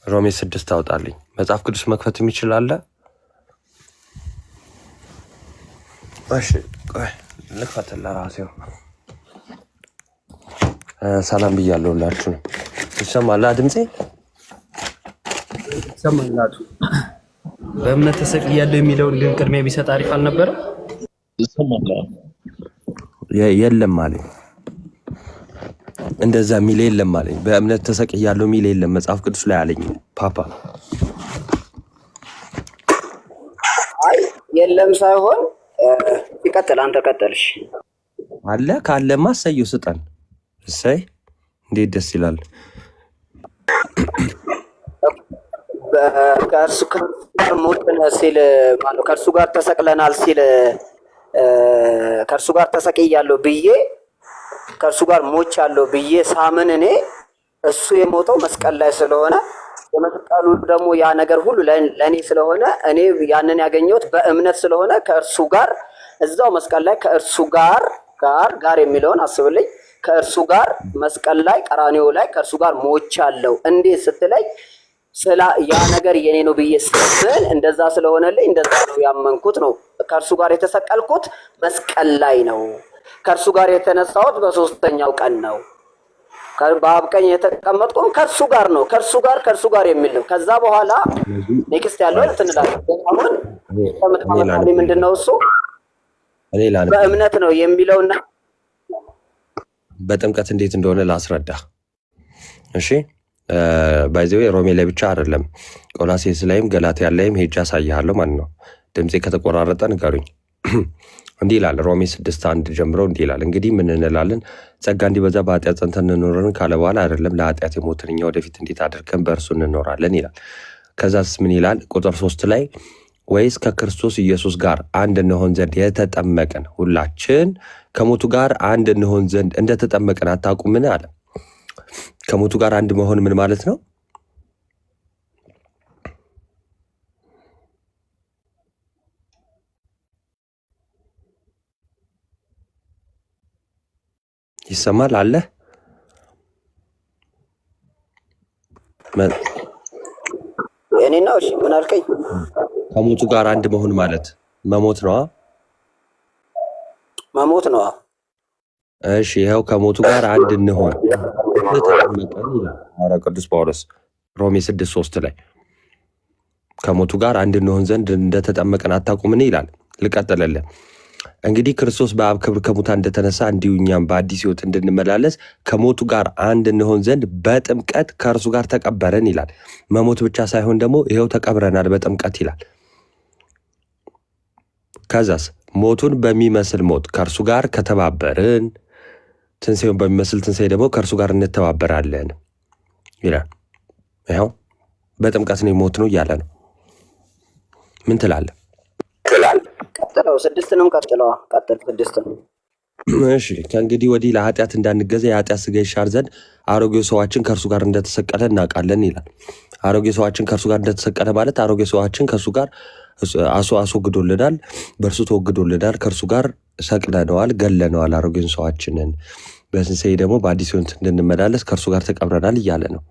ሮሜ 6 አውጣልኝ። መጽሐፍ ቅዱስ መክፈት የሚችል አለ? እሺ ቆይ ልክፈት ለራሴው። ሰላም ብያለሁ ሁላችሁንም። ይሰማል ድምጼ? ይሰማላችሁ? በእምነት ተሰቅያለሁ የሚለውን ግን ቅድሚያ ቢሰጥ አሪፍ አልነበረም? ይሰማል። የለም አለኝ። እንደዛ ሚል የለም አለኝ። በእምነት ተሰቅያለሁ ሚል የለም መጽሐፍ ቅዱስ ላይ አለኝ ፓፓ። አይ የለም ሳይሆን ይቀጥል። አንተ ቀጥልሽ። አለ ካለማ እሰየው ስጠን። እሰይ እንዴት ደስ ይላል። ከእርሱ ጋር ሞትን ሲል ማነው? ከእርሱ ጋር ተሰቅለናል ሲል ከእርሱ ጋር ተሰቅያለሁ ብዬ ከእርሱ ጋር ሞቻለሁ ብዬ ሳምን እኔ እሱ የሞተው መስቀል ላይ ስለሆነ የመስቀሉ ደግሞ ያ ነገር ሁሉ ለእኔ ስለሆነ እኔ ያንን ያገኘሁት በእምነት ስለሆነ ከእርሱ ጋር እዛው መስቀል ላይ ከእርሱ ጋር የሚለውን አስብልኝ። ከእርሱ ጋር መስቀል ላይ ቀራንዮ ላይ ከእርሱ ጋር ሞቻለሁ። እንዴት ስትለኝ ያ ነገር የኔ ነው ብዬ ስል እንደዛ ስለሆነልኝ እንደዛ ነው ያመንኩት ነው። ከእርሱ ጋር የተሰቀልኩት መስቀል ላይ ነው። ከእርሱ ጋር የተነሳሁት በሶስተኛው ቀን ነው። በአብ ቀኝ የተቀመጥኩም ከእርሱ ጋር ነው። ከእርሱ ጋር የሚል ነው። ከዛ በኋላ ኔክስት ያለው እንትንላለን። አሁን ተመጣጣኝ ምንድነው እሱ በእምነት ነው የሚለውና በጥምቀት እንዴት እንደሆነ ላስረዳ። እሺ ባይዘዌ ሮሜ ላይ ብቻ አይደለም ቆላሴስ ላይም ገላትያ ላይም ሄጄ አሳይሃለሁ ማለት ነው። ድምፄ ከተቆራረጠ ንገሩኝ። እንዲህ ይላል ሮሜ 6:1 ጀምሮ እንዲህ ይላል፣ እንግዲህ ምን እንላለን? ጸጋ እንዲበዛ በኃጢአት ጸንተን እንኖርን ካለ በኋላ አይደለም ለኃጢአት የሞትን እኛ ወደፊት እንዴት አድርገን በእርሱ እንኖራለን ይላል። ከዛስ ምን ይላል? ቁጥር 3 ላይ ወይስ ከክርስቶስ ኢየሱስ ጋር አንድ እንሆን ዘንድ የተጠመቅን ሁላችን ከሞቱ ጋር አንድ እንሆን ዘንድ እንደተጠመቅን አታውቁምን አለ። ከሞቱ ጋር አንድ መሆን ምን ማለት ነው? ይሰማል አለ? እኔ ነው። እሺ ምን አልከኝ? ከሞቱ ጋር አንድ መሆን ማለት መሞት ነው። መሞት ነው። እሺ ይኸው ከሞቱ ጋር አንድ እንሆን ተጠመቀን ይላል ሐዋርያው ቅዱስ ጳውሎስ ሮሜ 6:3 ላይ ከሞቱ ጋር አንድ እንሆን ዘንድ እንደተጠመቀን አታውቁምን ይላል። ልቀጥልልህ። እንግዲህ ክርስቶስ በአብ ክብር ከሙታን እንደተነሳ እንዲሁ እኛም በአዲስ ሕይወት እንድንመላለስ ከሞቱ ጋር አንድ እንሆን ዘንድ በጥምቀት ከእርሱ ጋር ተቀበረን ይላል። መሞት ብቻ ሳይሆን ደግሞ ይኸው ተቀብረናል በጥምቀት ይላል። ከዛስ ሞቱን በሚመስል ሞት ከእርሱ ጋር ከተባበርን ትንሣኤውን በሚመስል ትንሣኤ ደግሞ ከእርሱ ጋር እንተባበራለን ይላል። ይኸው በጥምቀት ነው ሞት ነው እያለ ነው። ምን ትላለህ? ቀጥለው 6 ነው። ቀጥል 6 ነው። እሺ ከእንግዲህ ወዲህ ለኃጢአት እንዳንገዛ የኃጢአት ሥጋ ይሻር ዘንድ አሮጌው ሰዋችን ከእርሱ ጋር እንደተሰቀለ እናውቃለን ይላል። አሮጌው ሰዋችን ከእርሱ ጋር እንደተሰቀለ ማለት አሮጌው ሰዋችን ከእርሱ ጋር አስወግዶልናል፣ በእርሱ ተወግዶልናል፣ ከእርሱ ጋር ሰቅለነዋል፣ ገለነዋል። አሮጌውን ሰዋችንን በትንሣኤ ደግሞ በአዲስ ሕይወት እንድንመላለስ ከእርሱ ጋር ተቀብረናል እያለ ነው።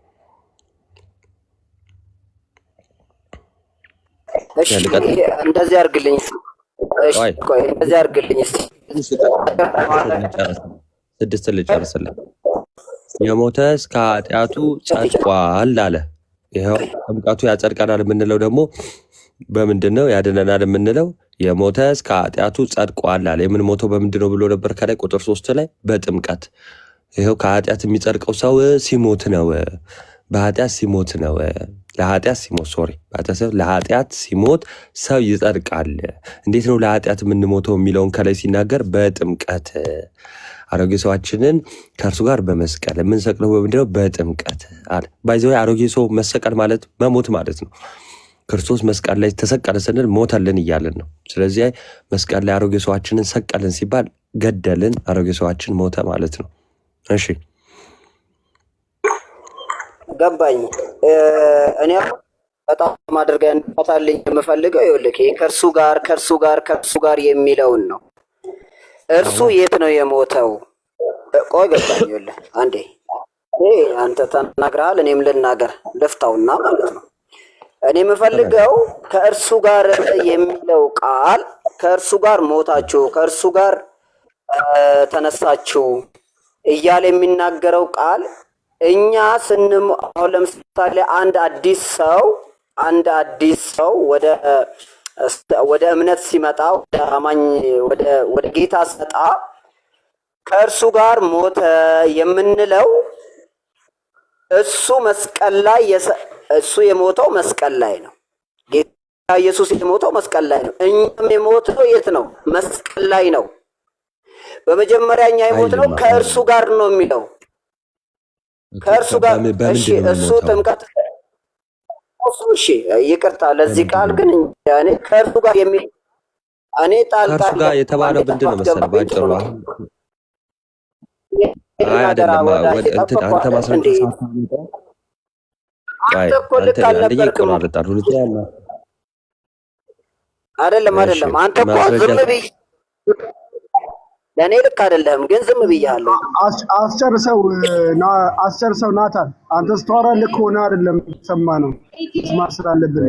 እሺ እንደዚህ አድርግልኝ። እሺ ቆይ እንደዚህ አድርግልኝ እስቲ 6 ልጨርስልህ። የሞተ እስከ ኃጢአቱ ጸድቋል አለ። ይኸው ጥምቀቱ ያጸድቀናል የምንለው ደግሞ በምንድን ነው? ያድነናል የምንለው የሞተ እስከ ኃጢአቱ ጸድቋል አለ። የምንሞተው በምንድን ነው ብሎ ነበር ከላይ ቁጥር 3 ላይ በጥምቀት። ይኸው ከኃጢአት የሚጸድቀው ሰው ሲሞት ነው፣ በኃጢአት ሲሞት ነው። ለኃጢአት ሲሞት ሰው ይጸድቃል። እንዴት ነው ለኃጢአት የምንሞተው የሚለውን ከላይ ሲናገር በጥምቀት አሮጌ ሰዋችንን ከእርሱ ጋር በመስቀል የምንሰቅለው በምንድነው? በጥምቀት አለ። ባይዘው አሮጌ ሰው መሰቀል ማለት መሞት ማለት ነው። ክርስቶስ መስቀል ላይ ተሰቀለ ስንል ሞተልን እያለን ነው። ስለዚህ መስቀል ላይ አሮጌ ሰዋችንን ሰቀልን ሲባል ገደልን፣ አሮጌ ሰዋችን ሞተ ማለት ነው። እሺ ገባኝ። እኔ በጣም አድርገን እንፈታልኝ የምፈልገው ይኸውልህ ከእርሱ ጋር የሚለውን ነው። እርሱ የት ነው የሞተው? ቆይ ገባኝ። ይኸውልህ አንዴ አንተ ተናግረሃል፣ እኔም ልናገር ልፍታውና ማለት ነው። እኔ የምፈልገው ከእርሱ ጋር የሚለው ቃል ከእርሱ ጋር ሞታችሁ ከእርሱ ጋር ተነሳችሁ እያለ የሚናገረው ቃል እኛ አሁን ለምሳሌ አንድ አዲስ ሰው ወደ እምነት ሲመጣ ወደ አማኝ ወደ ጌታ ሲመጣ ከእርሱ ጋር ሞተ የምንለው እሱ መስቀል ላይ እሱ የሞተው መስቀል ላይ ነው። ጌታ ኢየሱስ የሞተው መስቀል ላይ ነው። እኛም የሞተው የት ነው? መስቀል ላይ ነው። በመጀመሪያ እኛ የሞትነው ከእርሱ ጋር ነው የሚለው ከእርሱ ጋር። እሺ እሱ ጥምቀት እሺ ይቅርታ፣ ለዚህ ቃል ግን እኔ ከእርሱ ጋር የሚል እኔ ጣልቃ ጋር የተባለው ምንድን ነው መሰለህ? ባጭሩ አይደለም አንተ ማስረጃ አንተ እኮ ልክ አልነበርክም። አይደለም አንተ እኮ ዝም ብዬ ለእኔ ልክ አይደለም፣ ግን ዝም ብያለሁ። አስጨርሰው ናታን፣ አንተ ስተዋራ ልክ ሆነ አይደለም ሰማ ነው መስማት ስላለብን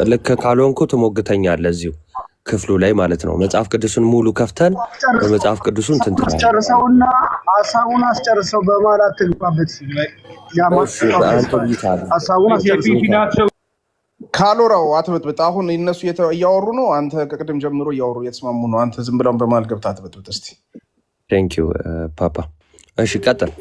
ልክ ካልሆንኩ ትሞግተኛለህ እዚሁ ክፍሉ ላይ ማለት ነው። መጽሐፍ ቅዱስን ሙሉ ከፍተን በመጽሐፍ ቅዱስን ትንትራለህ። አስጨርሰውና ሐሳቡን አስጨርሰው በማለት ትግባበት ሐሳቡን አስጨርሰው ካሎራው አትበጥብጥ። አሁን እነሱ እያወሩ ነው፣ አንተ ከቅድም ጀምሮ እያወሩ እየተስማሙ ነው። አንተ ዝም ብለው በማል ገብታ አትበጥብጥ እስቲ። ቴንክ ዩ ፓፓ። እሺ ቀጥል።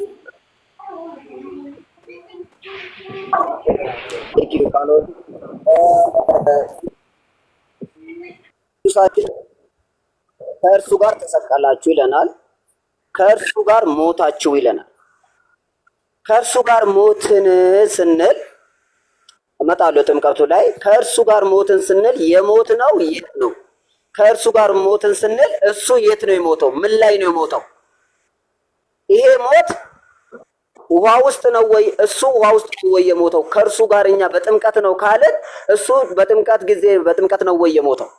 ከእርሱ ጋር ተሰቀላችሁ ይለናል። ከእርሱ ጋር ሞታችሁ ይለናል። ከእርሱ ጋር ሞትን ስንል እመጣለሁ ጥምቀቱ ላይ። ከእርሱ ጋር ሞትን ስንል የሞት ነው የት ነው? ከእርሱ ጋር ሞትን ስንል እሱ የት ነው የሞተው? ምን ላይ ነው የሞተው? ይሄ ሞት ውሃ ውስጥ ነው ወይ? እሱ ውሃ ውስጥ ነው ወይ የሞተው? ከእርሱ ጋር እኛ በጥምቀት ነው ካልን እሱ በጥምቀት ጊዜ በጥምቀት ነው ወይ የሞተው?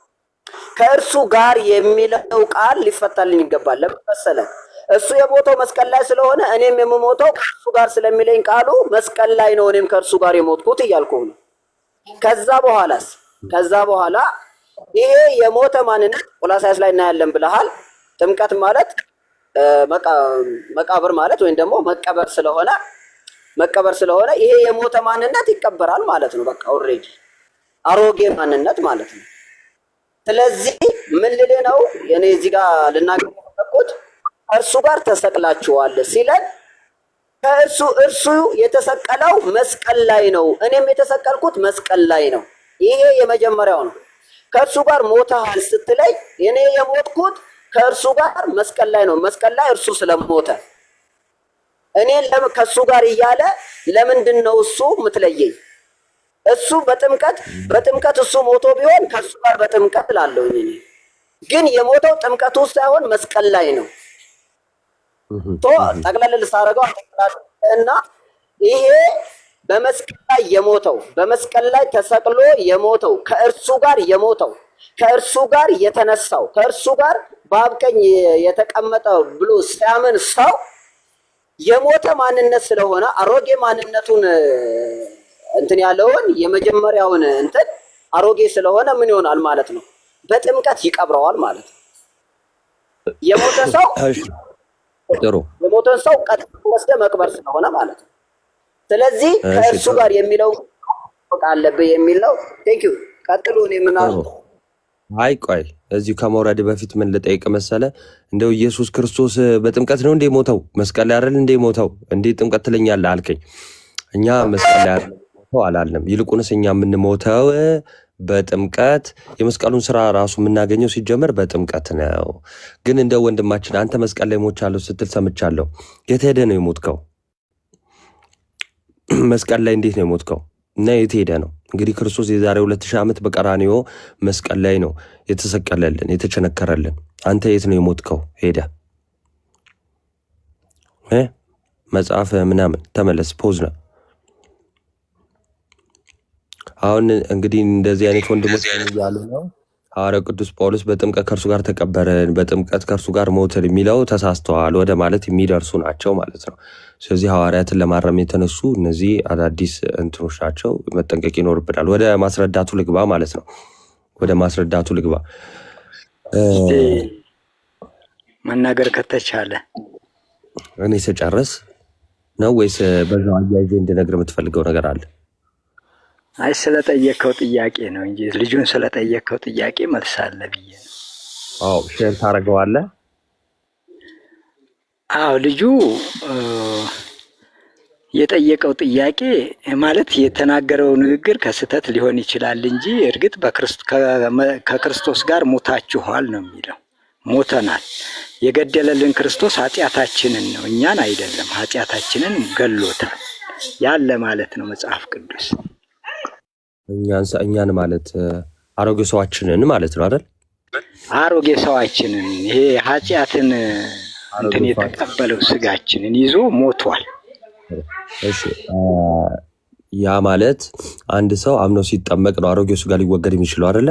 ከእርሱ ጋር የሚለው ቃል ሊፈታልኝ ይገባል። ለምን መሰለህ? እሱ የሞተው መስቀል ላይ ስለሆነ እኔም የምሞተው ከእርሱ ጋር ስለሚለኝ ቃሉ መስቀል ላይ ነው እኔም ከእርሱ ጋር የሞትኩት እያልኩህ ነው። ከዛ በኋላ ይሄ የሞተ ማንነት ቆላስይስ ላይ እናያለን ብለሃል። ጥምቀት ማለት መቃብር ማለት ወይም ደግሞ መቀበር ስለሆነ ይሄ የሞተ ማንነት ይቀበራል ማለት ነው። በቃ ኦልሬዲ አሮጌ ማንነት ማለት ነው። ስለዚህ ምን ልልህ ነው እኔ እዚህ ጋር ልናገር የፈለኩት ከእርሱ ጋር ተሰቅላችኋል ሲለን እርሱ የተሰቀለው መስቀል ላይ ነው፣ እኔም የተሰቀልኩት መስቀል ላይ ነው። ይሄ የመጀመሪያው ነው። ከእርሱ ጋር ሞተሃል ስትለኝ እኔ የሞትኩት ከእርሱ ጋር መስቀል ላይ ነው። መስቀል ላይ እርሱ ስለሞተ እኔ ከእሱ ጋር እያለ ለምንድን ነው እሱ የምትለየኝ? እሱ በጥምቀት እሱ ሞቶ ቢሆን ከእሱ ጋር በጥምቀት ላለሁ እኔ ግን የሞተው ጥምቀቱ ሳይሆን መስቀል ላይ ነው። ጠቅለል ልሳረገው እና ይሄ በመስቀል ላይ የሞተው በመስቀል ላይ ተሰቅሎ የሞተው ከእርሱ ጋር የሞተው ከእርሱ ጋር የተነሳው ከእርሱ ጋር በአብ ቀኝ የተቀመጠ ብሎ ሲያምን ሰው የሞተ ማንነት ስለሆነ አሮጌ ማንነቱን እንትን ያለውን የመጀመሪያውን እንትን አሮጌ ስለሆነ ምን ይሆናል ማለት ነው? በጥምቀት ይቀብረዋል ማለት ነው። የሞተ ሰው የሞተን ሰው ቀጥ ወስደህ መቅበር ስለሆነ ማለት ነው። ስለዚህ ከእርሱ ጋር የሚለው አለብህ የሚል ነው። ቴንኪው ቀጥሉ። እኔ ምን አልኩ? አይ ቆይ እዚሁ ከመውረድ በፊት ምን ልጠይቅ መሰለ? እንደው ኢየሱስ ክርስቶስ በጥምቀት ነው እንዴ ሞተው? መስቀል ላይ አይደል እንዴ ሞተው? እንዴ ጥምቀት ትለኛለህ አልከኝ። እኛ መስቀል ላይ አይደል ሞተው አላልንም። ይልቁንስ እኛ የምንሞተው በጥምቀት የመስቀሉን ስራ ራሱ የምናገኘው ሲጀመር በጥምቀት ነው። ግን እንደ ወንድማችን አንተ መስቀል ላይ ሞቻለሁ ስትል ሰምቻለሁ። የት ሄደ ነው የሞትከው? መስቀል ላይ እንዴት ነው የሞትከው? እና የት ሄደ ነው? እንግዲህ ክርስቶስ የዛሬ 2000 ዓመት በቀራንዮ መስቀል ላይ ነው የተሰቀለልን የተቸነከረልን። አንተ የት ነው የሞትከው? ሄደ መጽሐፍ ምናምን ተመለስ። ፖዝ ነው። አሁን እንግዲህ እንደዚህ አይነት ወንድሞች እያሉ ነው ሐዋርያው ቅዱስ ጳውሎስ በጥምቀት ከእርሱ ጋር ተቀበርን፣ በጥምቀት ከእርሱ ጋር ሞትን የሚለው ተሳስተዋል ወደ ማለት የሚደርሱ ናቸው ማለት ነው። ስለዚህ ሐዋርያትን ለማረም የተነሱ እነዚህ አዳዲስ እንትኖች ናቸው፣ መጠንቀቅ ይኖርብናል። ወደ ማስረዳቱ ልግባ ማለት ነው። ወደ ማስረዳቱ ልግባ መናገር ከተቻለ እኔ ስጨርስ ነው ወይስ በዛው አያይዤ እንድነግር የምትፈልገው ነገር አለ? አይ ስለጠየቀው ጥያቄ ነው እንጂ ልጁን ስለጠየቀው ጥያቄ መልስ አለ ብዬ ነው። አዎ ሼር ታደርገዋለህ? አዎ ልጁ የጠየቀው ጥያቄ ማለት የተናገረው ንግግር ከስህተት ሊሆን ይችላል እንጂ እርግጥ ከክርስቶስ ጋር ሞታችኋል ነው የሚለው። ሞተናል። የገደለልን ክርስቶስ ኃጢአታችንን ነው እኛን አይደለም። ኃጢአታችንን ገሎታል ያለ ማለት ነው መጽሐፍ ቅዱስ። እኛን ማለት አሮጌ ሰዋችንን ማለት ነው አይደል? አሮጌ ሰዋችንን ይሄ ኃጢአትን እንትን የተቀበለው ስጋችንን ይዞ ሞቷል። እሺ ያ ማለት አንድ ሰው አምኖ ሲጠመቅ ነው አሮጌው ስጋ ሊወገድ የሚችለው አይደለ?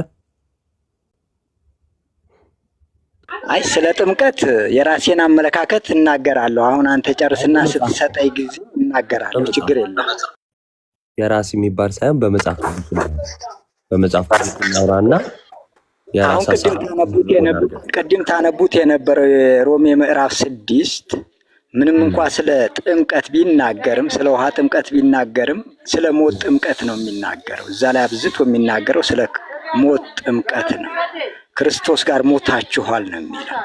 አይ ስለ ጥምቀት የራሴን አመለካከት እናገራለሁ። አሁን አንተ ጨርስና ስትሰጠኝ ጊዜ እናገራለሁ። ችግር የለም። የራስ የሚባል ሳይሆን በመጽሐፍ ቅዱስ እናውራና ቅድም ታነቡት የነበረው የሮሜ ምዕራፍ 6 ምንም እንኳ ስለ ጥምቀት ቢናገርም ስለ ውሃ ጥምቀት ቢናገርም ስለ ሞት ጥምቀት ነው የሚናገረው። እዛ ላይ አብዝቶ የሚናገረው ስለ ሞት ጥምቀት ነው። ክርስቶስ ጋር ሞታችኋል ነው የሚለው።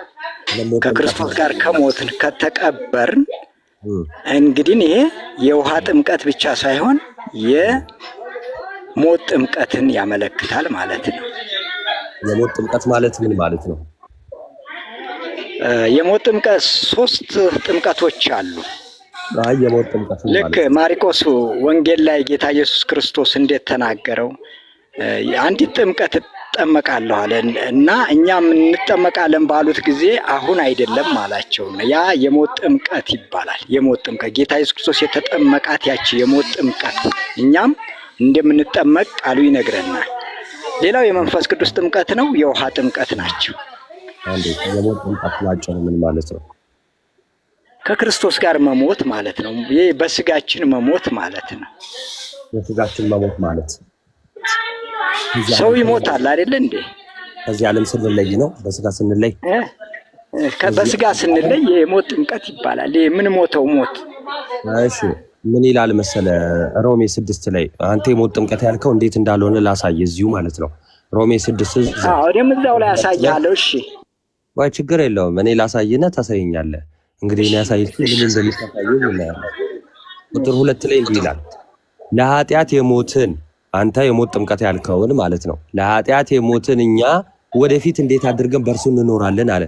ከክርስቶስ ጋር ከሞትን ከተቀበርን እንግዲህ ይሄ የውሃ ጥምቀት ብቻ ሳይሆን የሞት ጥምቀትን ያመለክታል ማለት ነው። የሞት ጥምቀት ማለት ምን ማለት ነው? የሞት ጥምቀት 3 ጥምቀቶች አሉ። የሞት ጥምቀት ልክ ማርቆስ ወንጌል ላይ ጌታ ኢየሱስ ክርስቶስ እንዴት ተናገረው? አንዲት ጥምቀት እጠመቃለሁ አለ እና እኛም እንጠመቃለን ባሉት ጊዜ አሁን አይደለም አላቸው። ያ የሞት ጥምቀት ይባላል። የሞት ጥምቀት ጌታ ኢየሱስ ክርስቶስ የተጠመቃት ያቺ የሞት ጥምቀት እኛም እንደምንጠመቅ ቃሉ ይነግረናል። ሌላው የመንፈስ ቅዱስ ጥምቀት ነው። የውሃ ጥምቀት ናቸው። አንዴ የሞት ጥምቀት ናቸው ምን ማለት ነው? ከክርስቶስ ጋር መሞት ማለት ነው። ይሄ በስጋችን መሞት ማለት ነው። በስጋችን መሞት ማለት ሰው ይሞታል አይደል እንዴ? ከዚህ ዓለም ስንለይ ነው። በስጋ ስንለይ በስጋ ስንለይ የሞት ጥምቀት ይባላል። ምን ሞተው ሞት። እሺ ምን ይላል መሰለ ሮሜ 6 ላይ አንተ የሞት ጥምቀት ያልከው እንዴት እንዳልሆነ ላሳይ እዚሁ ማለት ነው። ሮሜ 6 ወደም እዛው ላይ ያሳያለሁ። እሺ ወይ ችግር የለውም። እኔ ላሳይና ታሳየኛለህ። እንግዲህ እኔ ያሳይልኝ ምን እንደሚታየው እናያለን። ቁጥር 2 ላይ እንዲህ ይላል ለኃጢአት የሞትን አንተ የሞት ጥምቀት ያልከውን ማለት ነው። ለኃጢአት የሞትን እኛ ወደፊት እንዴት አድርገን በእርሱ እንኖራለን አለ።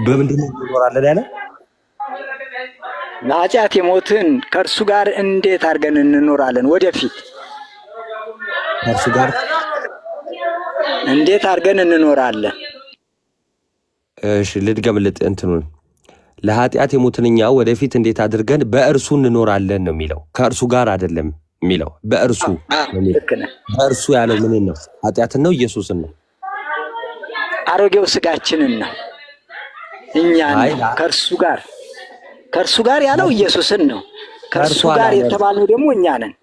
በምንድን ነው እንኖራለን ያለ? ለኃጢአት የሞትን ከእርሱ ጋር እንዴት አድርገን እንኖራለን? ወደፊት ከእርሱ ጋር እንዴት አድርገን እንኖራለን? እሺ ልድገምልህ እንትኑን ለኃጢአት የሞትን እኛ ወደፊት እንዴት አድርገን በእርሱ እንኖራለን ነው የሚለው። ከእርሱ ጋር አይደለም የሚለው በእርሱ በእርሱ ያለው ምን ነው? ኃጢአትን ነው ኢየሱስን ነው? አሮጌው ስጋችንን ነው። እኛ ከእርሱ ጋር ያለው ኢየሱስን ነው። ከእርሱ ጋር የተባልነው ደግሞ እኛ ነን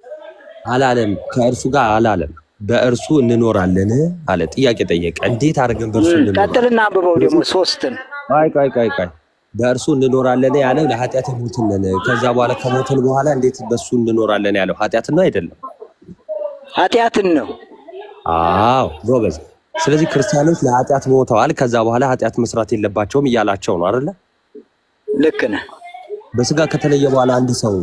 አላለም። ከእርሱ ጋር አላለም። በእርሱ እንኖራለን አለ። ጥያቄ ጠየቀ። እንዴት አድርገን በእርሱ እንኖራለን? ቀጥልና አንብበው ደግሞ 3ን ቆይ በእርሱ እንኖራለን ያለው ለኃጢአት የሞትን ነን። ከዛ በኋላ ከሞትን በኋላ እንዴት በእሱ እንኖራለን ያለው ኃጢአትን ነው አይደለም? ኃጢአትን ነው። አዎ ጎበዝ። ስለዚህ ክርስቲያኖች ለኃጢአት ሞተዋል። ከዛ በኋላ ኃጢአት መስራት የለባቸውም እያላቸው ነው አይደለ? ልክ ነህ። በስጋ ከተለየ በኋላ አንድ ሰው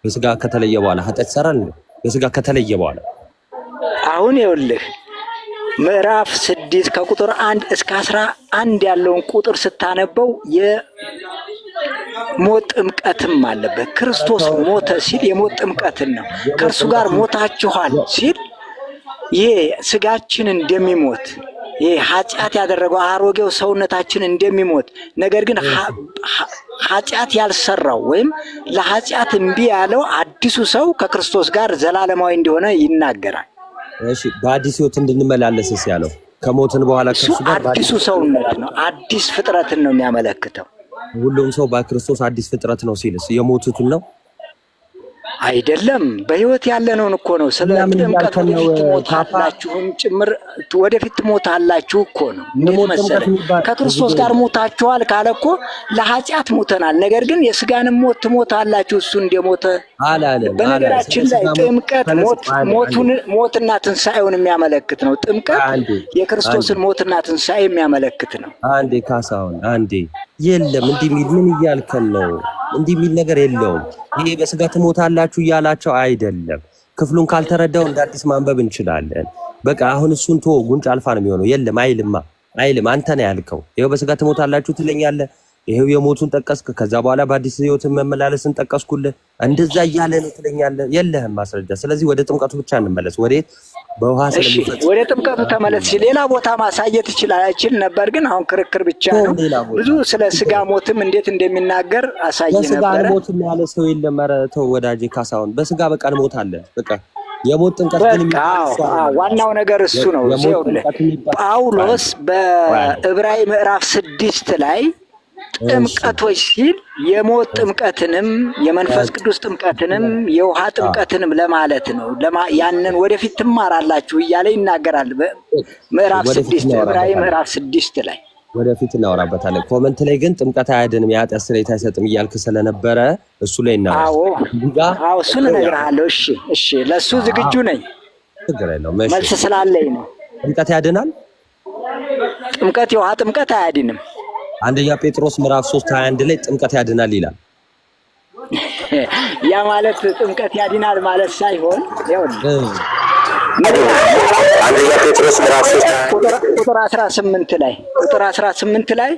በስጋ ከተለየ በኋላ ኃጢአት ይሰራል? በስጋ ከተለየ በኋላ አሁን ይኸውልህ ምዕራፍ 6 ከቁጥር 1 እስከ 11 ያለውን ቁጥር ስታነበው የሞት ጥምቀትም አለበት። ክርስቶስ ሞተ ሲል የሞት ጥምቀትን ነው። ከእርሱ ጋር ሞታችኋል ሲል ይሄ ስጋችን እንደሚሞት ይሄ ኃጢአት ያደረገው አሮጌው ሰውነታችን እንደሚሞት፣ ነገር ግን ኃጢአት ያልሰራው ወይም ለኃጢአት እምቢ ያለው አዲሱ ሰው ከክርስቶስ ጋር ዘላለማዊ እንደሆነ ይናገራል። እሺ በአዲስ ሕይወት እንድንመላለስስ ያለው ከሞትን በኋላ እሱ አዲሱ ሰውነት ነው። አዲስ ፍጥረትን ነው የሚያመለክተው። ሁሉም ሰው በክርስቶስ አዲስ ፍጥረት ነው ሲልስ የሞቱትን ነው አይደለም? በህይወት ያለነውን እኮ ነው። ስለ ጥምቀት ወደፊት ትሞታላችሁም ጭምር ወደፊት ትሞታላችሁ እኮ ነው። እንዴት መሰለህ? ከክርስቶስ ጋር ሞታችኋል ካለ እኮ ለኃጢአት ሞተናል። ነገር ግን የስጋንም ሞት ትሞታላችሁ እሱ እንደሞተ አላለም። በነገራችን ላይ ጥምቀት ሞትና ትንሣኤውን የሚያመለክት ነው። ጥምቀት የክርስቶስን ሞትና ትንሣኤ የሚያመለክት ነው። አንዴ ካሳሁን አንዴ የለም እንዲህ የሚል ምን እያልከን ነው? እንዲህ የሚል ነገር የለውም። ይሄ በስጋ ትሞታላችሁ እያላቸው አይደለም። ክፍሉን ካልተረዳው እንደ አዲስ ማንበብ እንችላለን። በቃ አሁን እሱን ቶ ጉንጭ አልፋ ነው የሚሆነው። የለም አይልም። አንተ ነህ ያልከው። ይሄው በስጋ ትሞታላችሁ ትለኛለህ። ይሄው የሞቱን ጠቀስክ። ከዛ በኋላ በአዲስ ሕይወትን መመላለስን ጠቀስኩልህ። እንደዛ እያለ ነው ትለኛለህ። የለህም ማስረጃ። ስለዚህ ወደ ጥምቀቱ ብቻ እንመለስ። ወዴት? በውሃ ስለሚፈጽ ወደ ጥምቀቱ ተመለስ። ሌላ ቦታ ማሳየት ይችል ነበር፣ ግን አሁን ክርክር ብቻ ነው። ብዙ ስለ ስጋ ሞትም እንዴት እንደሚናገር አሳይ ነበር። በስጋ ሞትም ያለ ሰው የለም። ኧረ ተው ወዳጄ ካሳሁን፣ በስጋ በቃ እንሞታለን። በቃ የሞት ጥምቀት ግን ዋናው ነገር እሱ ነው። ጳውሎስ በዕብራይ ምዕራፍ 6 ላይ ጥምቀቶች ሲል የሞት ጥምቀትንም የመንፈስ ቅዱስ ጥምቀትንም የውሃ ጥምቀትንም ለማለት ነው። ያንን ወደፊት ትማራላችሁ እያለ ይናገራል። ምዕራፍ 6 ዕብራይ ምዕራፍ 6 ላይ ወደፊት እናወራበታለን። ኮመንት ላይ ግን ጥምቀት አያድንም የኃጢአት ስርየት አይሰጥም እያልክ ስለነበረ እሱ ላይ እናወራ። አዎ እሱን እነግርሃለሁ። እሺ ለእሱ ዝግጁ ነኝ። መልስ ስላለኝ ነው። ጥምቀት ያድናል? ጥምቀት የውሃ ጥምቀት አያድንም። አንደኛ ጴጥሮስ ምዕራፍ 3:21 ላይ ጥምቀት ያድናል ይላል። ያ ማለት ጥምቀት ያድናል ማለት ሳይሆን አንደኛ ጴጥሮስ ምዕራፍ 3 ቁጥር 18 ላይ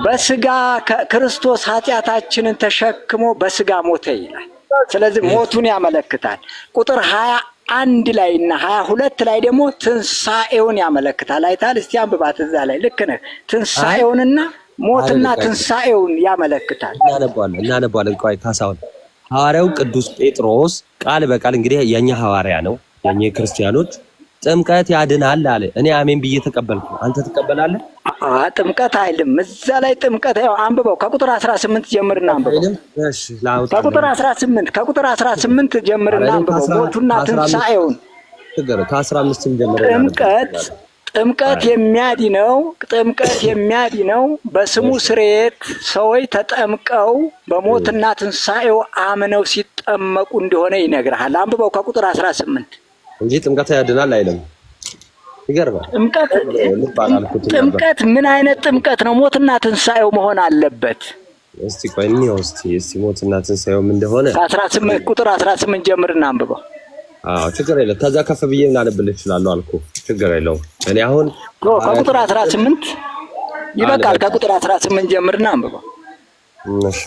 በስጋ ክርስቶስ ኃጢአታችንን ተሸክሞ በስጋ ሞተ ይላል። ስለዚህ ሞቱን ያመለክታል። ቁጥር 21 ላይ እና 22 ላይ ደግሞ ትንሣኤውን ያመለክታል። አይታል? እስቲ አንብባት እዛ ላይ። ልክ ነህ። ትንሣኤውንና ሞትና ትንሣኤውን ያመለክታል። እናነባለን። ቆይ ካሳሁን፣ ሐዋርያው ቅዱስ ጴጥሮስ ቃል በቃል እንግዲህ የኛ ሐዋርያ ነው፣ የኛ ክርስቲያኖች ጥምቀት ያድናል አለ። እኔ አሜን ብዬ ተቀበልኩ። አንተ ትቀበላለህ? ጥምቀት አይልም እዛ ላይ ጥምቀት። ያው አንብበው ከቁጥር 18 ጀምርና አንብበው። እሺ ከቁጥር 18 ጀምርና አንብበው። ሞቱና ትንሣኤውን ከ15 ጀምር። ጥምቀት የሚያድነው በስሙ ስርየት ሰዎች ተጠምቀው በሞትና ትንሣኤው አምነው ሲጠመቁ እንደሆነ ይነግርሃል። አንብበው ከቁጥር 18 እንጂ ጥምቀት ያድናል አይልም። ይገርማል። ጥምቀት ምን አይነት ጥምቀት ነው? ሞትና ትንሣኤው መሆን አለበት። እስቲ ቆይ እንየው። እስቲ ሞትና ትንሣኤው ምን እንደሆነ ቁጥር 18 ጀምርና አንብበው። ችግር የለም። ከዛ ከፍ ብዬ ላነብልህ እችላለሁ አልኩህ። ችግር የለውም። እኔ አሁን ከቁጥር 18 ይበቃል። ከቁጥር 18 ጀምርና አንብበው። እሺ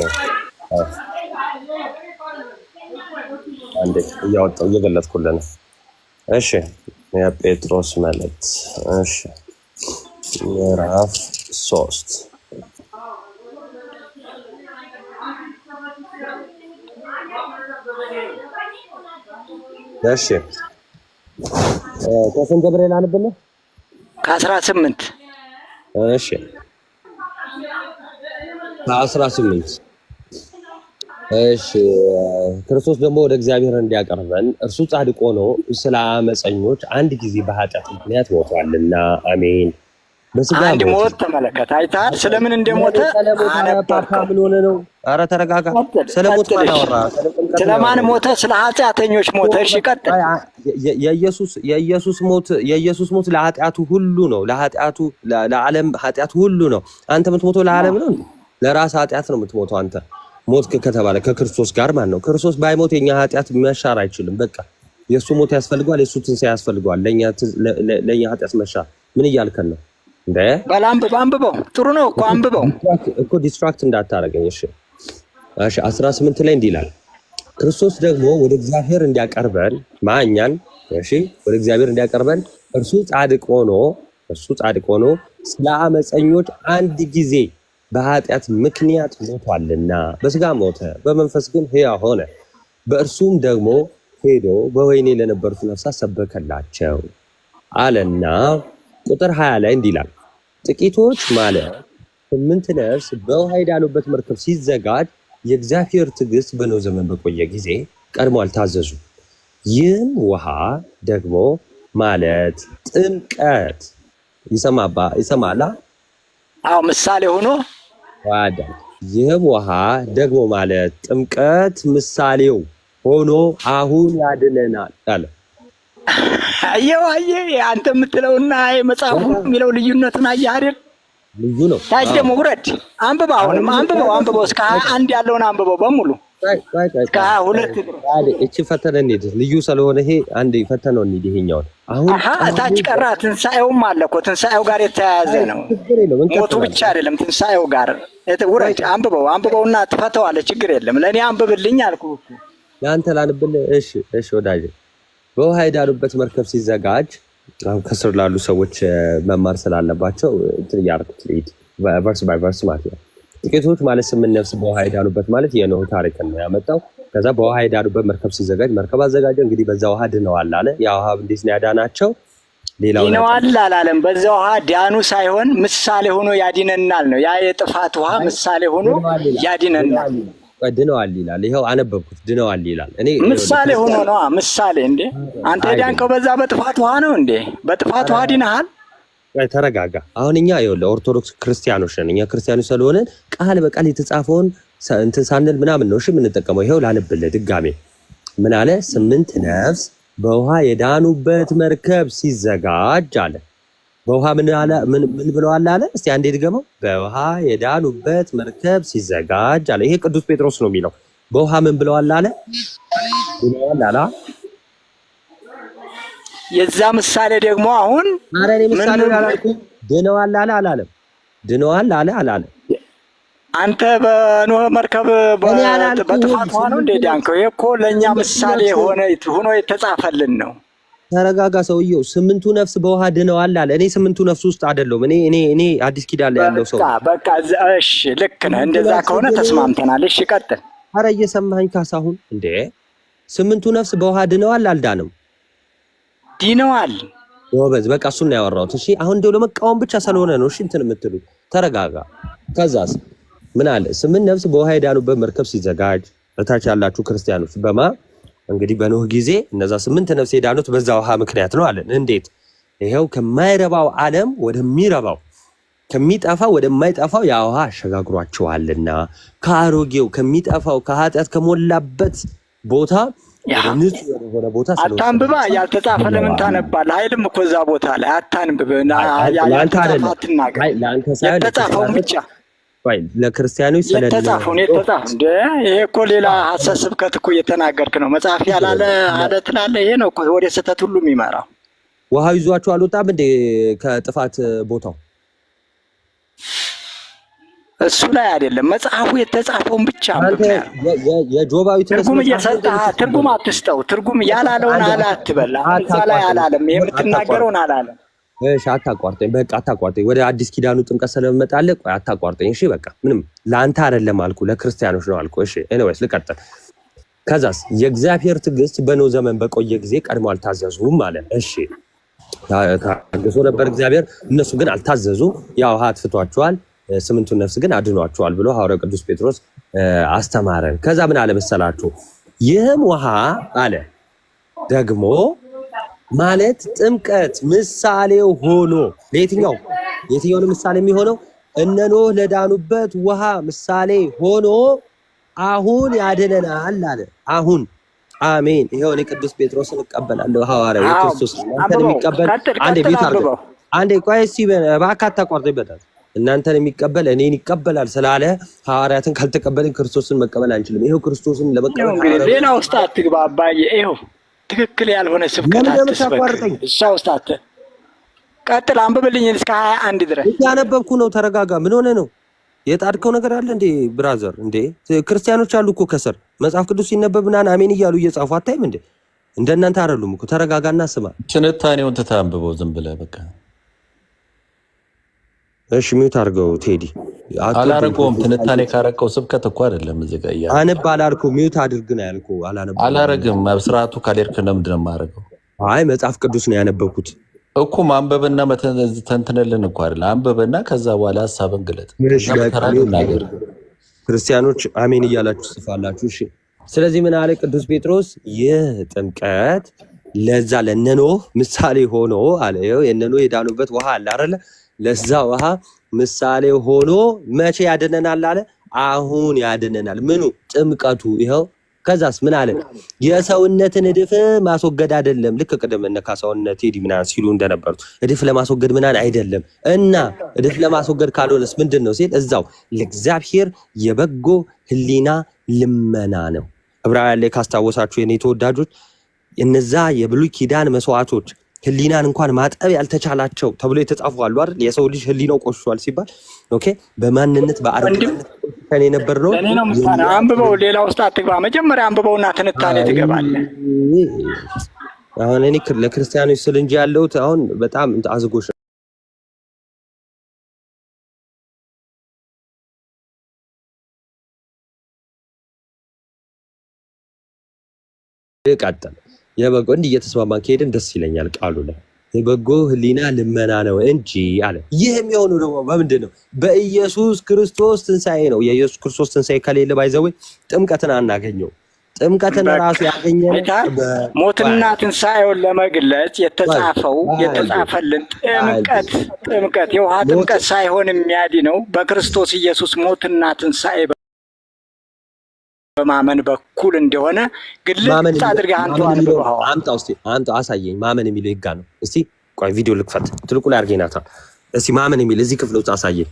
አንዴ እያወጣሁ እየገለጥኩልህ ነው። እሺ የጴጥሮስ መልእክት ምዕራፍ 3 እሺ ከስንት ገብርኤል አንብልህ? ከ18 እሺ ከ18 እሺ ክርስቶስ ደግሞ ወደ እግዚአብሔር እንዲያቀርበን እርሱ ጻድቅ ሆኖ ስለ አመፀኞች አንድ ጊዜ በኃጢአት ምክንያት ሞቷልና። አሜን። በስጋ አንድ ሞት ተመለከተ። አይተሃል? ስለምን እንደሞተ አነበብከው። ምን ሆነ ነው? ኧረ ተረጋጋ። ስለሞት ማን አወራ? ስለማን ሞተ? ስለ ኃጢአተኞች ሞተ። እሺ ቀጥል። የኢየሱስ ሞት ለኃጢአቱ ሁሉ ነው። ለዓለም ኃጢአት ሁሉ ነው። አንተ የምትሞተው ለዓለም ነው። ለራስ ኃጢአት ነው የምትሞተው አንተ። ሞት ከተባለ ከክርስቶስ ጋር ማለት ነው። ክርስቶስ ባይሞት የኛ ኃጢአት መሻር አይችልም። በቃ የሱ ሞት ያስፈልገዋል፣ የሱ ትንሣኤ ያስፈልገዋል። ለኛ ኃጢአት መሻር ምን እያልከን ነው እንዴ? አንብበው። ጥሩ ነው እኮ አንብበው እኮ ዲስትራክት እንዳታረገኝ። እሺ 18 ላይ እንዲህ ይላል፣ ክርስቶስ ደግሞ ወደ እግዚአብሔር እንዲያቀርበን ማኛን ወደ እግዚአብሔር እንዲያቀርበን እርሱ ጻድቅ ሆኖ ስለ አመፀኞች አንድ ጊዜ በኃጢአት ምክንያት ሞቷልና በስጋ ሞተ፣ በመንፈስ ግን ሕያው ሆነ። በእርሱም ደግሞ ሄዶ በወህኒ ለነበሩት ነፍሳት ሰበከላቸው አለና ቁጥር 20 ላይ እንዲህ ይላል፣ ጥቂቶች ማለት 8 ነፍስ በውሃ የዳኑበት መርከብ ሲዘጋጅ የእግዚአብሔር ትዕግስት በኖህ ዘመን በቆየ ጊዜ ቀድሞ አልታዘዙ። ይህም ውሃ ደግሞ ማለት ጥምቀት ይሰማላ? አዎ ምሳሌ ሆኖ ዋዳ። ይህም ውሃ ደግሞ ማለት ጥምቀት ምሳሌው ሆኖ አሁን ያድነናል አለ። አየህ አንተ የምትለውና መጽሐፉ የሚለው ልዩነቱን አየህ አይደል? ልዩ ነው። ታች ደግሞ ውረድ፣ አንብበው፣ አሁንም አንብበው እስከ 21 ያለውን አንብበው በሙሉ እስከ 22 እቺ ፈተነ እንሂድ። ልዩ ስለሆነ ይሄ አንዴ ፈተነው እንሂድ። ይሄኛውን አሁን ታች ቀራ። ትንሣኤውም አለ እኮ ትንሣኤው ጋር የተያያዘ ነው። ሞቱ ብቻ አይደለም ትንሣኤው ጋር። ውረድ፣ አንብበውና ትፈተዋለህ። ችግር የለም። ለእኔ አንብብልኝ አልኩህ እኮ ለአንተ ላንብልህ። እሺ ወዳጄ፣ በውሃ የዳኑበት መርከብ ሲዘጋጅ ከስር ላሉ ሰዎች መማር ስላለባቸው እንትን እያደረኩት ልሂድ፣ ቨርስ ባይ ቨርስ ማለት ነው። ጥቂቶች ማለት 8 ነፍስ በውሃ የዳኑበት ማለት የኖህ ታሪክን ነው ያመጣው። ከዛ በውሃ የዳኑበት መርከብ ሲዘጋጅ መርከብ አዘጋጀ። እንግዲህ በዛ ውሃ ድነዋል አለ። ያ ውሃ እንዴት ነው ያዳናቸው? ድነዋል አላለም። በዛ ውሃ ዳኑ ሳይሆን ምሳሌ ሆኖ ያድነናል ነው። ያ የጥፋት ውሃ ምሳሌ ሆኖ ያድነናል። ድነዋል ይላል። ይኸው አነበብኩት። ድነዋል ይላል። እኔ ምሳሌ ሆኖ ነው። ምሳሌ እንዴ አንተ ዳንከው በዛ በጥፋት ውሃ ነው እንዴ? በጥፋት ውሃ ድነሃል? ተረጋጋ። አሁን እኛ ይኸውልህ ኦርቶዶክስ ክርስቲያኖች ነን። እኛ ክርስቲያኖች ስለሆነን ቃል በቃል የተጻፈውን እንትን ሳንል ምናምን ነው እሺ የምንጠቀመው። ይኸው ላንብልህ ድጋሜ ምን አለ? 8 ነፍስ በውሃ የዳኑበት መርከብ ሲዘጋጅ አለ። በውሃ ምን ብለዋል አለ? እስቲ አንዴ ድገመው። በውሃ የዳኑበት መርከብ ሲዘጋጅ አለ። ይሄ ቅዱስ ጴጥሮስ ነው የሚለው። በውሃ ምን ብለዋል አለ? ብለዋል አላ የዛ ምሳሌ ደግሞ አሁን አረኔ ምሳሌ አላልኩም። ድነዋል አለ አላለም? ድነዋል አለ አላለም? አንተ በኖህ መርከብ በጥፋት ውሃ ነው እንዴ ዳንከው? ይሄ እኮ ለእኛ ምሳሌ ሆኖ የተጻፈልን ነው። ተረጋጋ ሰውየው። 8ቱ ነፍስ በውሃ ድነዋል አለ። እኔ 8ቱ ነፍስ ውስጥ አይደለሁም። እኔ አዲስ ኪዳን ላይ ያለው ሰው። በቃ እሺ ልክ ነህ። እንደዛ ከሆነ ተስማምተናል። እሺ ቀጥል። አረ እየሰማኸኝ ካሳሁን? እንዴ 8ቱ ነፍስ በውሃ ድነዋል አልዳንም? ድነዋል። ጎበዝ። በቃ እሱን ነው ያወራሁት። እሺ አሁን እንደው ለመቃወም ብቻ ስለሆነ ነው እሺ እንትን የምትሉት። ተረጋጋ። ከዛስ ምን አለ? 8 ነፍስ በውሃ የዳኑበት መርከብ ሲዘጋጅ እታች ያላችሁ ክርስቲያኖች እንግዲህ በኖህ ጊዜ እነዛ 8 ነፍስ የዳኑት በዛ ውሃ ምክንያት ነው አለን። እንዴት? ይሄው ከማይረባው ዓለም ወደሚረባው ከሚጠፋው ወደማይጠፋው ያ ውሃ አሸጋግሯቸዋልና ከአሮጌው ከሚጠፋው ከኃጢአት ከሞላበት ቦታ ንጹህ ወደ ቦታ አታንብባ። ያልተጻፈ ለምን ታነባለህ? አይልም እኮ እዛ ቦታ ላይ አታንብብ። የተጻፈውን ብቻ ለክርስቲያኖች የተጻፈውን እንደ ይሄ እኮ ሌላ ሐሰት ስብከት እኮ እየተናገርክ ነው። መጽሐፍ ያላለ አለ ትላለህ። ይሄ ነው እኮ ወደ ስህተት ሁሉ የሚመራው። ውሃ ይዟቸው አልወጣም እንዴ ከጥፋት ቦታው? እሱ ላይ አይደለም መጽሐፉ የተጻፈውን ብቻ የጆባዊ ትርጉም እየሰጠህ ትርጉም አትስጠው። ትርጉም ያላለውን አለ አትበል። እዛ ላይ አላለም። የምትናገረውን አላለም። እሺ አታቋርጠኝ። በቃ አታቋርጠኝ። ወደ አዲስ ኪዳኑ ጥምቀት ስለመጣለህ ቆይ አታቋርጠኝ። እሺ በቃ ምንም ለአንተ አይደለም አልኩ፣ ለክርስቲያኖች ነው አልኩ። እሺ ኤኒዌይስ ልቀጥል። ከዛስ የእግዚአብሔር ትዕግስት በኖህ ዘመን በቆየ ጊዜ ቀድሞ አልታዘዙም አለ። እሺ ታግሶ ነበር እግዚአብሔር፣ እነሱ ግን አልታዘዙም። ያ ውሃ አጥፍቷቸዋል፣ 8ቱን ነፍስ ግን አድኗቸዋል ብሎ ሐዋርያው ቅዱስ ጴጥሮስ አስተማረን። ከዛ ምን አለ መሰላችሁ? ይህም ውሃ አለ ደግሞ ማለት ጥምቀት ምሳሌው ሆኖ የትኛውን ምሳሌ የሚሆነው? እነ ኖህ ለዳኑበት ውሃ ምሳሌ ሆኖ አሁን ያድነናል አለ። አሁን አሜን። ይሄው እኔ ቅዱስ ጴጥሮስን እቀበላለሁ። ሐዋርያው ክርስቶስ እናንተን የሚቀበል አንዴ ቤት አድርገው አንዴ ቆይ እስኪ እባክህ አታቋርጠኝ። እናንተን የሚቀበል እኔን ይቀበላል ስላለ ሐዋርያትን ካልተቀበልን ክርስቶስን መቀበል አንችልም። ይሄው ክርስቶስን ለመቀበል እንግዲህ ሌላ ውስጥ አትግባ አባዬ። ይሄው ትክክል ያልሆነ ስብከት አትስበክ። እሷ ውስጥ ቀጥል። አንብብልኝ እስከ 21 ድረስ ያነበብኩ ነው። ተረጋጋ። ምን ሆነ ነው የጣድከው ነገር አለ እንዴ ብራዘር? እንዴ ክርስቲያኖች አሉ እኮ ከስር መጽሐፍ ቅዱስ ሲነበብና አሜን እያሉ እየጻፉ አታይም እንዴ? እንደናንተ አይደሉም እኮ። ተረጋጋና ስማ። ትንታኔውን ተታንብበው ዝም ብለህ በቃ እሺ ሚውት አድርገው ቴዲ። አላረገውም። ትንታኔ ካረከው ስብከት እኮ አይደለም። እዚህ ጋር አንብ አላልኩ። ሚውት አድርግ ነው ያልኩ። አላረግም። ስርዓቱ ካልሄድክ ለምንድን ነው የማደርገው? አይ መጽሐፍ ቅዱስ ነው ያነበብኩት። እኮ ማንበብና መተንተንልን እኮ አይደል? አንበብና ከዛ በኋላ ሀሳብን ግለጥ። ክርስቲያኖች አሜን እያላችሁ ጽፋላችሁ። እሺ ስለዚህ ምን አለ ቅዱስ ጴጥሮስ? ይህ ጥምቀት ለዛ ለነኖህ ምሳሌ ሆኖ አለ። የነኖህ የዳኑበት ውሃ አለ አይደለ? ለዛ ውሃ ምሳሌ ሆኖ መቼ ያድነናል አለ? አሁን ያድነናል። ምኑ? ጥምቀቱ። ይኸው ከዛስ ምን አለ? የሰውነትን እድፍ ማስወገድ አይደለም። ልክ ቅድም እነ ካሳውነት ቴዲ ምናምን ሲሉ እንደነበሩት እድፍ ለማስወገድ ምናምን አይደለም። እና እድፍ ለማስወገድ ካልሆነስ ምንድን ነው ሲል እዛው ለእግዚአብሔር የበጎ ሕሊና ልመና ነው። ዕብራውያን ላይ ካስታወሳችሁ የኔ ተወዳጆች እነዛ የብሉይ ኪዳን መስዋዕቶች ሕሊናን እንኳን ማጠብ ያልተቻላቸው ተብሎ የተጻፉ አሉ አይደል? የሰው ልጅ ሕሊናው ቆሽሿል ሲባል ኦኬ በማንነት በአርግነት ከኔ ነበር ነው። እኔ ነው ምሳሌ አንብበው፣ ሌላ ውስጥ አትግባ። መጀመሪያ አንብበውና ትንታኔ ትገባለህ። አሁን እኔ ለክርስቲያኖች ስል እንጂ ያለሁት አሁን በጣም አዝጎሽ ቀጥል። የበጎ እንዲህ እየተስማማን ከሄድን ደስ ይለኛል። ቃሉ ላይ የበጎ ሕሊና ልመና ነው እንጂ አለ። ይህ የሚሆነው ደግሞ በምንድን ነው? በኢየሱስ ክርስቶስ ትንሣኤ ነው። የኢየሱስ ክርስቶስ ትንሣኤ ከሌለ ባይዘው ጥምቀትን አናገኘው። ጥምቀትን ራሱ ያገኘነው ሞትና ትንሣኤውን ለመግለጽ የተጻፈልን ጥምቀት የውሃ ጥምቀት ሳይሆን የሚያድነው በክርስቶስ ኢየሱስ ሞትና ትንሣኤ በማመን በኩል እንደሆነ ግልጽ አድርገህ አንተ አንብበኸዋል። አንተ አሳየኝ። ማመን የሚለው ይጋ ነው። እስቲ ቆይ ቪዲዮ ልክፈት። ትልቁ ላይ አድርጌናታ። እስቲ ማመን የሚል እዚህ ክፍል ውስጥ አሳየኝ።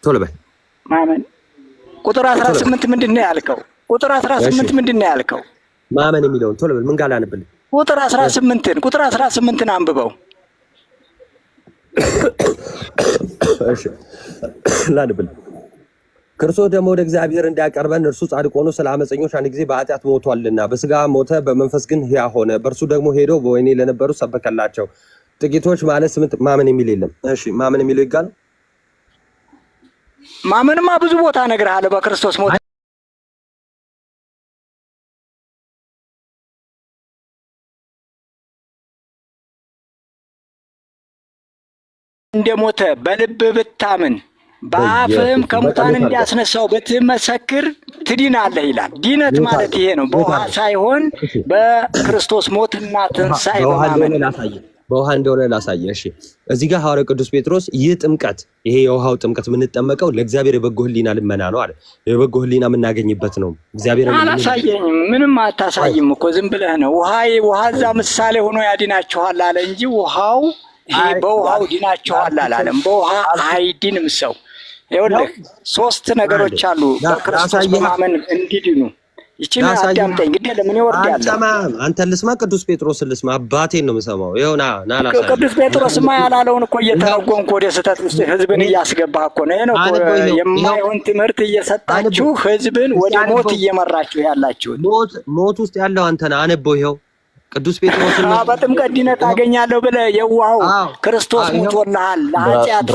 ቶሎ በል። ማመን ቁጥር 18 ምንድን ነው ያልከው? ቁጥር 18 ምንድን ነው ያልከው? ማመን የሚለውን ቶሎ በል። ምን ጋር ላንብልህ? ቁጥር 18ን አንብበው። እሺ ላንብልህ። ክርስቶስ ደግሞ ወደ እግዚአብሔር እንዲያቀርበን እርሱ ጻድቅ ሆኖ ስለ አመፀኞች አንድ ጊዜ በኃጢአት ሞቷልና በስጋ ሞተ፣ በመንፈስ ግን ሕያው ሆነ። በእርሱ ደግሞ ሄዶ በወህኒ ለነበሩ ሰበከላቸው። ጥቂቶች ማለት 8 ማመን የሚል የለም። እሺ ማመን የሚለው ይጋል። ማመንማ ብዙ ቦታ እነግርሃለሁ። በክርስቶስ ሞት እንደሞተ በልብ ብታምን በአፍህም ከሙታን እንዲያስነሳው ብትመሰክር ትድናለህ ይላል። ድነት ማለት ይሄ ነው። በውሃ ሳይሆን በክርስቶስ ሞትና ትንሣኤ በማመን በውሃ እንደሆነ ላሳየ። እሺ እዚህ ጋር ሐዋርያው ቅዱስ ጴጥሮስ ይህ ጥምቀት፣ ይሄ የውሃው ጥምቀት የምንጠመቀው ለእግዚአብሔር የበጎ ሕሊና ልመና ነው አለ። የበጎ ሕሊና የምናገኝበት ነው። እግዚአብሔር አላሳየኝም። ምንም አታሳይም እኮ ዝም ብለህ ነው። ውሃ እዛ ምሳሌ ሆኖ ያድናችኋል አለ እንጂ ውሃው ይሄ በውሃው ድናችኋል አላለም። በውሃ አይድንም ሰው። ይኸውልህ 3 ነገሮች አሉ በክርስቶስ በማመን እንዲድኑ። ይቺን አዳምጠኝ። ግዴ ለምን ይወርዳል? አንተ ልስማ፣ ቅዱስ ጴጥሮስን ልስማ። አባቴን ነው የምሰማው። ይኸው ና ላሳይ። ቅዱስ ጴጥሮስማ ያላለውን እኮ እየተረጎምክ ወደ ስህተት ውስጥ ህዝብን እያስገባህ እኮ ነው። ይሄ ነው የማይሆን ትምህርት እየሰጣችሁ ህዝብን ወደ ሞት እየመራችሁ ያላችሁት። ሞት ውስጥ ያለው አንተ ነህ። አነበው። ይኸው ቅዱስ ጴጥሮስ ነው በጥምቀት ድነት አገኛለሁ ብለህ የዋው ክርስቶስ ሞቶልሃል። ለኃጢአት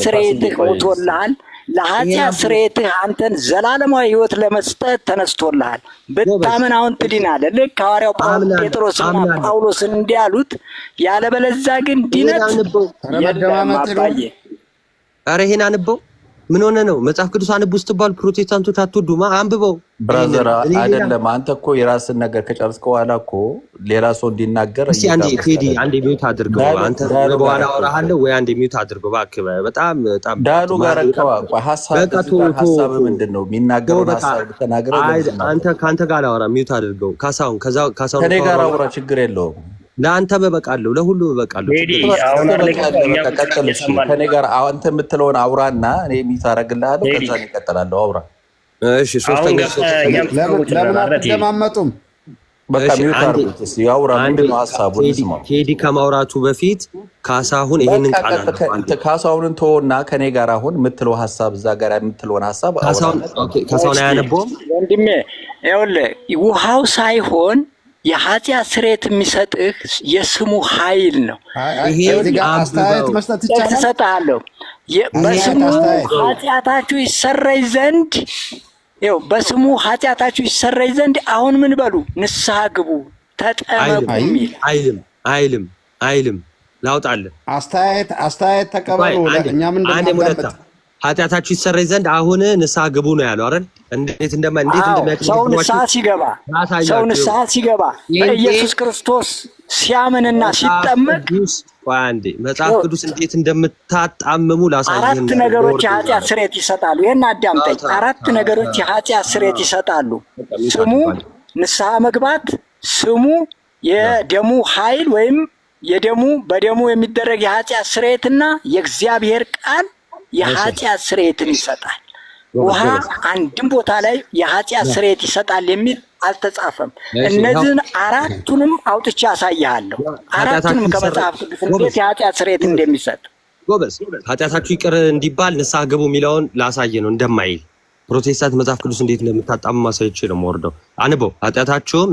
ስርየትህ ሞቶልሃል። ለኃጢአት ስርየትህ አንተን ዘላለማዊ ህይወት ለመስጠት ተነስቶልሃል። ብታምን አሁን ትድናለህ። ልክ ሐዋርያው ጴጥሮስና ጳውሎስን እንዲያሉት፣ ያለበለዚያ ግን ድነት የለም። አባዬ ኧረ ይሄን አንበው። ምን ሆነ ነው? መጽሐፍ ቅዱስ አንብቡ ስትባሉ ፕሮቴስታንቶች አትወዱማ። አንብበው። ብራዘር አይደለም አንተ እኮ የራስን ነገር ከጨረስክ በኋላ እኮ ሌላ ሰው እንዲናገር እስቲ አንዴ ሚውት አድርገው። አንተ በኋላ አወራሃለሁ ወይ አንዴ ሚውት አድርገው እባክህ። በጣም ዳሉ ጋር ሀሳብ ምንድን ነው የሚናገረው? ሀሳብ ተናግረው። አንተ ጋር አላወራም። ሚውት አድርገው። ካሳሁን ከኔ ጋር አውራ፣ ችግር የለውም። ለአንተ በበቃለሁ፣ ለሁሉ በበቃለሁ። ከኔ ጋር አንተ የምትለውን አውራና እኔ የሚታረግልሃለሁ። ከዛ እቀጥላለሁ። አውራ። እሺ ሶስተኛ ለምን አትደማመጡም? በቃ ሚውት አድርጉት። እስኪ ያውራ። ምንድን ነው ሀሳቡ? ቴዲ ከማውራቱ በፊት ካሳሁን ይሄንን ቃል ካሳሁንን ተወውና ከኔ ጋር አሁን የምትለው ሀሳብ እዛ ጋር የምትለውን ሀሳብ ካሳሁን አያነበውም ወንድሜ። ይኸውልህ ውሃው ሳይሆን የኃጢአት ስርየት የሚሰጥህ የስሙ ኃይል ነው። ይሄ አስተያየት መስጠት ይቻላል። ተሰጣለሁ በስሙ ኃጢአታችሁ ይሰረይ ዘንድ በስሙ ኃጢአታችሁ ይሰረይ ዘንድ አሁን ምን በሉ? ንስሐ ግቡ፣ ተጠመቁ የሚል አይልም ላውጣልህ። አስተያየት ተቀበሉ። እኛም እንደማዳመጥ ኃጢአታችሁ ይሰረይ ዘንድ አሁን ንስሐ ግቡ ነው ያለው አይደል? እንዴት እንደሚያጭ ሰው ንስሐ ሲገባ በኢየሱስ ክርስቶስ ሲያምንና ሲጠመቅ መጽሐፍ ቅዱስ እንዴት እንደምታጣምሙ ላሳየህ። 4 ነገሮች የኃጢአት ስርየት ይሰጣሉ። ይሄን አዳምጠኝ። 4 ነገሮች የኃጢአት ስርየት ይሰጣሉ። ስሙ ንስሐ መግባት፣ ስሙ የደሙ ኃይል ወይም በደሙ የሚደረግ የኃጢአት ስርየትና የእግዚአብሔር ቃል የኃጢአት ስርየትን ይሰጣል። ውሃ አንድም ቦታ ላይ የኃጢአት ስርየት ይሰጣል የሚል አልተጻፈም። እነዚህን 4ቱንም አውጥቼ አሳይሃለሁ። 4ቱንም ከመጽሐፍ ቅዱስ እንዴት የኃጢአት ስርየት እንደሚሰጥ። ጎበዝ። ኃጢአታችሁ ይቅር እንዲባል ንስሐ ግቡ የሚለውን ላሳየ ነው እንደማይል ፕሮቴስታንት መጽሐፍ ቅዱስ እንዴት እንደምታጣምሙ ማሳየች ነው የምወርደው። አንበው ኃጢአታችሁም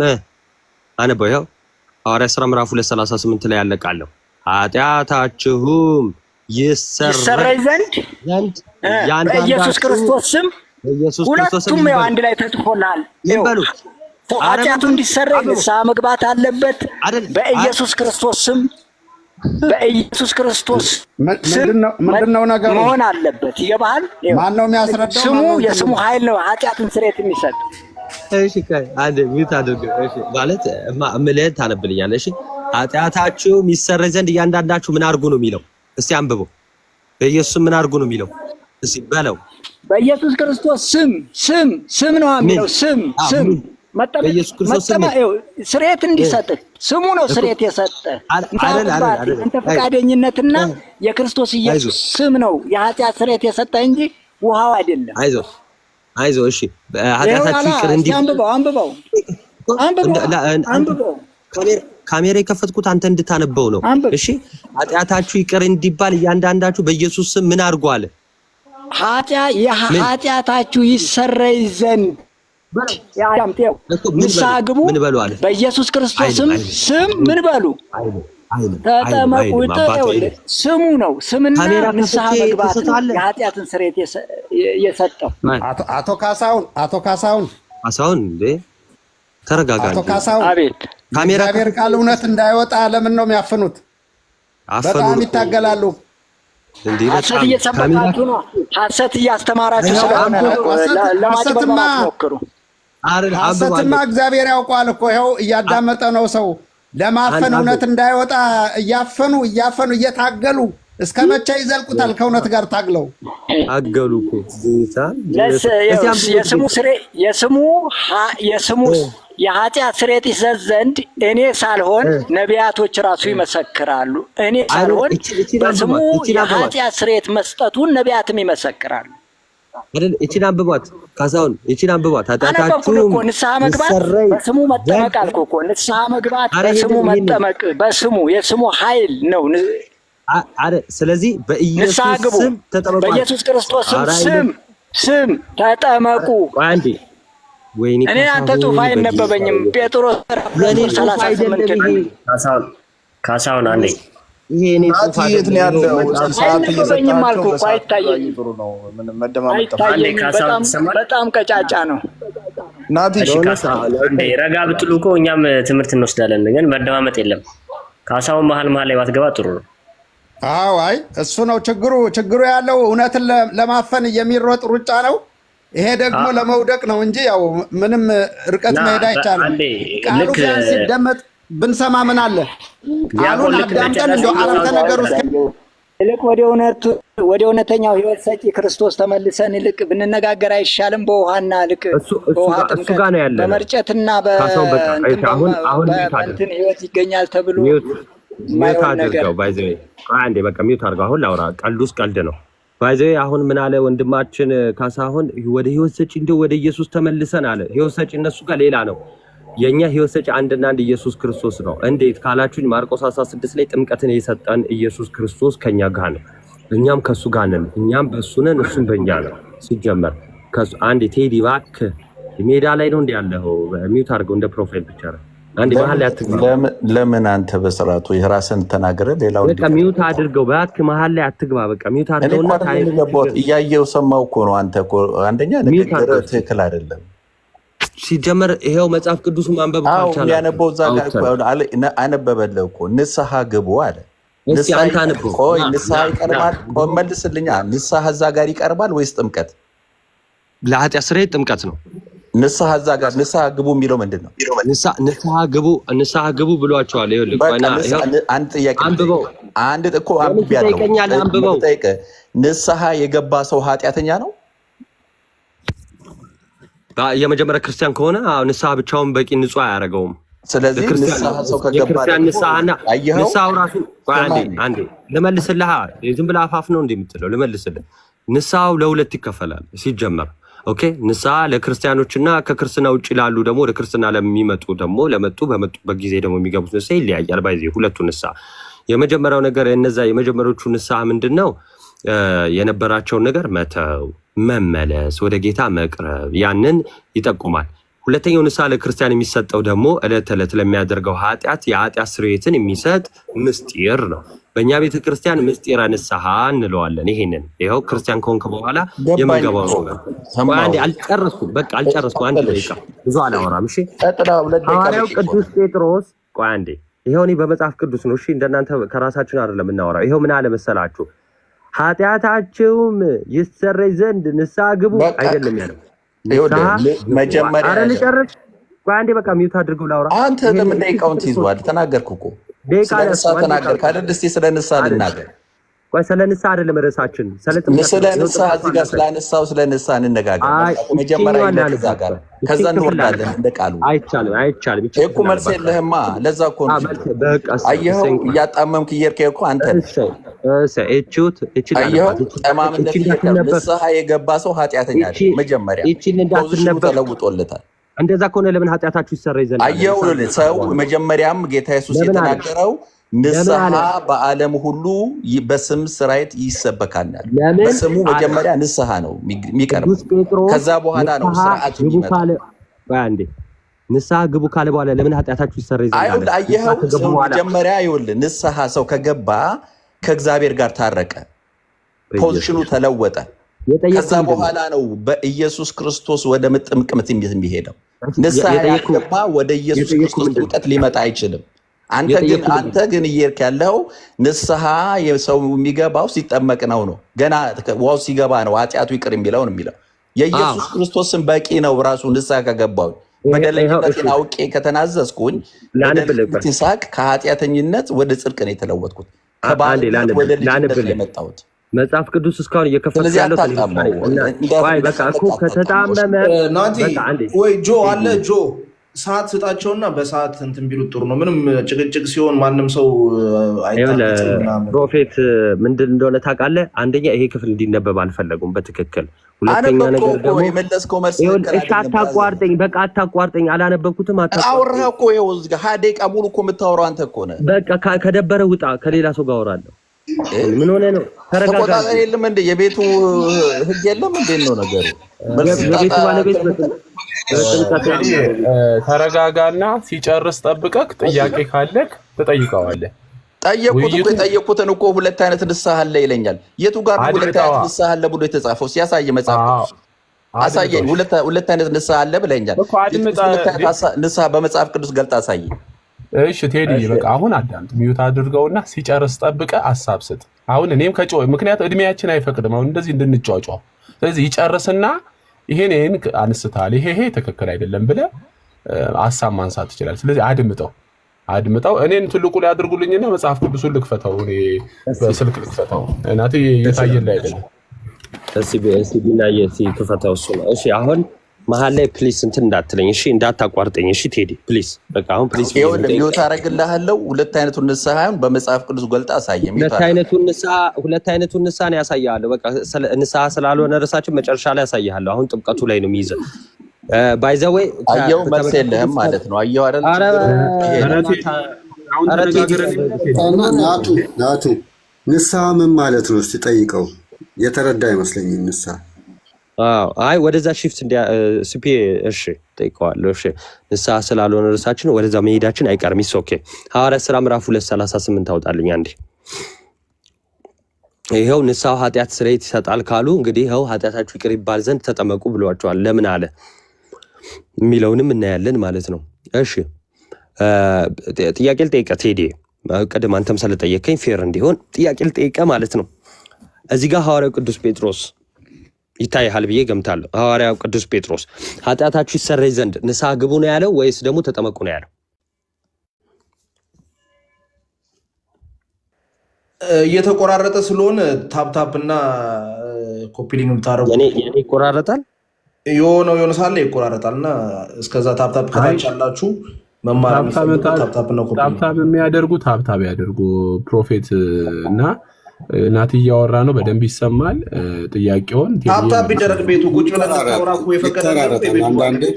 አንበው ይኸው ሐዋርያት ሥራ ምዕራፍ 2:38 ላይ ያለቃለሁ። ኃጢአታችሁም ይሰረይ ዘንድ በኢየሱስ ክርስቶስ ስም ሁለቱም ያው አንድ ላይ ተጽፎልሃል። ኃጢአቱ እንዲሰረይ ንስሐ መግባት አለበት በኢየሱስ ክርስቶስ ስም። በኢየሱስ ክርስቶስ ምንድነው ነገሩ መሆን አለበት። ይገባሃል? ማን ነው የሚያስረዳው? ስሙ የስሙ ኃይል ነው ኃጢአትን ስርየት የሚሰጥ። እሺ አንድ ሚት አድርገው። እሺ ማለት እምልህን ታነብልኛለህ። እሺ ኃጢአታችሁ ይሰረይ ዘንድ እያንዳንዳችሁ ምን አድርጉ ነው የሚለው? እስቲ አንብበው። በኢየሱስ ምን አድርጉ ነው የሚለው? እስቲ በለው። በኢየሱስ ክርስቶስ ስም ነው የሚለው። ስም በኢየሱስ ክርስቶስ ስም ስርየት እንዲሰጥህ ስሙ ነው ስርየት የሰጠህ። አንተ ፈቃደኝነትና የክርስቶስ ኢየሱስ ስም ነው የኃጢአት ስርየት የሰጠህ እንጂ ውሃው አይደለም። አይዞህ እሺ ኃጢአታችሁ ይቅር እንዲባል አንብበው። ካሜራ የከፈትኩት አንተ እንድታነበው ነው። እሺ ኃጢአታችሁ ይቅር እንዲባል እያንዳንዳችሁ በኢየሱስ ስም ምን አድርጉ አለ? ኃጢአታችሁ ይሰረይ ዘንድ ንስሐ ግቡ በኢየሱስ ክርስቶስ ስም ምን በሉ ተጠመቁ። ስሙ ነው ስምና ንስሐ መግባት የኃጢአትን ስርየት የሰጠው። አቶ ካሳሁን እንዴ ተረጋጋ። አቶ ካሳሁን አቤት። እግዚአብሔር ቃል እውነት እንዳይወጣ ለምን ነው የሚያፍኑት? በጣም ይታገላሉ። ሐሰት እየሰበካችሁ ነው። ሐሰት እያስተማራችሁ ስለሆነ ለማጭበርበር አትሞክሩ። ሐሰትማ እግዚአብሔር ያውቀዋል እኮ ይኸው እያዳመጠ ነው ሰው። ለማፈን እውነት እንዳይወጣ እያፈኑ እየታገሉ እስከ መቼ ይዘልቁታል? ከእውነት ጋር ታግለው ታገሉ እኮ የስሙ የኃጢአት ስርየት ይሰጥ ዘንድ እኔ ሳልሆን ነቢያቶች ራሱ ይመሰክራሉ። እኔ ሳልሆን በስሙ የኃጢአት ስርየት መስጠቱን ነቢያትም ይመሰክራሉ። አይደል? እቺን አንብቧት ካሳሁን፣ እቺን አንብቧት። ኃጢአታችሁ ንስሐ መግባት በስሙ መጠመቅ አልኩ እኮ። ንስሐ መግባት በስሙ መጠመቅ፣ በስሙ የስሙ ኃይል ነው። ስለዚህ በኢየሱስ ስም ተጠመቁ። በኢየሱስ ክርስቶስ ስም ተጠመቁ። አንዴ ወይኔ እኔ አንተ ጽሑፍ አይነበበኝም። ጴጥሮስ 38 ካሳሁን አንዴ ይሄ እኔ ጽሑፍ ያለው ሰዓት እየሰጠኝ አልኩ እኮ አይታየኝም። ጥሩ ነው። ምንም መደማመጥ በጣም ቀጫጫ ነው። ናቲ አንዴ ረጋ ብትሉ እኮ እኛም ትምህርት እንወስዳለን። ግን መደማመጥ የለም። ካሳሁን መሀል ላይ ባትገባ ጥሩ ነው። አዎ አይ እሱ ነው ችግሩ ያለው። እውነትን ለማፈን የሚሮጥ ሩጫ ነው። ይሄ ደግሞ ለመውደቅ ነው እንጂ ያው ምንም ርቀት መሄድ አይቻልም። ቃሉ ቢያንስ ሲደመጥ ብንሰማ ምን አለ? ቃሉን አዳምጠን እንደው አረፍተ ነገር ውስጥ ይልቅ ወደ እውነተኛው ሕይወት ሰጪ ክርስቶስ ተመልሰን ይልቅ ብንነጋገር አይሻልም? በውሃና ልቅ በውሃ ጥምቀት በመርጨትና በእንትን ሕይወት ይገኛል ተብሎ ሚውት አድርገው ባይዘይ አንዴ በቃ ሚውት አድርገው። አሁን ላውራ። ቀልዱስ ቀልድ ነው ባይዘይ። አሁን ምን አለ ወንድማችን ካሳሁን? ወደ ሕይወት ሰጪ እንደው ወደ ኢየሱስ ተመልሰን አለ። ሕይወት ሰጪ እነሱ ጋር ሌላ ነው። የኛ ሕይወት ሰጪ አንድና አንድ ኢየሱስ ክርስቶስ ነው። እንዴት ካላችሁኝ ማርቆስ 16 ላይ ጥምቀትን የሰጠን ኢየሱስ ክርስቶስ ከኛ ጋር ነው። እኛም ከሱ ጋር ነን። እኛም በሱ ነን፣ እሱም በእኛ ነው። ሲጀመር ከሱ አንዴ ቴዲ እባክህ ሜዳ ላይ ነው እንዴ ያለው? ሚውት አድርገው እንደ ፕሮፋይል ብቻ ነው። አንዴ መሀል ላይ አትግባ። ለምን አንተ በስርዓቱ የራስን ተናገረ። ሌላው በቃ ሚውት አድርገው እባክህ፣ መሀል ላይ አትግባ። በቃ ሚውት አድርገውና እያየው ሰማው እኮ ነው። አንተ እኮ አንደኛ ንግግር ትክክል አይደለም። ሲጀመር ይሄው መጽሐፍ ቅዱስ ማንበብ ካልቻለ ያነበው እዛ ጋር አነበበልህ እኮ ንስሐ ግቡ አለ። እስኪ አንተ አንብበው። ቆይ ንስሐ ይቀርባል? ቆይ መልስልኛ። ንስሐ እዛ ጋር ይቀርባል ወይስ ጥምቀት? ለኃጢአት ስርየት ጥምቀት ነው። ንስሐ እዛ ጋር ንስሐ ግቡ የሚለው ምንድን ነው? ንስሐ ግቡ ብሏቸዋል። ይኸውልህ አንድ ጥያቄ አንብበው። አንድ እኮ አንብበው። ንስሐ የገባ ሰው ኃጢአተኛ ነው? የመጀመሪያ ክርስቲያን ከሆነ ንስሐ ብቻውን በቂ ንጹህ አያደርገውም። ስለዚህ ንስሐ ሰው ከገባ ንስሐው ራሱ አንዴ ልመልስልህ። ዝም ብለህ አፋፍ ነው እንደምትለው ልመልስልህ። ንስሐው ለሁለት ይከፈላል ሲጀመር። ኦኬ ንስሐ ለክርስቲያኖችና ከክርስትና ውጭ ላሉ ደግሞ ወደ ክርስትና ለሚመጡ ደግሞ በመጡበት ጊዜ ደግሞ የሚገቡት ንስሐ ይለያያል። ባይዜ ሁለቱ ንስሐ የመጀመሪያው ነገር እነዛ የመጀመሪያዎቹ ንስሐ ምንድነው? የነበራቸውን ነገር መተው፣ መመለስ፣ ወደ ጌታ መቅረብ ያንን ይጠቁማል። ሁለተኛው ንስሐ ለክርስቲያን የሚሰጠው ደግሞ ዕለት ዕለት ለሚያደርገው የኃጢአት ስርየትን የሚሰጥ ምስጢር ነው። በእኛ ቤተክርስቲያን ምስጢረ ንስሐ እንለዋለን። ይሄንን ይኸው ክርስቲያን ከሆንክ በኋላ የምንገባው ነው። አንዴ አልጨረስኩም። አንድ ደቂቃ ብዙ አላወራም። እሺ ሐዋርያው ቅዱስ ጴጥሮስ ቆይ አንዴ ይኸው እኔ በመጽሐፍ ቅዱስ ነው። እሺ እንደናንተ ከራሳችን አይደለም የምናወራው። ይኸው ምን አለ መሰላችሁ? ኃጢአታችሁም ይሰረይ ዘንድ ንስሐ ግቡ አይደለም ያለው። መጀመሪያ ልጨርስ። ቆይ አንዴ በቃ ሚውት አድርገው ላውራ። አንተ ለምን ደቂቃውን ትይዘዋል? ተናገርኩ እኮ ስለ ንስሐ ተናገርክ አይደል? እስኪ ስለ ንስሐ ልናገር። ቆይ ስለ ንስሐ አይደለም ርዕሳችን። ስለ ንስሐ እዚህ ጋር ስላነሳው ስለ ንስሐ እንነጋገር። መጀመሪያ ይነጋገር፣ ከዛ እንወርዳለን እንደ ቃሉ። አይቻልም እኮ መልስ የለህማ። ለዛ እኮ ነው አየኸው፣ እያጣመምክ እየሄድክ እኮ አንተ ጠማምነት። ንስሐ የገባ ሰው ኃጢአተኛ አይደለም። መጀመሪያ ተለውጦለታል። እንደዛ ከሆነ ለምን ኃጢአታችሁ ይሰረይ ዘንድ? አየው ሰው መጀመሪያም ጌታ ኢየሱስ የተናገረው ንስሐ በዓለም ሁሉ በስም ስራይት ይሰበካል። በስሙ መጀመሪያ ንስሐ ነው የሚቀርበው። ከዛ በኋላ ነው ስርዓቱ የሚመጣው። አንዴ ንስሐ ግቡ ካለ በኋላ ለምን ኃጢአታችሁ ይሰረይ ዘንድ? አየኸው መጀመሪያ ይኸውልህ ንስሐ ሰው ከገባ ከእግዚአብሔር ጋር ታረቀ፣ ፖዚሽኑ ተለወጠ። ከዛ በኋላ ነው በኢየሱስ ክርስቶስ ወደ ጥምቀት የሚሄደው። ንስሐ ያልገባ ወደ ኢየሱስ ክርስቶስ ጥምቀት ሊመጣ አይችልም። አንተ ግን እየሄድክ ያለው ንስሐ የሰው የሚገባው ሲጠመቅ ነው። ገና ዋው ሲገባ ነው ኃጢአቱ ይቅር የሚለው ነው የሚለው። የኢየሱስ ክርስቶስን በቂ ነው ራሱ ንስሐ ከገባው። በደለኝነትን አውቄ ከተናዘዝኩኝ ሳቅ ከኃጢአተኝነት ወደ ጽድቅ ነው የተለወጥኩት። ከባልነት ወደ ልጅነት ነው የመጣሁት። መጽሐፍ ቅዱስ እስካሁን እየከፈተ ያለው በቃ እኮ ከተጣመመ ወይ ጆ አለ ጆ ሰዓት ስጣቸውና በሰዓት እንትን ቢሉት ጥሩ ነው። ምንም ጭቅጭቅ ሲሆን ማንም ሰው ፕሮፌት ምንድን እንደሆነ ታውቃለህ? አንደኛ ይሄ ክፍል እንዲነበብ አልፈለጉም በትክክል። ሁለተኛ ነገር ደግሞ የመለስከው መልስ አታቋርጠኝ፣ በቃ አታቋርጠኝ። አላነበብኩትም። አውራህ እኮ ይኸው እዚህ ጋር 20 ደቂቃ ሙሉ እኮ የምታወራው አንተ እኮ ነህ። በቃ ከደበረ ውጣ፣ ከሌላ ሰው ጋር አወራለሁ። ምን ሆነ ነው? ተቆጣጣሪ የለም እንደ የቤቱ ህግ የለም እንዴ ነው ነገሩ? የቤቱ ባለቤት ተረጋጋና ሲጨርስ ጠብቀህ ጥያቄ ካለክ ትጠይቀዋለህ። ጠየቁት እኮ የጠየቁትን እኮ ሁለት አይነት ንስሐ አለ ይለኛል። የቱ ጋር ሁለት አይነት ንስሐ አለ ብሎ የተጻፈው ሲያሳይ መጽሐፍ አሳየኝ። ሁለት አይነት ንስሐ አለ ብለኛል። ንስሐ በመጽሐፍ ቅዱስ ገልጣ አሳየኝ። እሺ ቴዲ በቃ አሁን አዳምጥ፣ ሚዩት አድርገውና ሲጨርስ ጠብቀህ ሐሳብ ስጥ። አሁን እኔም ምክንያቱም እድሜያችን አይፈቅድም አሁን እንደዚህ እንድንጫጫው። ስለዚህ ይጨርስና ይሄን አንስታል ይሄ ትክክል አይደለም ብለህ ሐሳብ ማንሳት ይችላል። ስለዚህ አድምጠው። እኔን ትልቁ ላይ አድርጉልኝና መጽሐፍ ቅዱሱን ልክፈተው፣ እኔ በስልክ ልክፈተው። እናቴ የታየለ አይደለም። እሺ ቢናየ ክፈተው እሱ ነው። እሺ አሁን መሀል ላይ ፕሊስ እንትን እንዳትለኝ እሺ፣ እንዳታቋርጠኝ እሺ ቴዲ ፕሊስ። በቃ አሁን ፕሊስ ሚዩት አደርግልሃለሁ። ሁለት አይነቱን ንስሐ በመጽሐፍ ቅዱስ ገልጣ አሳየኝ። ሁለት አይነቱን ንስሐ ነው ያሳያለሁ። በቃ ንስሐ ስላልሆነ ርዕሳችን መጨረሻ ላይ ያሳያለሁ። አሁን ጥምቀቱ ላይ ነው የሚይዘው። ባይ ዘ ዌይ አየው መልስ የለህም ማለት ነው። አየው አይደል? ናቱ ንስሐ ምን ማለት ነው? እስቲ ጠይቀው። የተረዳ አይመስለኝም ንስሐ። አይ ወደዛ ሺፍት ሲፒ እሺ ጠይቀዋለሁ። እሺ ንስሐ ስላልሆነ ርዕሳችን ወደዛ መሄዳችን አይቀርም። ኢስ ኦኬ። ሐዋርያት ሥራ ምዕራፍ 2:38 አውጣልኝ አንዴ። ይኸው ንስሐው ኃጢአት ስርየት ይሰጣል ካሉ እንግዲህ ይኸው ኃጢአታችሁ ይቅር ይባል ዘንድ ተጠመቁ ብሏቸዋል። ለምን አለ? የሚለውንም እናያለን ማለት ነው። እሺ ጥያቄ ልጠይቀ ቴዲ፣ ቀደም አንተም ስለጠየቀኝ ፌር እንዲሆን ጥያቄ ልጠይቀ ማለት ነው። እዚህ ጋር ሐዋርያው ቅዱስ ጴጥሮስ ይታያል ብዬ ገምታለሁ። ሐዋርያው ቅዱስ ጴጥሮስ ኃጢአታችሁ ይሰረይ ዘንድ ንስሐ ግቡ ነው ያለው ወይስ ደግሞ ተጠመቁ ነው ያለው? እየተቆራረጠ ስለሆነ ታፕታፕ እና ኮፒሊንግ ብታረጉ የኔ ይቆራረጣል፣ የሆነ ሳለ ይቆራረጣል እና እስከዛ ታፕታፕ ከታች ያላችሁ መማር ታፕታፕ የሚያደርጉ ታፕታፕ ያደርጉ። ፕሮፌት እና ናቲ እያወራ ነው፣ በደንብ ይሰማል። ጥያቄውን ታፕታፕ ቢደረግ ቤቱ ቁጭ ብለን ታወራ እኮ የፈቀደ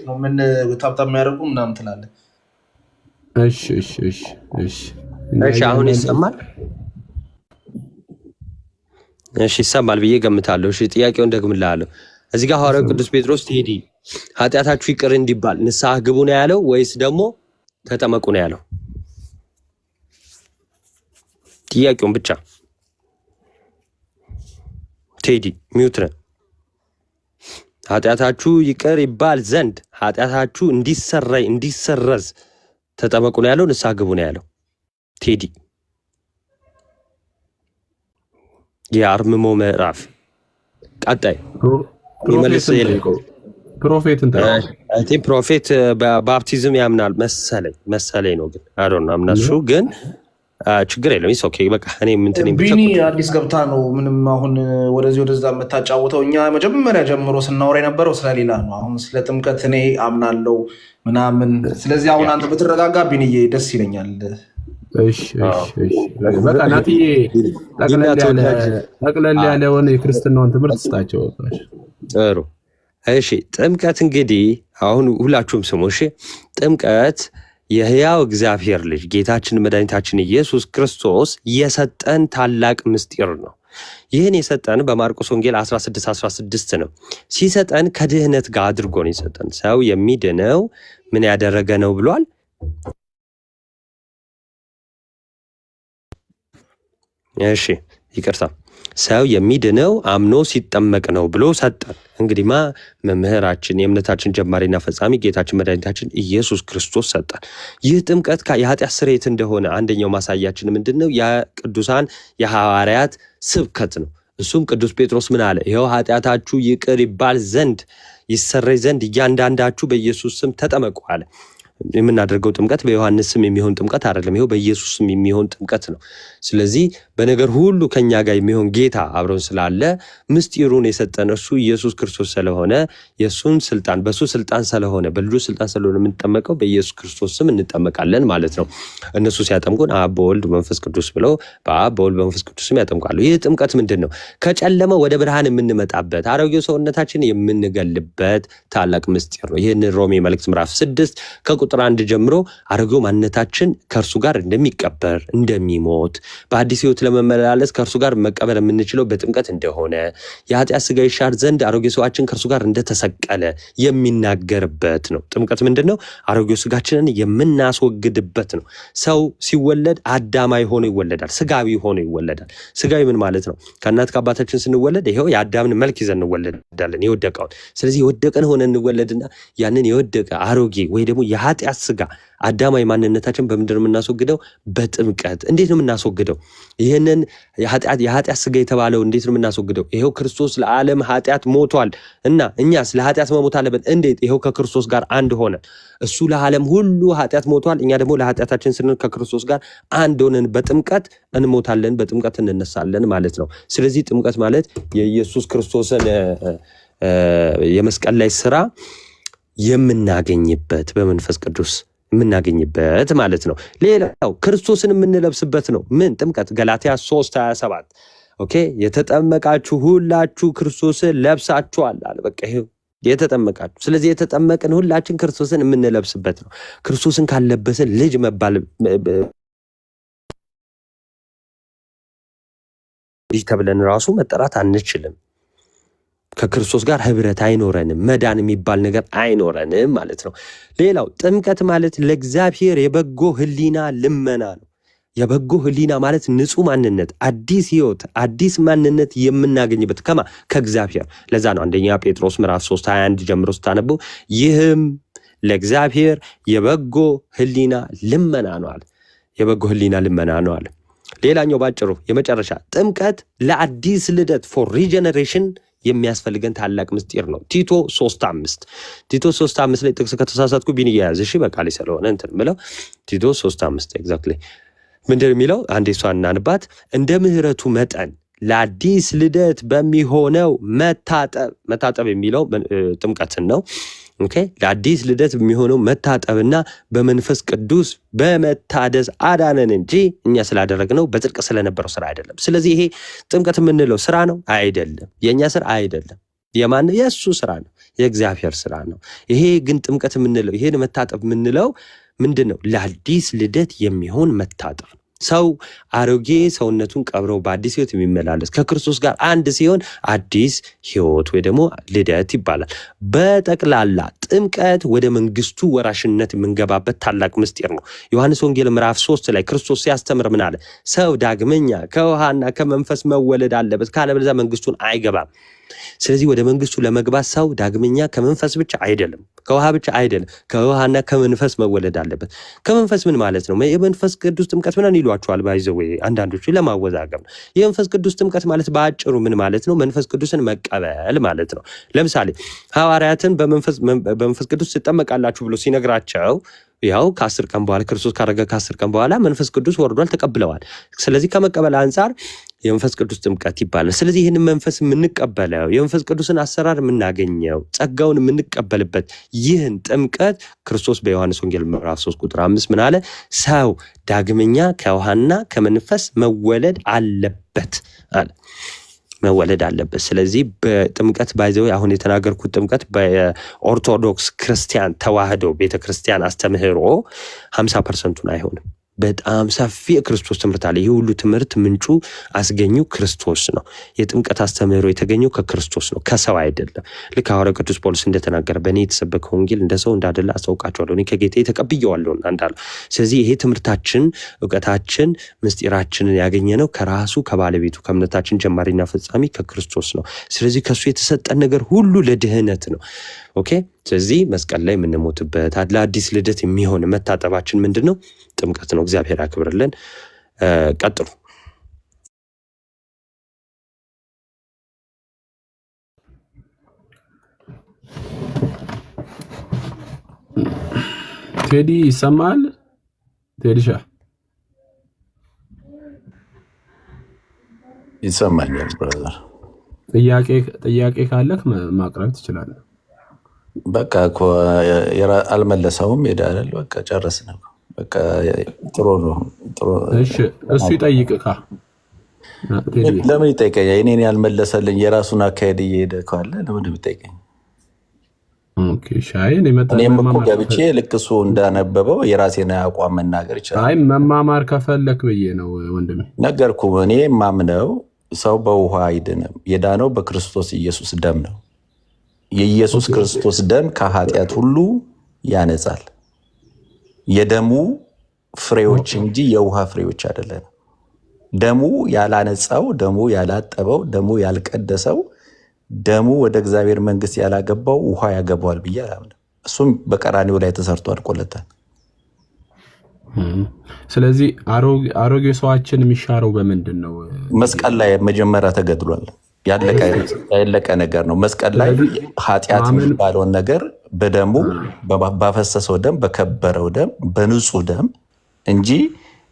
ነው። ምን ታፕታፕ የሚያደርጉ ምናምን ትላለህ? እሺ አሁን ይሰማል? እሺ ይሰማል ብዬ ገምታለሁ። እሺ ጥያቄውን ደግምልሃለሁ። እዚህ ጋር ሐዋርያው ቅዱስ ጴጥሮስ ቴዲ ኃጢአታችሁ ይቅር እንዲባል ንስሐ ግቡ ነው ያለው ወይስ ደግሞ ተጠመቁ ነው ያለው? ጥያቄውን ብቻ ቴዲ ሚውት ነህ። ኃጢአታችሁ ይቅር ይባል ዘንድ ኃጢአታችሁ እንዲሰረዝ ተጠመቁ ነው ያለው ንስሐ ግቡ ነው ያለው? ቴዲ የአርምሞ ምዕራፍ ቀጣይ ይመልስ የለም። ፕሮፌትን ፕሮፌት በባፕቲዝም ያምናል መሰለኝ ነው፣ ግን አዶን አምናሹ ግን ችግር የለም። ኢስ ኦኬ በቃ እኔ ምንትን ቢኒ አዲስ ገብታ ነው ምንም አሁን ወደዚህ ወደዛ የምታጫውተው። እኛ መጀመሪያ ጀምሮ ስናወራ የነበረው ስለሌላ ነው። አሁን ስለ ጥምቀት እኔ አምናለው ምናምን። ስለዚህ አሁን አንተ በተረጋጋ ቢኒዬ ደስ ይለኛል። በቃ ናትዬ ጠቅለል ያለውን የክርስትናውን ትምህርት ስጣቸው። ጥሩ እሺ። ጥምቀት እንግዲህ አሁን ሁላችሁም ስሙ እሺ። ጥምቀት የሕያው እግዚአብሔር ልጅ ጌታችን መድኃኒታችን ኢየሱስ ክርስቶስ የሰጠን ታላቅ ምስጢር ነው። ይህን የሰጠን በማርቆስ ወንጌል 16:16 ነው። ሲሰጠን ከድህነት ጋር አድርጎ ነው የሰጠን። ሰው የሚድነው ምን ያደረገ ነው ብሏል? እሺ ይቅርታ፣ ሰው የሚድነው አምኖ ሲጠመቅ ነው ብሎ ሰጠን። እንግዲህማ መምህራችን የእምነታችን ጀማሪና ፈጻሚ ጌታችን መድኃኒታችን ኢየሱስ ክርስቶስ ሰጠን። ይህ ጥምቀት የኃጢአት ስርየት እንደሆነ አንደኛው ማሳያችን ምንድነው? የቅዱሳን የሐዋርያት ስብከት ነው። እሱም ቅዱስ ጴጥሮስ ምን አለ? ይኸው ኃጢአታችሁ ይቅር ይባል ዘንድ ይሰረይ ዘንድ እያንዳንዳችሁ በኢየሱስ ስም ተጠመቁ አለ። የምናደርገው ጥምቀት በዮሐንስ ስም የሚሆን ጥምቀት አይደለም። ይሄው በኢየሱስ ስም የሚሆን ጥምቀት ነው። ስለዚህ በነገር ሁሉ ከኛ ጋር የሚሆን ጌታ አብሮን ስላለ ምስጢሩን የሰጠን እርሱ ኢየሱስ ክርስቶስ ስለሆነ የሱን ስልጣን በሱ ስልጣን ስለሆነ በልጁ ስልጣን ስለሆነ የምንጠመቀው በኢየሱስ ክርስቶስ ስም እንጠመቃለን ማለት ነው። እነሱ ሲያጠምቁን አብ በወልድ መንፈስ ቅዱስ ብለው በአብ በወልድ መንፈስ ቅዱስ ስም ያጠምቃሉ። ይህ ጥምቀት ምንድን ነው? ከጨለማ ወደ ብርሃን የምንመጣበት አሮጌው ሰውነታችን የምንገልበት ታላቅ ምስጢር ነው። ይህን ሮሜ መልእክት ምዕራፍ 6 ቁጥር 1 ጀምሮ አሮጌው ማንነታችን ከእርሱ ጋር እንደሚቀበር እንደሚሞት በአዲስ ሕይወት ለመመላለስ ከእርሱ ጋር መቀበር የምንችለው በጥምቀት እንደሆነ የኃጢአት ሥጋ ይሻር ዘንድ አሮጌው ሰዋችን ከእርሱ ጋር እንደተሰቀለ የሚናገርበት ነው። ጥምቀት ምንድን ነው? አሮጌው ሥጋችንን የምናስወግድበት ነው። ሰው ሲወለድ አዳማዊ ሆኖ ይወለዳል፣ ሥጋዊ ሆኖ ይወለዳል። ሥጋዊ ምን ማለት ነው? ከእናት ከአባታችን ስንወለድ ይኸው የአዳምን መልክ ይዘን እንወለዳለን፣ የወደቀውን። ስለዚህ የወደቀን ሆነ እንወለድና ያንን የወደቀ አሮጌ ወይ ደግሞ የኃጢአት ሥጋ አዳማዊ ማንነታችን በምንድን ነው የምናስወግደው? በጥምቀት። እንዴት ነው የምናስወግደው? ይህንን የኃጢአት ሥጋ የተባለው እንዴት ነው የምናስወግደው? ይኸው ክርስቶስ ለዓለም ኃጢአት ሞቷል እና እኛስ ለኃጢአት መሞት አለብን። እንዴት? ይኸው ከክርስቶስ ጋር አንድ ሆነ። እሱ ለዓለም ሁሉ ኃጢአት ሞቷል፣ እኛ ደግሞ ለኃጢአታችን ስንል ከክርስቶስ ጋር አንድ ሆነን በጥምቀት እንሞታለን፣ በጥምቀት እንነሳለን ማለት ነው። ስለዚህ ጥምቀት ማለት የኢየሱስ ክርስቶስን የመስቀል ላይ ስራ የምናገኝበት በመንፈስ ቅዱስ የምናገኝበት ማለት ነው። ሌላው ክርስቶስን የምንለብስበት ነው። ምን ጥምቀት? ገላትያ 3:27 ኦኬ፣ የተጠመቃችሁ ሁላችሁ ክርስቶስን ለብሳችኋል አለ። በቃ ይሄ የተጠመቃችሁ። ስለዚህ የተጠመቅን ሁላችን ክርስቶስን የምንለብስበት ነው። ክርስቶስን ካልለበስን ልጅ መባል ልጅ ተብለን ራሱ መጠራት አንችልም። ከክርስቶስ ጋር ህብረት አይኖረንም፣ መዳን የሚባል ነገር አይኖረንም ማለት ነው። ሌላው ጥምቀት ማለት ለእግዚአብሔር የበጎ ህሊና ልመና ነው። የበጎ ህሊና ማለት ንጹህ ማንነት፣ አዲስ ህይወት፣ አዲስ ማንነት የምናገኝበት ከእግዚአብሔር። ለዛ ነው አንደኛ ጴጥሮስ ምዕራፍ 3:21 ጀምሮ ስታነቡ ይህም ለእግዚአብሔር የበጎ ህሊና ልመና ነው አለ። የበጎ ህሊና ልመና ነው አለ። ሌላኛው ባጭሩ የመጨረሻ ጥምቀት ለአዲስ ልደት ፎር ሪጀነሬሽን የሚያስፈልገን ታላቅ ምስጢር ነው። ቲቶ 3:5 ላይ ጥቅስ ከተሳሳትኩ ቢን እያያዝ እሺ በቃል ስለሆነ እንትን ምለው ቲቶ 3:5 ኤግዛክትሊ ምንድን የሚለው አንዴ እሷን እናንባት። እንደ ምህረቱ መጠን ለአዲስ ልደት በሚሆነው መታጠብ የሚለው ጥምቀትን ነው። ኦኬ ለአዲስ ልደት የሚሆነው መታጠብና በመንፈስ ቅዱስ በመታደስ አዳነን እንጂ እኛ ስላደረግነው በጽድቅ ስለነበረው ስራ አይደለም። ስለዚህ ይሄ ጥምቀት የምንለው ስራ ነው አይደለም፣ የእኛ ስራ አይደለም። የማን የእሱ ስራ ነው፣ የእግዚአብሔር ስራ ነው። ይሄ ግን ጥምቀት የምንለው ይሄን መታጠብ የምንለው ምንድን ነው? ለአዲስ ልደት የሚሆን መታጠብ ነው። ሰው አሮጌ ሰውነቱን ቀብረው በአዲስ ህይወት የሚመላለስ ከክርስቶስ ጋር አንድ ሲሆን አዲስ ህይወት ወይ ደግሞ ልደት ይባላል። በጠቅላላ ጥምቀት ወደ መንግስቱ ወራሽነት የምንገባበት ታላቅ ምስጢር ነው። ዮሐንስ ወንጌል ምዕራፍ 3 ላይ ክርስቶስ ሲያስተምር ምን አለ? ሰው ዳግመኛ ከውሃና ከመንፈስ መወለድ አለበት፣ ካለበለዚያ መንግስቱን አይገባም። ስለዚህ ወደ መንግስቱ ለመግባት ሰው ዳግመኛ ከመንፈስ ብቻ አይደለም፣ ከውሃ ብቻ አይደለም፣ ከውሃና ከመንፈስ መወለድ አለበት። ከመንፈስ ምን ማለት ነው? የመንፈስ ቅዱስ ጥምቀት ምን ይሏቸዋል? ባይዘው አንዳንዶቹ ለማወዛገብ ነው። የመንፈስ ቅዱስ ጥምቀት ማለት በአጭሩ ምን ማለት ነው? መንፈስ ቅዱስን መቀበል ማለት ነው። ለምሳሌ ሐዋርያትን በመንፈስ ቅዱስ ትጠመቃላችሁ ብሎ ሲነግራቸው ያው ከ10 ቀን በኋላ ክርስቶስ ካረገ ከ10 ቀን በኋላ መንፈስ ቅዱስ ወርዷል፣ ተቀብለዋል። ስለዚህ ከመቀበል አንፃር የመንፈስ ቅዱስ ጥምቀት ይባላል። ስለዚህ ይህንን መንፈስ የምንቀበለው የመንፈስ ቅዱስን አሰራር የምናገኘው ጸጋውን የምንቀበልበት ይህን ጥምቀት ክርስቶስ በዮሐንስ ወንጌል ምዕራፍ 3:5 ምን አለ? ሰው ዳግመኛ ከውሃና ከመንፈስ መወለድ አለበት አለ። መወለድ አለበት። ስለዚህ በጥምቀት ባይዘው አሁን የተናገርኩት ጥምቀት በኦርቶዶክስ ክርስቲያን ተዋህዶ ቤተክርስቲያን አስተምህሮ 50% አይሆንም። በጣም ሰፊ የክርስቶስ ትምህርት አለ። ይህ ሁሉ ትምህርት ምንጩ አስገኙ ክርስቶስ ነው። የጥምቀት አስተምህሮ የተገኘው ከክርስቶስ ነው፣ ከሰው አይደለም። ልክ ሐዋርያው ቅዱስ ጳውሎስ እንደተናገረ በእኔ የተሰበከ ወንጌል እንደ ሰው እንዳደለ አስታውቃቸዋለሁ፣ እኔ ከጌታዬ ተቀብዬዋለሁ እንዳለው። ስለዚህ ይሄ ትምህርታችን፣ እውቀታችን፣ ምስጢራችንን ያገኘነው ከራሱ ከባለቤቱ ከእምነታችን ጀማሪና ፈጻሚ ከክርስቶስ ነው። ስለዚህ ከሱ የተሰጠን ነገር ሁሉ ለድህነት ነው። ኦኬ። ስለዚህ መስቀል ላይ የምንሞትበት ለአዲስ ልደት የሚሆን መታጠባችን ምንድን ነው? ጥምቀት ነው። እግዚአብሔር ያክብርልን። ቀጥሉ። ቴዲ ይሰማል? ቴዲሻ ይሰማኛል። ብራዘር ጥያቄ ካለክ ማቅረብ ትችላለህ። በቃ እኮ አልመለሰውም። ሄዳል። በቃ ጨረስን። በቃ ጥሩ ነው። እሺ እሱ ይጠይቅካ። ለምን ይጠይቀኝ? እኔን ያልመለሰልኝ የራሱን አካሄድ እየሄደ ካለ ለምን ይጠይቀኝ? ኦኬ ሻይ እኔም እኮ ገብቼ ልክ እሱ እንዳነበበው የራሴን አቋም መናገር ይችላል። አይ መማማር ከፈለክ ብዬ ነው ወንድሜ። ነገርኩ። እኔ ማምነው ሰው በውሃ አይድንም፣ የዳነው በክርስቶስ ኢየሱስ ደም ነው። የኢየሱስ ክርስቶስ ደም ከኃጢአት ሁሉ ያነጻል። የደሙ ፍሬዎች እንጂ የውሃ ፍሬዎች አይደለም። ደሙ ያላነጻው፣ ደሙ ያላጠበው፣ ደሙ ያልቀደሰው፣ ደሙ ወደ እግዚአብሔር መንግስት ያላገባው ውሃ ያገባዋል ብዬ አላምንም። እሱም በቀራኒው ላይ ተሰርቶ አልቆለታል። ስለዚህ አሮጌ ሰዋችን የሚሻረው በምንድን ነው? መስቀል ላይ መጀመሪያ ተገድሏል። ያለቀ ነገር ነው። መስቀል ላይ ኃጢአት የሚባለውን ነገር በደሙ ባፈሰሰው ደም፣ በከበረው ደም፣ በንጹህ ደም እንጂ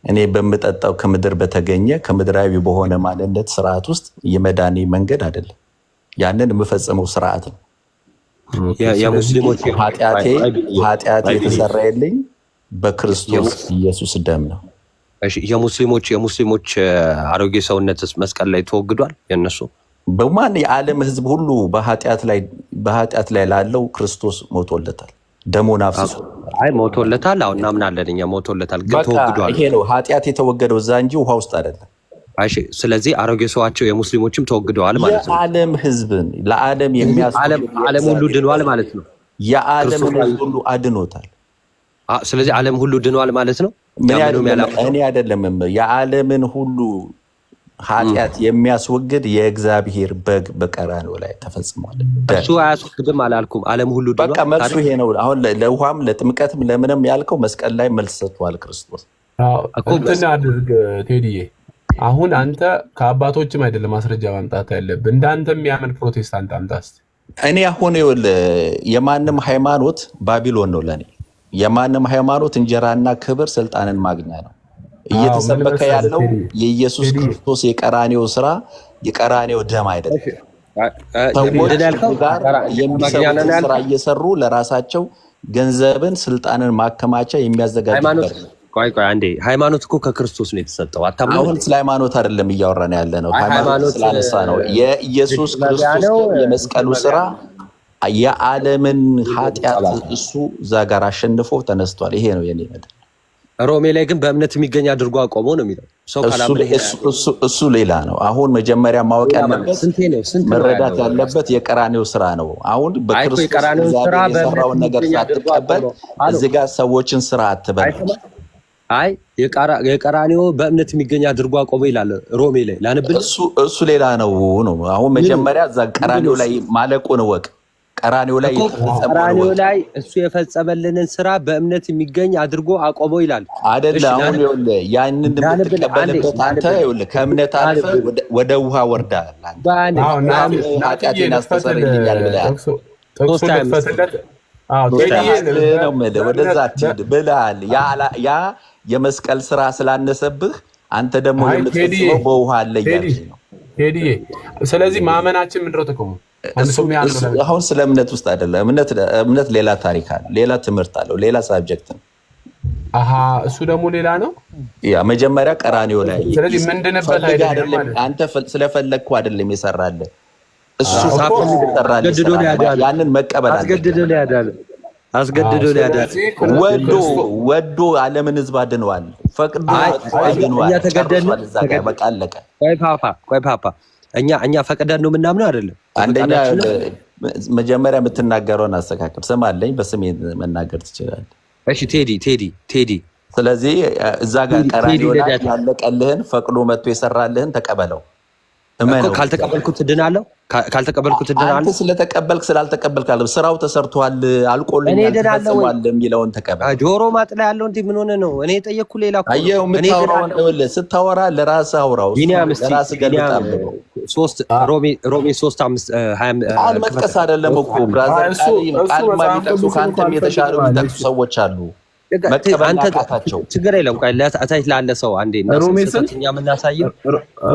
እኔ በምጠጣው ከምድር በተገኘ ከምድራዊ በሆነ ማንነት ስርዓት ውስጥ የመዳኔ መንገድ አይደለም። ያንን የምፈጽመው ስርዓት ነው። የሙስሊሞች ኃጢአቴ የተሰራየልኝ በክርስቶስ ኢየሱስ ደም ነው። የሙስሊሞች አሮጌ ሰውነትስ መስቀል ላይ ተወግዷል? የነሱ በማን የዓለም ህዝብ ሁሉ በኃጢአት ላይ ላለው ክርስቶስ ሞቶለታል። ደሙን አፍስሶ ሞቶለታል። አሁን እናምናለን እኛ ሞቶለታል፣ ግን ተወግዷል። ይሄ ነው ኃጢአት የተወገደው እዛ እንጂ ውሃ ውስጥ አይደለም። እሺ፣ ስለዚህ አሮጌ ሰዋቸው የሙስሊሞችም ተወግደዋል ማለት ነው። የዓለም ህዝብን ለዓለም ዓለም ሁሉ ድኗል ማለት ነው። የዓለም ህዝብ ሁሉ አድኖታል። ስለዚህ ዓለም ሁሉ ድኗል ማለት ነው። እኔ አይደለም የዓለምን ሁሉ ኃጢአት የሚያስወግድ የእግዚአብሔር በግ በቀራንዮ ላይ ተፈጽሟል። እሱ አያስወግድም አላልኩም። ዓለም ሁሉ በቃ መልሱ ይሄ ነው። አሁን ለውሃም ለጥምቀትም ለምንም ያልከው መስቀል ላይ መልስ ሰጥቷል ክርስቶስ። እንትን አድርግ ቴዲዬ፣ አሁን አንተ ከአባቶችም አይደለም ማስረጃ ማምጣት ያለብህ፣ እንዳንተ የሚያምን ፕሮቴስታንት አምጣ እስኪ። እኔ አሁን የማንም ሃይማኖት ባቢሎን ነው ለኔ። የማንም ሃይማኖት እንጀራና ክብር ስልጣንን ማግኛ ነው። እየተሰበከ ያለው የኢየሱስ ክርስቶስ የቀራንዮ ስራ የቀራንዮ ደም አይደለም። ሰዎች ጋር የሚሰሩትን ስራ እየሰሩ ለራሳቸው ገንዘብን ስልጣንን ማከማቻ የሚያዘጋጁበት ነው። ቆይ አንዴ፣ ሃይማኖት እኮ ከክርስቶስ ነው የተሰጠው። አሁን ስለ ሃይማኖት አይደለም እያወራን ያለ ነው። ሃይማኖት ስላነሳ ነው። የኢየሱስ ክርስቶስ የመስቀሉ ስራ የዓለምን ኃጢአት እሱ እዛ ጋር አሸንፎ ተነስቷል። ይሄ ነው የኔ መድን። ሮሜ ላይ ግን በእምነት የሚገኝ አድርጎ አቆመው ነው የሚለው። እሱ ሌላ ነው። አሁን መጀመሪያ ማወቅ ያለበት መረዳት ያለበት የቀራንዮ ስራ ነው። አሁን በክርስቶስ የሰራውን ነገር ሳትቀበል እዚህ ጋር ሰዎችን ስራ አትበል። አይ የቀራንዮ በእምነት የሚገኝ አድርጎ አቆመው ይላል ሮሜ ላይ ላንብል። እሱ ሌላ ነው ነው። አሁን መጀመሪያ እዛ ቀራንዮ ላይ ማለቁን እወቅ። ቀራንዮ ላይ እሱ የፈጸመልንን ስራ በእምነት የሚገኝ አድርጎ አቆመው ይላል አይደለ? አሁን ይኸውልህ ያንን የምትቀበልበት አንተ ይኸውልህ ከእምነት አልፈህ ወደ ውሃ ወርዳል። ኃጢአቴን አስተሰርይልኛል ብለሃል። ወደዛ አትሂድ ብለሃል። ያ የመስቀል ስራ ስላነሰብህ አንተ ደግሞ የምትፈጽመው በውሃ አለ እያልሽ ነው። ስለዚህ ማመናችን ምንድን ነው ጥቅሙ? አሁን ስለ እምነት ውስጥ አይደለም። እምነት ሌላ ታሪክ አለ፣ ሌላ ትምህርት አለው፣ ሌላ ሳብጀክት ነው። እሱ ደግሞ ሌላ ነው። ያ መጀመሪያ ቀራንዮ ላይ ስለዚህ ምንድንበት አይደለም። አንተ ስለፈለግኩ አይደለም የሰራልህ እሱ ያንን መቀበል አስገድዶ ሊያዳል ወዶ ዓለምን ህዝብ አድነዋል። ፈቅዶ አድነዋል። በቃ አለቀ። ቆይ ፓፓ እኛ ፈቅደን ነው የምናምነው አይደለም። አንደኛ መጀመሪያ የምትናገረውን አስተካክል። ስም አለኝ፣ በስሜ መናገር ትችላለህ። እሺ ቴዲ። ስለዚህ እዛ ጋር ቀራንዮ ላይ ያለቀልህን ፈቅዶ መጥቶ የሰራልህን ተቀበለው። ካልተቀበልኩት እድናለሁ። አንተ ስለተቀበልክ ስላልተቀበልክ አለ ስራው ተሰርቷል፣ አልቆልኛል፣ ተፈጽሟል የሚለውን ተቀበል። ጆሮ ማጥላ ያለው እንዴ ምን ሆነ ነው? እኔ የጠየቅኩ ሌላ እኮ አየው። የምታወራውን ስታወራ ለራስህ አውራው፣ ለራስህ ገልጣል። ሮሜ 3:5 አልመጥቀስ አይደለም እኮ ብራዘር፣ ቃል ማይጠቅሱ ከአንተም የተሻሉ የሚጠቅሱ ሰዎች አሉ። መቀበል ያቃታቸው ችግር የለም። ቆይ ለታች ላለ ሰው አንዴ እናሰጥኛ የምናሳየው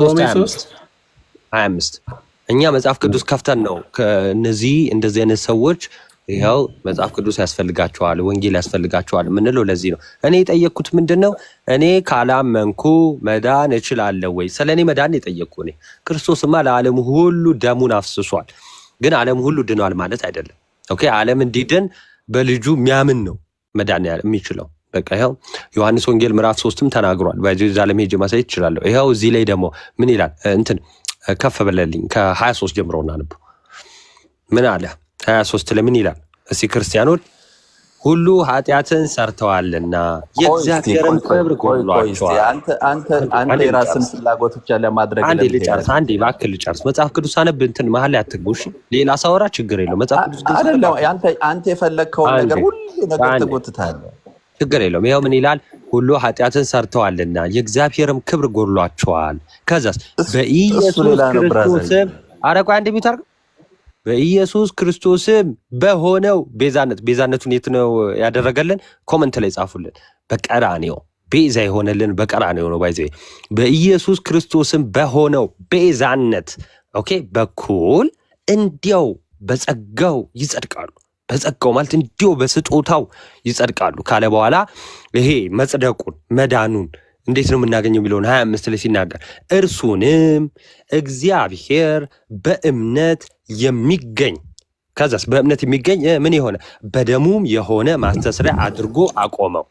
ሮሜ 3:25 እኛ መጽሐፍ ቅዱስ ከፍተን ነው ከነዚህ እንደዚህ አይነት ሰዎች ይኸው መጽሐፍ ቅዱስ ያስፈልጋቸዋል፣ ወንጌል ያስፈልጋቸዋል ምንለው ለዚህ ነው። እኔ የጠየቅኩት ምንድነው? እኔ ካላመንኩ መዳን እችላለሁ ወይ? ስለኔ መዳን የጠየቅኩ እኔ። ክርስቶስማ ለዓለም ሁሉ ደሙን አፍስሷል። ግን ዓለም ሁሉ ድኗል ማለት አይደለም። ኦኬ፣ ዓለም እንዲድን በልጁ የሚያምን ነው መዳን የሚችለው። በቃ ይኸው ዮሐንስ ወንጌል ምዕራፍ 3ም ተናግሯል። በዚህ ዓለም ሄጄ ማሳየት እችላለሁ። ይኸው እዚህ ላይ ደግሞ ምን ይላል? እንትን ከፍ በለልኝ ከ23 ጀምሮ እናንብ። ምን አለ 23 ለምን ይላል? እስቲ ክርስቲያኖች ሁሉ ኃጢአትን ሰርተዋልና የእግዚአብሔርን ክብር ጎድሏቸዋል። አንተ የራስን ፍላጎት ብቻ ለማድረግ አንዴ ልጨርስ፣ አንዴ እባክህ ልጨርስ። መጽሐፍ ቅዱስ አነብ እንትን መሀል ላይ አትግቡ እሺ። ሌላ ሳወራ ችግር የለውም። መጽሐፍ ቅዱስ አይደለም አንተ የፈለግከውን ነገር ሁሉ ነገር ትጎትታለህ። ችግር የለውም። ይኸው ምን ይላል? ሁሉ ኃጢአትን ሰርተዋልና የእግዚአብሔርም ክብር ጎድሏቸዋል። ከዛስ በኢየሱስ ክርስቶስም አረቋ አንድ ቢታርግ በኢየሱስ ክርስቶስም በሆነው ቤዛነቱን የት ነው ያደረገልን? ኮመንት ላይ ጻፉልን። በቀራንዮ ቤዛ የሆነልን በቀራንዮ ነው። ባይዘ በኢየሱስ ክርስቶስም በሆነው ቤዛነት ኦኬ በኩል እንዲያው በጸጋው ይጸድቃሉ። በጸጋው ማለት እንዲያው በስጦታው ይጸድቃሉ ካለ በኋላ ይሄ መጽደቁን መዳኑን እንዴት ነው የምናገኘው የሚለውን 25 ላይ ሲናገር እርሱንም እግዚአብሔር በእምነት የሚገኝ ከዛስ በእምነት የሚገኝ ምን የሆነ በደሙም የሆነ ማስተስሪያ አድርጎ አቆመው።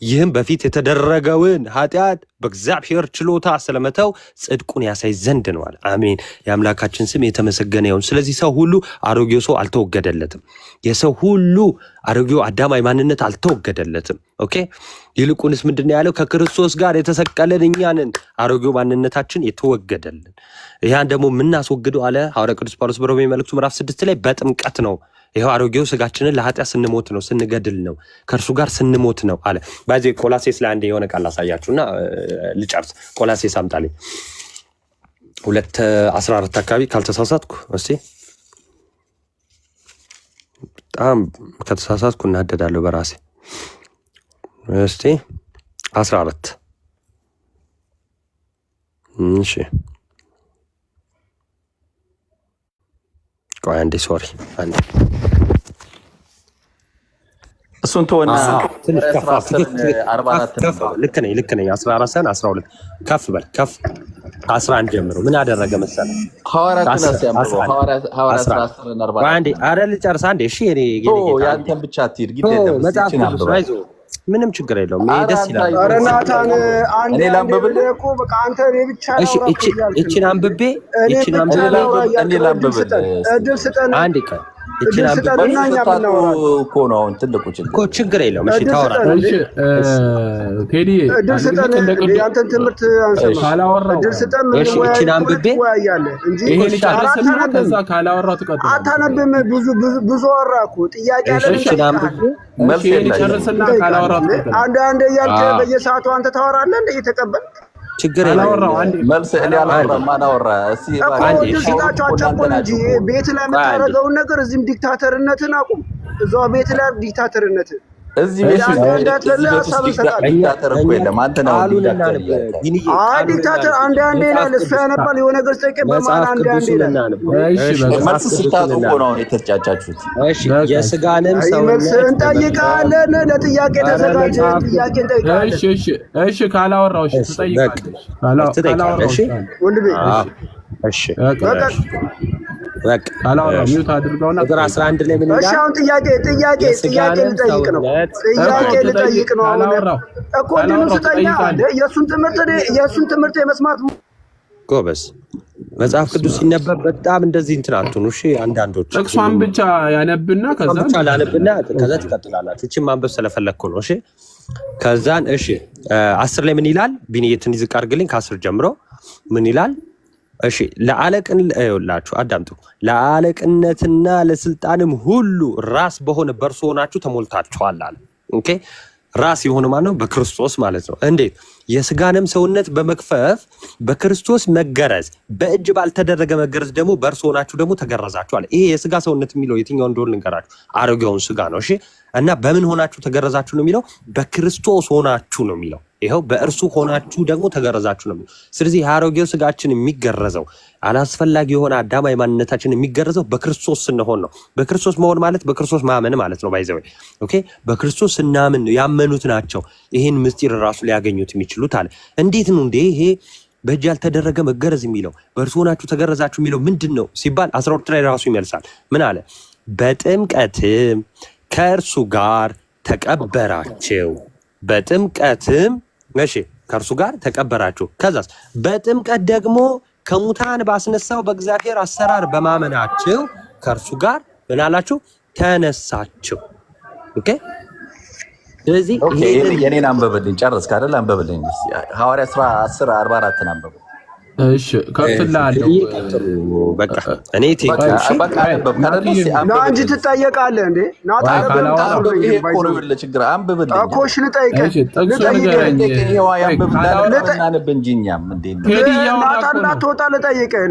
ይህም በፊት የተደረገውን ኃጢአት በእግዚአብሔር ችሎታ ስለመተው ጽድቁን ያሳይ ዘንድ ነው አለ። አሜን። የአምላካችን ስም የተመሰገነ ይሁን። ስለዚህ ሰው ሁሉ አሮጌው ሰው አልተወገደለትም። የሰው ሁሉ አሮጌው አዳማዊ ማንነት አልተወገደለትም። ኦኬ። ይልቁንስ ምንድነው ያለው? ከክርስቶስ ጋር የተሰቀለን እኛንን አሮጌው ማንነታችን የተወገደልን። ያን ደግሞ የምናስወግደው አለ ሐዋርያ ቅዱስ ጳውሎስ በሮሜ መልእክቱ ምዕራፍ 6 ላይ በጥምቀት ነው። ይሄው አሮጌው ስጋችንን ለኃጢአት ስንሞት ነው፣ ስንገድል ነው፣ ከእርሱ ጋር ስንሞት ነው አለ። በዚህ ቆላሴስ ላይ አንዴ የሆነ ቃል አሳያችሁና ልጨርስ። ቆላሴስ አምጣልኝ 2:14 አካባቢ ካልተሳሳትኩ። እስቲ በጣም ከተሳሳትኩ እናደዳለሁ በራሴ። እስቲ 14 እሺ ቆይ አንዴ ሶሪ አንዴ እሱን ተወና ልክ ነኝ 14 ሰን 12 ከፍ በል ከፍ 11 ጀምሮ ምን አደረገ መሰለህ? አንዴ አረ ልጨርስ አንዴ። እሺ እኔ ያንተን ብቻ አትሂድ ግዴታ ምንም ችግር የለውም። ደስ ይላል። አረ ናታን አንዴ ላንብብልህ እኮ በቃ አንተ እኔ ብቻ ነው። እሺ እቺን አንብቤ እኔ ላንብብልህ እድል ስጠን አንዴ ቀን ችግር የለውም። እሺ ታወራለህ። ቴዲ ያንተን ትምህርት ካላወራው እቺን አንብቤ ይሄን ጨርስና ከዛ ካላወራው ትቀጥላለህ። አታነብም። ብዙ አወራ እኮ ጥያቄ አለ። እቺን አንብቤ መልስ ጨርስና ካላወራው ትቀጥላለህ። አንድ እያልክ በየሰዓቱ አንተ ታወራለህ እንደ እየተቀበልክ ችግር የለውም። መልስ እኔ አላወራም። ማን አወራ? እስቲ እንጂ ቤት ላይ የምታደርገውን ነገር እዚህም ዲክታተርነትን አቁም። እዛው ቤት ላይ ዲክታተርነትን እዚህ ቤት ዲክታተር እኮ የለም። አንተ ነው ዲክታተር። አንዴ ይላል እሱ ያነባል የሆነ ነገር ጠይቄ በማን አንዴ ይላል። መልስ ስታጡ እኮ ነው የተጫጫችሁት። እሺ የስጋንም ሰውነት እንጠይቃለን። ለጥያቄ ተዘጋጀ። ጥያቄ እንጠይቃለን። እሺ ካላወራው እሺ ትጠይቃለህ። እሺ ወንድሜ እሺ ካላወራው ሚውት አድርገውና ቁጥር 11 ላይ ምን ይላል? እሺ አሁን ጥያቄ ልጠይቅ ነው። አሁን እኮ እንዲሁ ስጠኛ የእሱን ትምህርት የመስማት ጎበዝ። መጽሐፍ ቅዱስ ሲነበብ በጣም እንደዚህ እንትን አትሁኑ። እሺ አንዳንዶች ጥቅሷን ብቻ ያነብና ከዛ ትቀጥላላችሁ። እቺ ማንበብ ስለፈለኩ ነው። እሺ ከዛን እሺ 10 ላይ ምን ይላል? ቢኒየትን ይዝቅ አድርግልኝ ከ10 ጀምሮ ምን ይላል? እሺ ለአለቅላችሁ አዳምጡ። ለአለቅነትና ለስልጣንም ሁሉ ራስ በሆነ በእርሱ ሆናችሁ ተሞልታችኋል አለ። ኦኬ ራስ የሆነ ማለት ነው በክርስቶስ ማለት ነው። እንዴት? የስጋንም ሰውነት በመክፈፍ በክርስቶስ መገረዝ፣ በእጅ ባልተደረገ መገረዝ ደግሞ በእርሱ ሆናችሁ ደግሞ ተገረዛችኋል። ይሄ የስጋ ሰውነት የሚለው የትኛው እንደሆነ ልንገራችሁ። አሮጌውን ስጋ ነው። እሺ እና በምን ሆናችሁ ተገረዛችሁ ነው የሚለው? በክርስቶስ ሆናችሁ ነው የሚለው። ይኸው በእርሱ ሆናችሁ ደግሞ ተገረዛችሁ ነው የሚለው። ስለዚህ የአሮጌው ስጋችን የሚገረዘው አላስፈላጊ የሆነ አዳማዊ ማንነታችን የሚገረዘው በክርስቶስ ስንሆን ነው። በክርስቶስ መሆን ማለት በክርስቶስ ማመን ማለት ነው። ባይዘው ኦኬ በክርስቶስ ስናምን ያመኑት ናቸው ይሄን ምስጢር ራሱ ሊያገኙት የሚችሉት አለ። እንዴት ነው እንዴ ይሄ በእጅ ያልተደረገ መገረዝ የሚለው በእርሱ ሆናችሁ ተገረዛችሁ የሚለው ምንድን ነው ሲባል 12 ላይ ራሱ ይመልሳል። ምን አለ? በጥምቀትም ከእርሱ ጋር ተቀበራችሁ። በጥምቀትም እሺ ከእርሱ ጋር ተቀበራችሁ። ከዛስ በጥምቀት ደግሞ ከሙታን ባስነሳው በእግዚአብሔር አሰራር በማመናችሁ ከእርሱ ጋር ምን አላችሁ? ተነሳችሁ። ኦኬ ስለዚህ የኔን አንበብልኝ። ጨረስክ አይደል? አንበብልኝ ሐዋርያ 10:44 አንበብ። እሺ ከፍላለሁ። በቃ እኔ እንጂ ትጠየቃለህ እንዴ?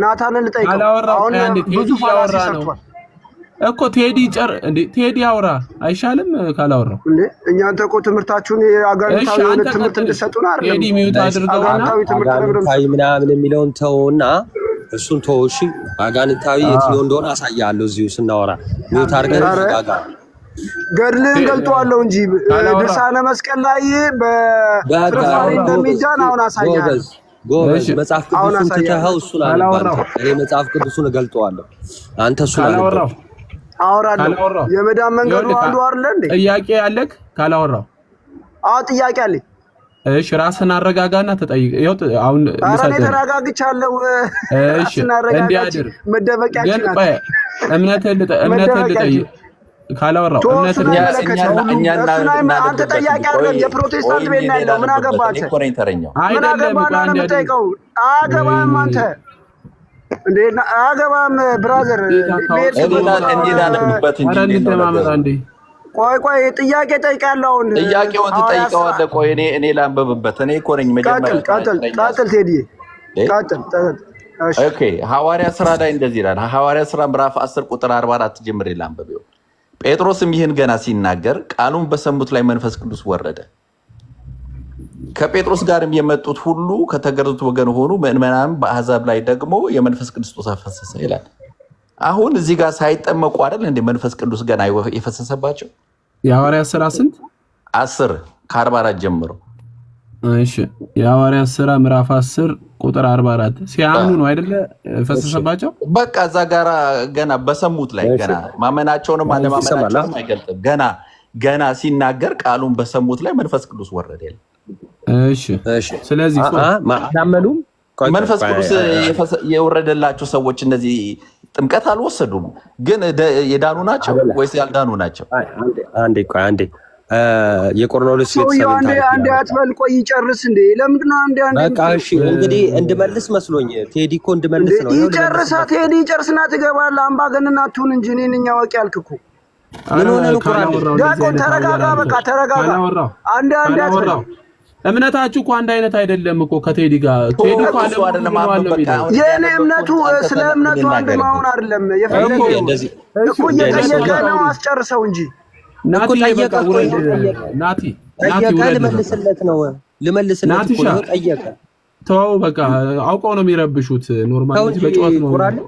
ናታንን ልጠይቀው እኮ ቴዲ ቴዲ አውራ አይሻልም? ካላወራው እኛ አንተ እኮ ትምህርታችሁን የአጋንንታዊ ትምህርት እንድትሰጡን አይደለም። ቴዲ ሚውት አድርገውና አጋንንታዊ ምናምን የሚለውን ተውና እሱን ተው። እሺ አጋንንታዊ የትኛው እንደሆነ አሳያለሁ እዚሁ ስናወራ። ሚውት አድርገን ገድልህን ገልጠዋለሁ እንጂ ድርሳነ መስቀል ላይ በፍርፋሪ እንደሚጃን አሁን አሳያለሁ። ጎበዝ መጽሐፍ ቅዱሱን ትተኸው እሱን አልባልከው። እኔ መጽሐፍ ቅዱሱን እገልጠዋለሁ፣ አንተ እሱን አላወራው አወራለሁ። የመዳን መንገዱ አንዱ አይደል እንዴ? ጥያቄ ያለክ ካላወራው አዎ ጥያቄ አለኝ። እሺ ራስን አረጋጋና ተጠይቅ። ይኸው አሁን እኔ ተረጋግቻለሁ። እሺ እንዲያድር መደበቂያችን ናት። እምነትህን ልጠይቅ ካላወራው አንተ ጠያቂ አይደለም። የፕሮቴስታንት ቤት ነው ያለው። ምን አገባህ አንተ? ምን አገባህ ነው የምጠይቀው? አያገባህም አንተ እንዴ? አያገባህም ብራዘር። ቆይ ጥያቄ ጠይቃለሁ። አሁን ጥያቄውን ትጠይቀዋለህ። ቆይ እኔ ላንብብበት። እኔ እኮ ነኝ መጀመሪያ። ቀጥል ቴዲ ቀጥል። ኦኬ ሐዋርያ ሥራ ላይ እንደዚህ ይላል። ሐዋርያ ሥራ ምዕራፍ 10 ቁጥር 44 ጀምሬ ላንብበው። ጴጥሮስም ይህን ገና ሲናገር ቃሉን በሰሙት ላይ መንፈስ ቅዱስ ወረደ። ከጴጥሮስ ጋርም የመጡት ሁሉ ከተገረዙት ወገን ሆኑ። ምዕመናንም በአሕዛብ ላይ ደግሞ የመንፈስ ቅዱስ ስጦታ ፈሰሰ ይላል። አሁን እዚህ ጋር ሳይጠመቁ አይደል እንደ መንፈስ ቅዱስ ገና የፈሰሰባቸው? የሐዋርያት ሥራ ስንት 10 ከ44 ጀምሮ። እሺ የሐዋርያት ሥራ ምዕራፍ 10 ቁጥር 44 ሲያምኑ ነው አይደለ ፈሰሰባቸው? በቃ እዛ ጋራ ገና በሰሙት ላይ ገና ማመናቸውንም አለማመናቸውንም አይገልጥም። ገና ሲናገር ቃሉን በሰሙት ላይ መንፈስ ቅዱስ ወረደ ይላል። እሺ ስለዚህ አላመኑም። መንፈስ ቅዱስ የወረደላቸው ሰዎች እነዚህ ጥምቀት አልወሰዱም፣ ግን የዳኑ ናቸው ወይስ ያልዳኑ ናቸው? አንዴ የቆርኔሌዎስ ቤተሰብ አንዴ አትበል፣ ቆይ ይጨርስ። እንዴ ለምንድን ነው አንዴ በቃ እሺ፣ እንግዲህ እንድመልስ መስሎኝ ቴዲ እኮ እንድመልስ ነው። ይጨርሳ ቴዲ ይጨርስና ትገባለህ። አምባገነን አትሁን እንጂ እኔን እኛ አዋቂ አልክ እኮ። ምን ሆነ ነው ዳቆን? ተረጋጋ፣ በቃ ተረጋጋ። አንዴ አትበል። እምነታችሁ እኮ አንድ አይነት አይደለም እኮ ከቴዲ ጋር። ቴዲ እኮ አይደለም የኔ እምነቱ ስለ እምነቱ አንድ ማሆን አይደለም የፈለገው እኮ እየጠየቀ ነው። አስጨርሰው እንጂ ናቲ ልመልስለት ነው ጠየቀ። ተው በቃ አውቀው ነው የሚረብሹት። ኖርማሊ በጨዋታ ነው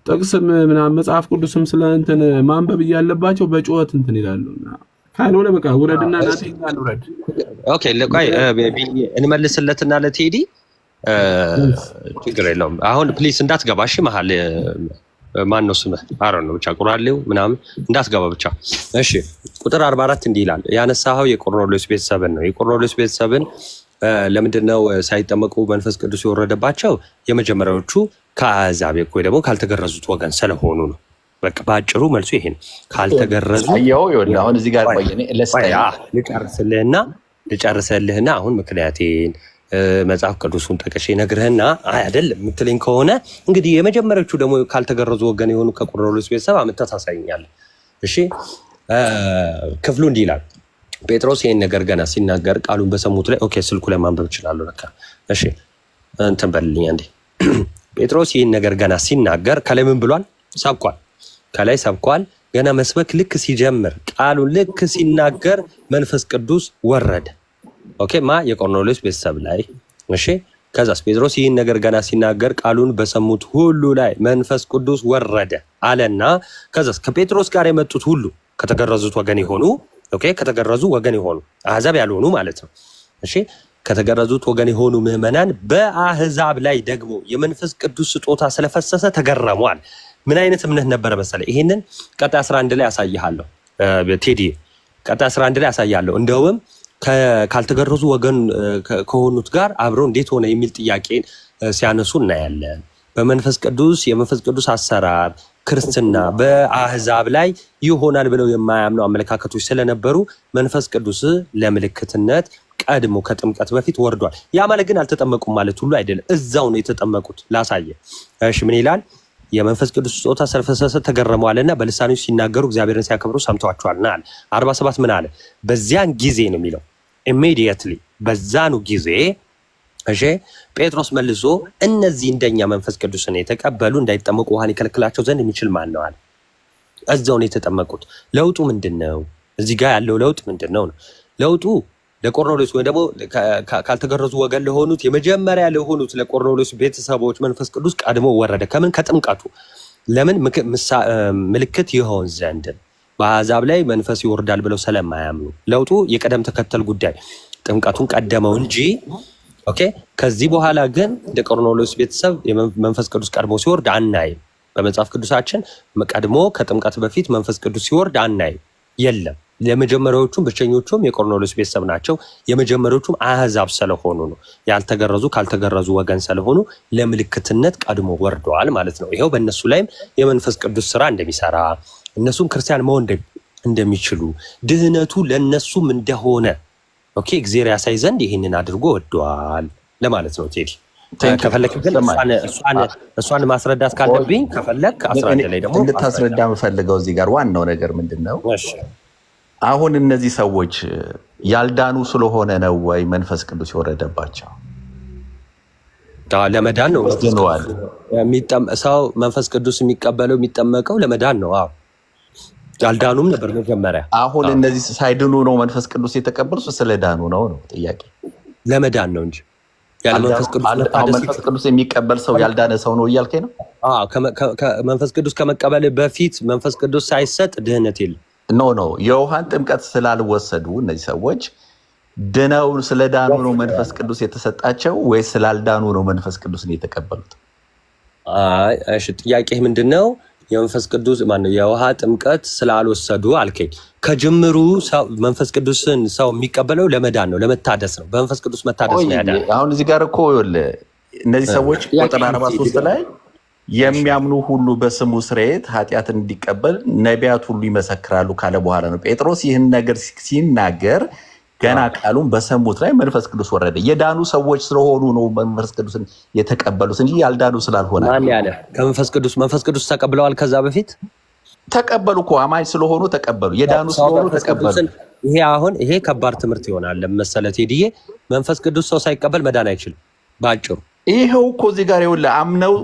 ጥቅስም ምናምን መጽሐፍ ቅዱስም ስለ እንትን ማንበብ እያለባቸው በጨዋታ እንትን ይላሉና ካልሆነ በቃ ውረድና ናቲ ጋር ውረድ። ኦኬ ለቆይ እንመልስለትና ለቴዲ ችግር የለውም። አሁን ፕሊስ እንዳትገባ እሺ። መሀል ማን ነው ስምህ? አሮን ነው ብቻ ቁራሌው ምናምን እንዳትገባ ብቻ እሺ። ቁጥር 44 እንዲህ ይላል። ያነሳኸው የቆርኔሌዎስ ቤተሰብን ነው። የቆርኔሌዎስ ቤተሰብን ለምንድነው ሳይጠመቁ መንፈስ ቅዱስ የወረደባቸው? የመጀመሪያዎቹ ከአሕዛብ ወይ ደግሞ ካልተገረዙት ወገን ስለሆኑ ነው። በቃ ባጭሩ መልሱ ይሄ ነው። ካልተገረዙ አሁን እዚህ ጋር ልጨርስልህና አሁን ምክንያቴን መጽሐፍ ቅዱሱን ጠቅሼ ነግርህና አይደለም የምትለኝ ከሆነ እንግዲህ የመጀመሪያዎቹ ደግሞ ካልተገረዙ ወገን የሆኑ ከቆርኔሌዎስ ቤተሰብ አምጥተህ ታሳይኛለህ። እሺ ክፍሉ እንዲህ ይላል። ጴጥሮስ ይህን ነገር ገና ሲናገር ቃሉን በሰሙት ላይ ኦኬ ስልኩ ላይ ማንበብ እችላለሁ ለካ። እሺ እንትን በልልኝ አንዴ። ጴጥሮስ ይህን ነገር ገና ሲናገር ከላይ ምን ብሏል? ሰብኳል። ከላይ ሰብኳል። ገና መስበክ ልክ ሲጀምር ቃሉን ልክ ሲናገር መንፈስ ቅዱስ ወረደ። ኦኬ የቆርኔሌዎስ ቤተሰብ ላይ እሺ። ከዛስ ጴጥሮስ ይህን ነገር ገና ሲናገር ቃሉን በሰሙት ሁሉ ላይ መንፈስ ቅዱስ ወረደ አለና ከዛስ ከጴጥሮስ ጋር የመጡት ሁሉ ከተገረዙት ወገን የሆኑ ኦኬ ከተገረዙ ወገን የሆኑ አሕዛብ ያልሆኑ ማለት ነው። እሺ ከተገረዙት ወገን የሆኑ ምዕመናን በአሕዛብ ላይ ደግሞ የመንፈስ ቅዱስ ስጦታ ስለፈሰሰ ተገረሟል። ምን አይነት እምነት ነበረ መሰለህ? ይሄንን ቀጣይ 11 ላይ ያሳይሃለሁ ቴዲ። ቀጣይ 11 ላይ ያሳይሃለሁ። እንደውም ካልተገረዙ ወገን ከሆኑት ጋር አብረው እንዴት ሆነ የሚል ጥያቄ ሲያነሱ እናያለን። በመንፈስ ቅዱስ የመንፈስ ቅዱስ አሰራር ክርስትና በአሕዛብ ላይ ይሆናል ብለው የማያምኑ አመለካከቶች ስለነበሩ መንፈስ ቅዱስ ለምልክትነት ቀድሞ ከጥምቀት በፊት ወርዷል። ያ ማለት ግን አልተጠመቁም ማለት ሁሉ አይደለም። እዛው ነው የተጠመቁት። ላሳየ። እሺ ምን ይላል? የመንፈስ ቅዱስ ስጦታ ስለፈሰሰ ተገረመዋልና በልሳኖች ሲናገሩ እግዚአብሔርን ሲያከብሩ ሰምተዋቸዋልና አለ። 47 ምን አለ? በዚያን ጊዜ ነው የሚለው ኢሚዲየትሊ በዛኑ ጊዜ እሺ ጴጥሮስ መልሶ እነዚህ እንደኛ መንፈስ ቅዱስን የተቀበሉ እንዳይጠመቁ ውሃን ይከለክላቸው ዘንድ የሚችል ማን ነው አለ። እዛው ነው የተጠመቁት። ለውጡ ምንድነው? እዚህ ጋር ያለው ለውጥ ምንድነው ነው? ለውጡ ለቆርኔሌዎስ ወይ ደግሞ ካልተገረዙ ወገን ለሆኑት የመጀመሪያ ለሆኑት ለቆርኔሌዎስ ቤተሰቦች መንፈስ ቅዱስ ቀድሞ ወረደ። ከምን? ከጥምቀቱ። ለምን? ምልክት ይሆን ዘንድ በአሕዛብ ላይ መንፈስ ይወርዳል ብለው ስለማያምኑ። ለውጡ የቀደም ተከተል ጉዳይ ጥምቀቱን ቀደመው እንጂ ኦኬ። ከዚህ በኋላ ግን እንደ ቆርኔሌዎስ ቤተሰብ መንፈስ ቅዱስ ቀድሞ ሲወርድ አናይም። በመጽሐፍ ቅዱሳችን ቀድሞ ከጥምቀት በፊት መንፈስ ቅዱስ ሲወርድ አናይም። የለም። የመጀመሪያዎቹም ብቸኞቹም የቆርኔሌዎስ ቤተሰብ ናቸው። የመጀመሪያዎቹም አህዛብ ስለሆኑ ነው። ያልተገረዙ ካልተገረዙ ወገን ስለሆኑ ለምልክትነት ቀድሞ ወርደዋል ማለት ነው። ይሄው በእነሱ ላይም የመንፈስ ቅዱስ ስራ እንደሚሰራ እነሱም ክርስቲያን መሆን እንደሚችሉ ድህነቱ ለነሱም እንደሆነ ኦኬ እግዚአብሔር ያሳይ ዘንድ ይሄንን አድርጎ ወደዋል ለማለት ነው። ቴዲ ከፈለክ ግን እሷን ማስረዳት ካለብኝ ከፈለክ 11 ላይ ደግሞ እንድታስረዳ የምፈልገው እዚህ ጋር ዋናው ነገር ምንድነው? አሁን እነዚህ ሰዎች ያልዳኑ ስለሆነ ነው ወይ መንፈስ ቅዱስ የወረደባቸው? ለመዳን ነው። ሰው መንፈስ ቅዱስ የሚቀበለው የሚጠመቀው ለመዳን ነው። አዎ ያልዳኑም ነበር መጀመሪያ። አሁን እነዚህ ሳይድኑ ነው መንፈስ ቅዱስ የተቀበሉት ስለዳኑ ነው ጥያቄ? ለመዳን ነው እንጂ ያለ መንፈስ ቅዱስ የሚቀበል ሰው ያልዳነ ሰው ነው እያልከኝ ነው? መንፈስ ቅዱስ ከመቀበል በፊት መንፈስ ቅዱስ ሳይሰጥ ድህነት የለም። ኖ የውሃን ጥምቀት ስላልወሰዱ እነዚህ ሰዎች ድነው ስለዳኑ ነው መንፈስ ቅዱስ የተሰጣቸው ወይስ ስላልዳኑ ነው መንፈስ ቅዱስን የተቀበሉት? እሺ ጥያቄ ምንድነው? የመንፈስ ቅዱስ ማነው የውሃ ጥምቀት ስላልወሰዱ አልከኝ። ከጅምሩ መንፈስ ቅዱስን ሰው የሚቀበለው ለመዳን ነው፣ ለመታደስ ነው። በመንፈስ ቅዱስ መታደስ ነው ያዳነው። አሁን እዚህ ጋር እኮ እነዚህ ሰዎች ቁጥር 43 ላይ የሚያምኑ ሁሉ በስሙ ስርየት ኃጢአትን እንዲቀበል ነቢያት ሁሉ ይመሰክራሉ ካለ በኋላ ነው ጴጥሮስ ይህን ነገር ሲናገር ገና ቃሉን በሰሙት ላይ መንፈስ ቅዱስ ወረደ። የዳኑ ሰዎች ስለሆኑ ነው መንፈስ ቅዱስን የተቀበሉት እንጂ ያልዳኑ ስላልሆነ። ማን ያለ ከመንፈስ ቅዱስ ተቀብለዋል? ከዛ በፊት ተቀበሉ እኮ አማኝ ስለሆኑ ተቀበሉ። የዳኑ ስለሆኑ ተቀበሉ። ይሄ ከባድ ትምህርት ይሆናል ለመሰለት ሄድዬ። መንፈስ ቅዱስ ሰው ሳይቀበል መዳን አይችልም ባጭሩ። ይሄው እኮ እዚህ ጋር ይኸውልህ አምነው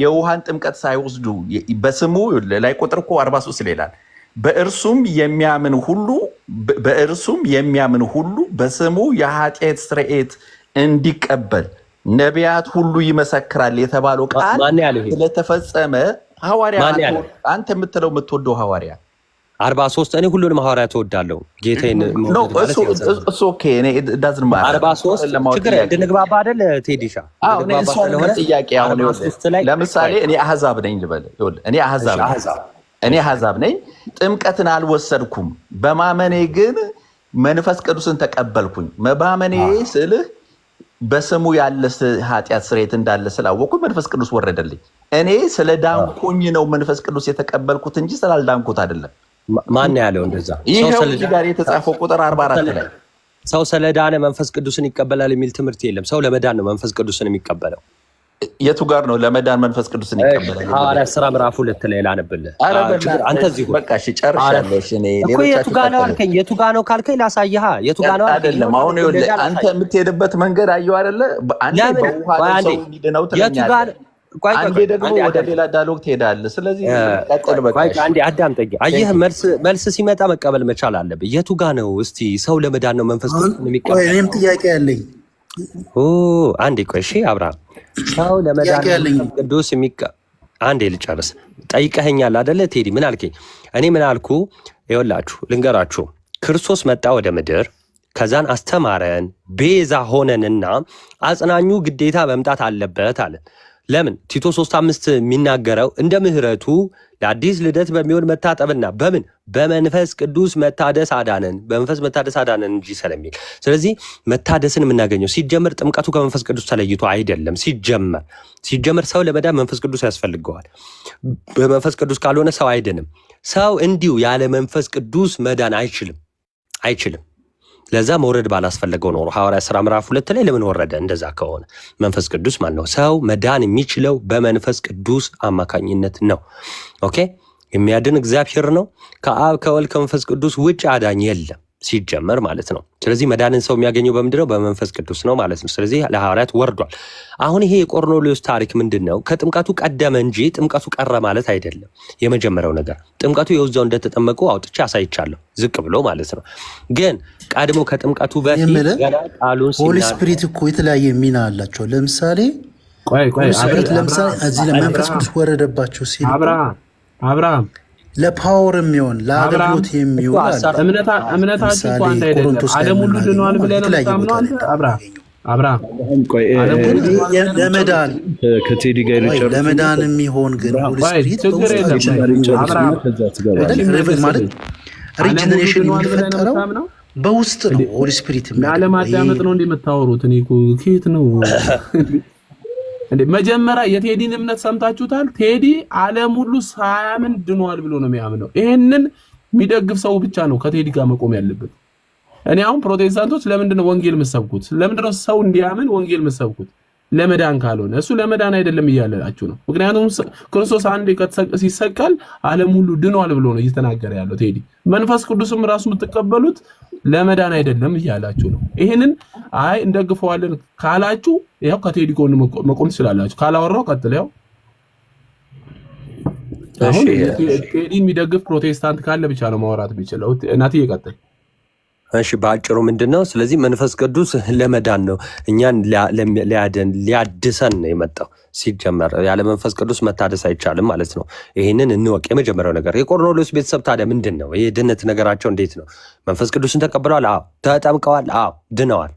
የውሃን ጥምቀት ሳይወስዱ በስሙ ላይ ቁጥር እኮ 43 ይላል በእርሱም የሚያምን ሁሉ በስሙ የኃጢአት ስርየት እንዲቀበል ነቢያት ሁሉ ይመሰክራል የተባለው ቃል ስለተፈጸመ ሐዋርያ አንተ የምትለው የምትወደው ሐዋርያ 43 እኔ ሁሉንም ሐዋርያ ተወዳለሁ ጌታዬን ነው እሱ ኦኬ እኔ ዳዝን ማለት 43 ችግር እንድንግባባ አይደል ቴዲሻ? ጥያቄ አሁን ለምሳሌ እኔ አህዛብ ነኝ ልበል። እኔ አህዛብ ነኝ፣ ጥምቀትን አልወሰድኩም፣ በማመኔ ግን መንፈስ ቅዱስን ተቀበልኩኝ። በማመኔ ስልህ በስሙ ያለ ኃጢአት ስርየት እንዳለ ስላወቅኩ መንፈስ ቅዱስ ወረደልኝ። እኔ ስለ ዳንኩኝ ነው መንፈስ ቅዱስ የተቀበልኩት እንጂ ስላልዳንኩት አይደለም። ማን ያለው እንደዛ? ይሄው እዚህ ጋር የተጻፈው ቁጥር 44 ላይ ሰው ስለዳነ መንፈስ ቅዱስን ይቀበላል የሚል ትምህርት የለም። ሰው ለመዳን ነው መንፈስ ቅዱስን የሚቀበለው። የቱ ጋር ነው ለመዳን መንፈስ ቅዱስን ይቀበላል? ሐዋርያት ሥራ ምዕራፍ 2 ላይ ላነብልህ። አንተ እዚህ በቃ እሺ ጨርሻለሁ። እኔ እኮ የቱ ጋር ነው አልከኝ? የቱ ጋር ነው ካልከኝ ላሳይሃ። የቱ ጋር ነው አይደለም። አሁን ይኸውልህ አንተ የምትሄድበት መንገድ አየሁ አይደለ? አንተ በውሃ ሰው እንዲድነው ትለኛለህ፣ አንዴ ደግሞ ወደ ሌላ ዳያሎግ ትሄዳለህ። ስለዚህ ቀጥል በቃ። አንዴ አዳምጠኝ። አየህ መልስ ሲመጣ መቀበል መቻል አለብህ። የቱ ጋር ነው እስቲ ሰው ለመዳን ነው መንፈስ ቅዱስን የሚቀበለው? እኔም ጥያቄ አለኝ። አንዴ ቆይ እሺ አብርሃም ሰው ለመዳን ቅዱስ አንዴ ልጨርስ። ጠይቀኸኛል አይደለ ቴዲ? ምን አልከኝ? እኔ ምን አልኩ? ይኸውላችሁ ልንገራችሁ። ክርስቶስ መጣ ወደ ምድር፣ ከዛን አስተማረን፣ ቤዛ ሆነንና አጽናኙ ግዴታ መምጣት አለበት አለን። ለምን? ቲቶ 3:5 የሚናገረው እንደ ምህረቱ ለአዲስ ልደት በሚሆን መታጠብና በምን በመንፈስ ቅዱስ መታደስ አዳነን፣ በመንፈስ መታደስ አዳነን እንጂ ስለሚል። ስለዚህ መታደስን የምናገኘው ሲጀመር ጥምቀቱ ከመንፈስ ቅዱስ ተለይቶ አይደለም። ሲጀመር ሰው ለመዳን መንፈስ ቅዱስ ያስፈልገዋል። በመንፈስ ቅዱስ ካልሆነ ሰው አይድንም። ሰው እንዲሁ ያለ መንፈስ ቅዱስ መዳን አይችልም። ለዛ መውረድ ባላስፈለገው ኖሮ ሐዋርያት ሥራ ምዕራፍ 2 ላይ ለምን ወረደ? እንደዛ ከሆነ መንፈስ ቅዱስ ማለት ነው። ሰው መዳን የሚችለው በመንፈስ ቅዱስ አማካኝነት ነው። ኦኬ የሚያድን እግዚአብሔር ነው። ከአብ ከወልድ ከመንፈስ ቅዱስ ውጭ አዳኝ የለም ሲጀመር ማለት ነው። ስለዚህ መዳንን ሰው የሚያገኘው በምንድን ነው? በመንፈስ ቅዱስ ነው ማለት ነው። ስለዚህ ለሐዋርያት ወርዷል። አሁን ይሄ የቆርኔሌዎስ ታሪክ ምንድን ነው? ከጥምቀቱ ቀደመ እንጂ ጥምቀቱ ቀረ ማለት አይደለም። የመጀመሪያው ነገር ጥምቀቱ የውዛው እንደተጠመቁ አውጥቼ አሳይቻለሁ፣ ዝቅ ብሎ ማለት ነው። ግን ቀድሞ ከጥምቀቱ በፊት ገና ቃሉን ሆሊ ስፒሪት እኮ የተለያየ ሚና አላቸው። ለምሳሌ እዚህ ለመንፈስ ቅዱስ ወረደባቸው ሲል አብርሃም ለፓወር የሚሆን ለአገልግሎት የሚሆን እምነታችን እኮ አንድ አይደለም። ዓለም ሁሉ ድኗል ብለህ ነው የምታምነው አንተ አብርሃም? አብርሃም ለመዳን ከቴዲ ጋር ይጨርሱ። ለመዳን የሚሆን ግን ሆሊ ስፒሪት ማለት ሪጀነሬሽን የሚፈጠረው በውስጥ ነው። ሆሊ ስፒሪት ለማዳመጥ ነው እንደምታወሩት። እኔ እኮ ከየት ነው እንዴ? መጀመሪያ የቴዲን እምነት ሰምታችሁታል። ቴዲ ዓለም ሁሉ ሳያምን ድኗል ብሎ ነው የሚያምነው። ይሄንን የሚደግፍ ሰው ብቻ ነው ከቴዲ ጋር መቆም ያለበት። እኔ አሁን ፕሮቴስታንቶች ለምንድነው ወንጌል የምትሰብኩት? ለምንድነው ሰው እንዲያምን ወንጌል የምትሰብኩት? ለመዳን ካልሆነ እሱ ለመዳን አይደለም እያላችሁ ነው። ምክንያቱም ክርስቶስ አንዴ ሲሰቀል ዓለም ሁሉ ድኗል ብሎ ነው እየተናገረ ያለው ቴዲ። መንፈስ ቅዱስም ራሱ የምትቀበሉት ለመዳን አይደለም እያላችሁ ነው። ይሄንን አይ እንደግፈዋለን ካላችሁ ያው ከቴዲ ጎን መቆም ትችላላችሁ። ካላወራው ቀጥል። ያው አሁን ቴዲ የሚደግፍ ፕሮቴስታንት ካለ ብቻ ነው ማውራት የሚችለው። እናትዬ ቀጥል። እሺ በአጭሩ ምንድነው? ስለዚህ መንፈስ ቅዱስ ለመዳን ነው፣ እኛን ሊያድሰን ነው የመጣው። ሲጀመር ያለ መንፈስ ቅዱስ መታደስ አይቻልም ማለት ነው። ይህንን እንወቅ። የመጀመሪያው ነገር የቆርኔሌዎስ ቤተሰብ ታዲያ ምንድን ነው ይህ ድነት ነገራቸው? እንዴት ነው? መንፈስ ቅዱስን ተቀብለዋል? አዎ። ተጠምቀዋል? አዎ። ድነዋል።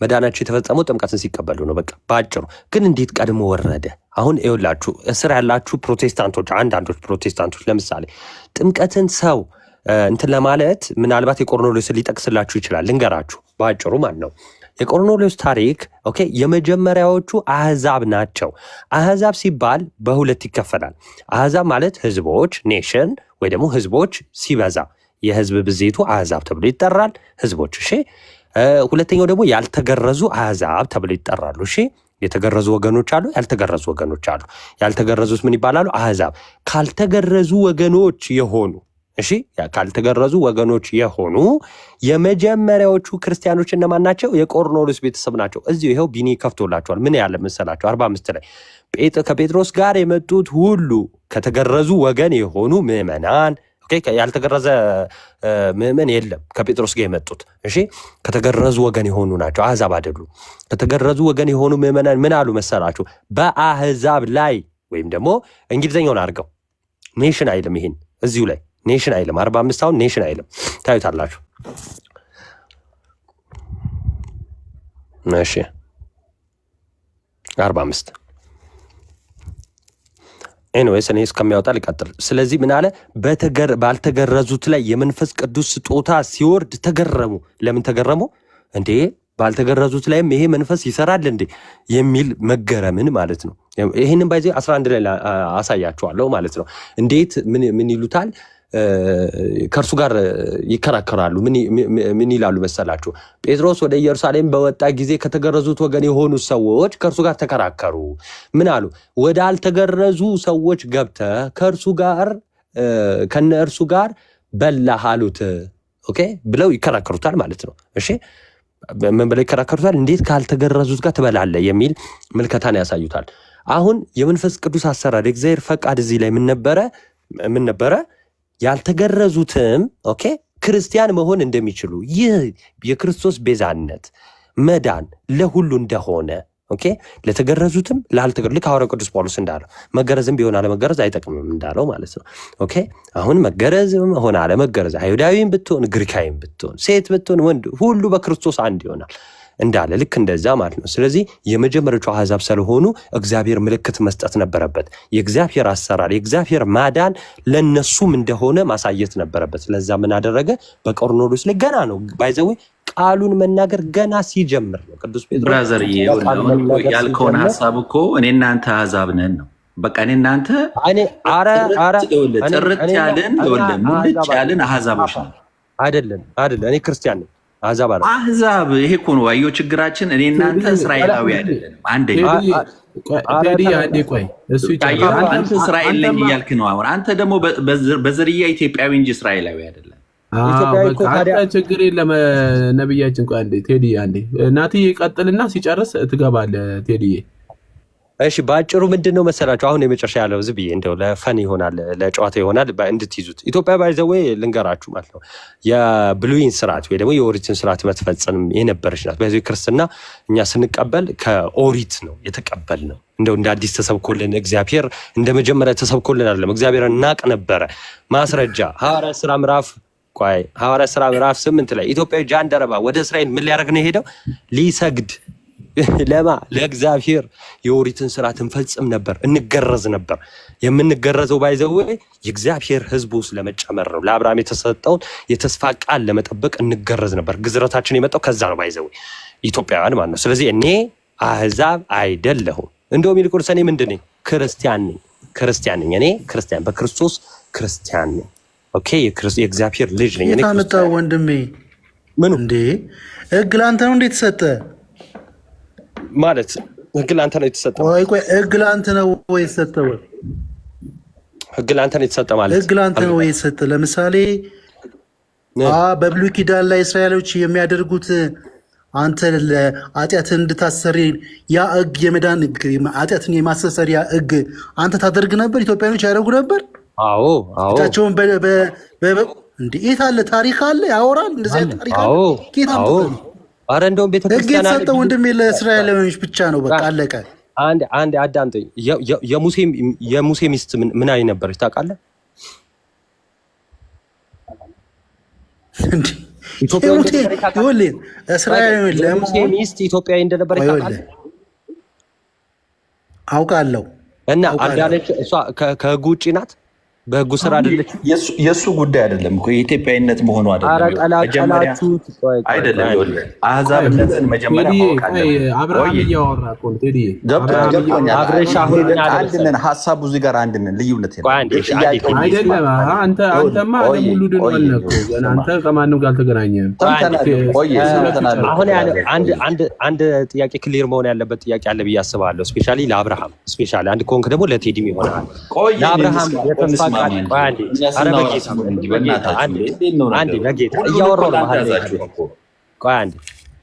መዳናቸው የተፈጸመው ጥምቀትን ሲቀበሉ ነው። በቃ በአጭሩ። ግን እንዴት ቀድሞ ወረደ? አሁን ይኸውላችሁ እስር ያላችሁ ፕሮቴስታንቶች፣ አንዳንዶች ፕሮቴስታንቶች ለምሳሌ ጥምቀትን ሰው እንትን ለማለት ምናልባት የቆርኔሌዎስን ሊጠቅስላችሁ ይችላል። ልንገራችሁ በአጭሩ ማለት ነው። የቆርኔሌዎስ ታሪክ ኦኬ፣ የመጀመሪያዎቹ አህዛብ ናቸው። አህዛብ ሲባል በሁለት ይከፈላል። አህዛብ ማለት ህዝቦች፣ ኔሽን ወይ ደግሞ ህዝቦች ሲበዛ የህዝብ ብዜቱ አህዛብ ተብሎ ይጠራል። ህዝቦች። እሺ። ሁለተኛው ደግሞ ያልተገረዙ አህዛብ ተብሎ ይጠራሉ። እሺ። የተገረዙ ወገኖች አሉ፣ ያልተገረዙ ወገኖች አሉ። ያልተገረዙት ምን ይባላሉ? አህዛብ። ካልተገረዙ ወገኖች የሆኑ እሺ፣ ካልተገረዙ ወገኖች የሆኑ የመጀመሪያዎቹ ክርስቲያኖች እነማን ናቸው? የቆርኔሌዎስ ቤተሰብ ናቸው። እዚሁ ይኸው ቢኒ ከፍቶላቸዋል። ምን ያለ መሰላቸው? 45 ላይ ከጴጥሮስ ጋር የመጡት ሁሉ ከተገረዙ ወገን የሆኑ ምዕመናን። ያልተገረዘ ምዕመን የለም ከጴጥሮስ ጋር የመጡት። እሺ፣ ከተገረዙ ወገን የሆኑ ናቸው፣ አህዛብ አይደሉም። ከተገረዙ ወገን የሆኑ ምዕመናን ምን አሉ መሰላችሁ? በአህዛብ ላይ ወይም ደግሞ እንግሊዝኛውን አድርገው ኔሽን አይልም። ይሄን እዚሁ ላይ ኔሽን አይልም። 45 አሁን ኔሽን አይልም። ታዩታላችሁ። እሺ 45 ኤኒዌይስ እኔ እስከሚያወጣ ሊቀጥል። ስለዚህ ምን አለ? ባልተገረዙት ላይ የመንፈስ ቅዱስ ስጦታ ሲወርድ ተገረሙ። ለምን ተገረሙ እንዴ? ባልተገረዙት ላይም ይሄ መንፈስ ይሰራል እንዴ የሚል መገረምን ማለት ነው። ይሄንን ባይዜ 11 ላይ አሳያችኋለሁ ማለት ነው። እንዴት ምን ይሉታል? ከእርሱ ጋር ይከራከራሉ። ምን ይላሉ መሰላችሁ? ጴጥሮስ ወደ ኢየሩሳሌም በወጣ ጊዜ ከተገረዙት ወገን የሆኑ ሰዎች ከእርሱ ጋር ተከራከሩ። ምን አሉ? ወደ አልተገረዙ ሰዎች ገብተህ ከነ እርሱ ጋር በላህ አሉት። ኦኬ ብለው ይከራከሩታል ማለት ነው። እሺ ምን ብለው ይከራከሩታል? እንዴት ካልተገረዙት ጋር ትበላለህ የሚል ምልከታን ያሳዩታል። አሁን የመንፈስ ቅዱስ አሰራር የእግዚአብሔር ፈቃድ እዚህ ላይ ምን ነበረ? ያልተገረዙትም ኦኬ ክርስቲያን መሆን እንደሚችሉ፣ ይህ የክርስቶስ ቤዛነት መዳን ለሁሉ እንደሆነ ኦኬ ለተገረዙትም ልክ ሐዋርያው ቅዱስ ጳውሎስ እንዳለው መገረዝም ቢሆን አለመገረዝ አይጠቅምም እንዳለው ማለት ነው። ኦኬ አሁን መገረዝም ሆነ አለመገረዝ አይሁዳዊም ብትሆን ግሪካዊም ብትሆን ሴት ብትሆን ወንድ ሁሉ በክርስቶስ አንድ ይሆናል እንዳለ ልክ እንደዛ ማለት ነው። ስለዚህ የመጀመሪያዎቹ አሕዛብ ስለሆኑ እግዚአብሔር ምልክት መስጠት ነበረበት። የእግዚአብሔር አሰራር የእግዚአብሔር ማዳን ለነሱም እንደሆነ ማሳየት ነበረበት። ለዛ ምን አደረገ? በቆርኔሌዎስ ላይ ገና ነው ባይዘው ቃሉን መናገር ገና ሲጀምር ነው ቅዱስ ጴጥሮስ ብራዘር ያልከውን ሐሳብ እኮ እኔ እናንተ አሕዛብ ነን ነው። በቃ እኔ እናንተ ጥርት ያልን ሙልጭ ያልን አሕዛቦች ነው። አይደለም እኔ ክርስቲያን ነኝ። አሕዛብ ይሄ እኮ ነው ዋየው ችግራችን። እኔ እናንተ እስራኤላዊ አይደለንም። አንደኛ አንተ እስራኤል ነኝ እያልክ ነው። አሁን አንተ ደግሞ በዝርያ ኢትዮጵያዊ እንጂ እስራኤላዊ አይደለም። ችግር የለም። ነብያችን ቆይ አንዴ ቴዲ አንዴ ናትዬ ቀጥልና ሲጨርስ ትገባለህ ቴዲዬ። እሺ በአጭሩ ምንድነው መሰላችሁ? አሁን የመጨረሻ ያለው ዝም ብዬ እንደው ለፈን ይሆናል ለጨዋታ ይሆናል እንድትይዙት። ኢትዮጵያ ባይዘው ልንገራችሁ ማለት ነው የብሉይን ስርዓት ወይ ደግሞ የኦሪትን ስርዓት መትፈጸም የነበረች ናት። በዚህ ክርስትና እኛ ስንቀበል ከኦሪት ነው የተቀበልነው። እንደው እንደ አዲስ ተሰብኮልን እግዚአብሔር እንደ መጀመሪያ ተሰብኮልን አይደለም። እግዚአብሔር እናቅ ነበረ። ማስረጃ ሐዋርያት ሥራ ምዕራፍ ቆይ ሐዋርያት ሥራ ምዕራፍ 8 ላይ ኢትዮጵያዊ ጃንደረባ ወደ እስራኤል ምን ሊያደርግ ነው የሄደው? ሊሰግድ ለማ ለእግዚአብሔር የኦሪትን ስርዓት እንፈጽም ነበር፣ እንገረዝ ነበር። የምንገረዘው ባይዘው የእግዚአብሔር ሕዝብ ውስጥ ለመጨመር ነው። ለአብርሃም የተሰጠውን የተስፋ ቃል ለመጠበቅ እንገረዝ ነበር። ግዝረታችን የመጣው ከዛ ነው ባይዘው ኢትዮጵያውያን ማለት ነው። ስለዚህ እኔ አህዛብ አይደለሁም። እንደውም ይልቁንስ እኔ ምንድን ነኝ? ክርስቲያን ነኝ። እኔ ክርስቲያን በክርስቶስ ክርስቲያን ነኝ። ኦኬ የእግዚአብሔር ልጅ ነኝ። እኔ ክርስቲያን ወንድሜ ምን እንዴ ሕግ ለአንተ ነው እንዴት ተሰጠ? ማለት ሕግ ለአንተ ነው የተሰጠው? ቆይ ሕግ ለአንተ ነው ወይ የተሰጠው? ሕግ ለአንተ ነው የተሰጠ ማለት ሕግ ለአንተ ነው ወይ የተሰጠ? ለምሳሌ በብሉይ ኪዳን ላይ እስራኤሎች የሚያደርጉት አንተ ለኃጢአትን እንድታሰሪ ያ ሕግ የመዳን ኃጢአትን የማስተሰሪያ ሕግ አንተ ታደርግ ነበር? ኢትዮጵያኖች ያደርጉ ነበር? አዎ እጃቸውን እንዴ የት አለ? ታሪክ አለ ያወራል። እንደዚህ አይነት ታሪክ አለ? ኬታ አረ እንደውም ቤተክርስቲያን ሕግ የተሰጠው ወንድሜ ለእስራኤላውያን ብቻ ነው። በቃ አለቀ። አንድ አዳምጠኝ። የሙሴ ሚስት ምን አይ ነበረች ታውቃለህ? እንዴ የሙሴ ሚስት ኢትዮጵያዊ እንደነበረች ታውቃለህ? አውቃለሁ። እና አዳለች እሷ ከሕጉ ውጭ ናት። በሕጉ ስራ አይደለች። የእሱ ጉዳይ አይደለም እኮ የኢትዮጵያዊነት መሆኑ አይደለም። አሕዛብነትን መጀመሪያ ማወቅ አለብን። ሀሳቡ እዚህ ጋር አንድ ነን፣ ልዩነት አንድ ጥያቄ ክሊር መሆን ያለበት ጥያቄ አለ ብዬ አስባለሁ። ስፔሻሊ ለአብርሃም አንድ ኮንክ ደግሞ ለቴዲም ይሆናል። ለአብርሃም የተስፋ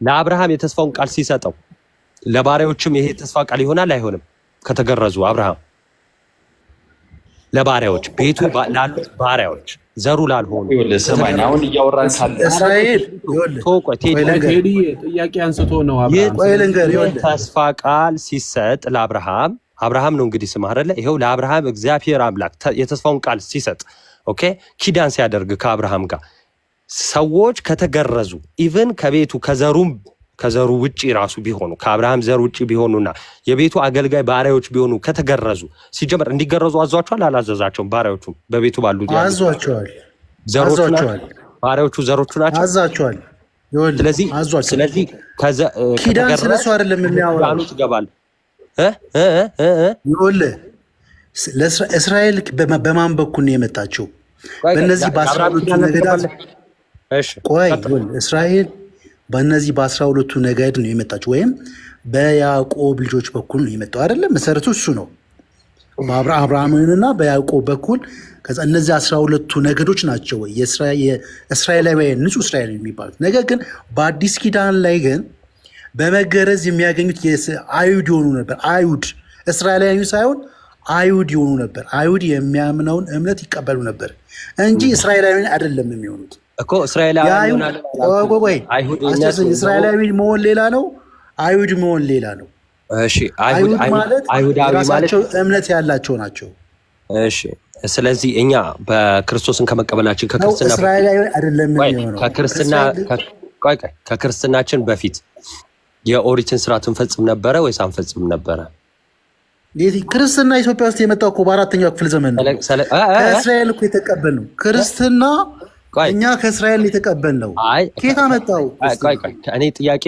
ለአብርሃም የተስፋውን ቃል ሲሰጠው ለባሪያዎችም ይሄ ተስፋ ቃል ይሆናል አይሆንም? ከተገረዙ አብርሃም ለባሪያዎች ቤቱ ላሉት ባሪያዎች ዘሩ ላልሆኑ አሁን እያወራን እስራኤል ጥያቄ አንስቶ ነው ተስፋ ቃል ሲሰጥ አብርሃም ነው እንግዲህ ስም አይደለ? ይሄው ለአብርሃም እግዚአብሔር አምላክ የተስፋውን ቃል ሲሰጥ ኦኬ ኪዳን ሲያደርግ ከአብርሃም ጋር ሰዎች ከተገረዙ ኢቭን ከቤቱ ከዘሩ ውጪ ራሱ ቢሆኑ ከአብርሃም ዘር ውጪ ቢሆኑና የቤቱ አገልጋይ ባሪያዎች ቢሆኑ ከተገረዙ ሲጀመር እንዲገረዙ አዟቸዋል አላዘዛቸውም? ባሪያዎቹ በቤቱ ባሉት አዟቸዋል። ባሪያዎቹ ዘሮቹ ናቸው። አዟቸዋል። ስለዚህ ኪዳን ስለሱ አይደለም የሚያወራው ትገባል እስራኤል በማን በኩል ነው የመጣችው? በእነዚህ በ12ቱ ነገዳት እስራኤል በእነዚህ በ12ቱ ነገድ ነው የመጣችው፣ ወይም በያዕቆብ ልጆች በኩል ነው የመጣው አይደለም? መሰረቱ እሱ ነው። በአብርሃምንና በያዕቆብ በኩል ከዛ እነዚህ 12ቱ ነገዶች ናቸው ወይ የእስራኤላውያን ንጹህ እስራኤል የሚባሉት። ነገር ግን በአዲስ ኪዳን ላይ ግን በመገረዝ የሚያገኙት አይሁድ የሆኑ ነበር። አይሁድ እስራኤላዊ ሳይሆን አይሁድ የሆኑ ነበር። አይሁድ የሚያምነውን እምነት ይቀበሉ ነበር እንጂ እስራኤላዊ አይደለም የሚሆኑት እኮ። እስራኤላዊ መሆን ሌላ ነው፣ አይሁድ መሆን ሌላ ነው። እሺ አይሁድ ማለት የራሳቸው እምነት ያላቸው ናቸው። እሺ ስለዚህ እኛ በክርስቶስን ከመቀበላችን እስራኤላዊ አይደለም የሚሆነው። ከክርስትናችን በፊት የኦሪትን ስርዓት እንፈጽም ነበረ ወይስ አንፈጽም ነበረ? ክርስትና ኢትዮጵያ ውስጥ የመጣው እኮ በ4ኛው ክፍለ ዘመን ነው። ከእስራኤል እኮ የተቀበልነው ክርስትና እኛ ከእስራኤል የተቀበልነው። ከየት አመጣው? እኔ ጥያቄ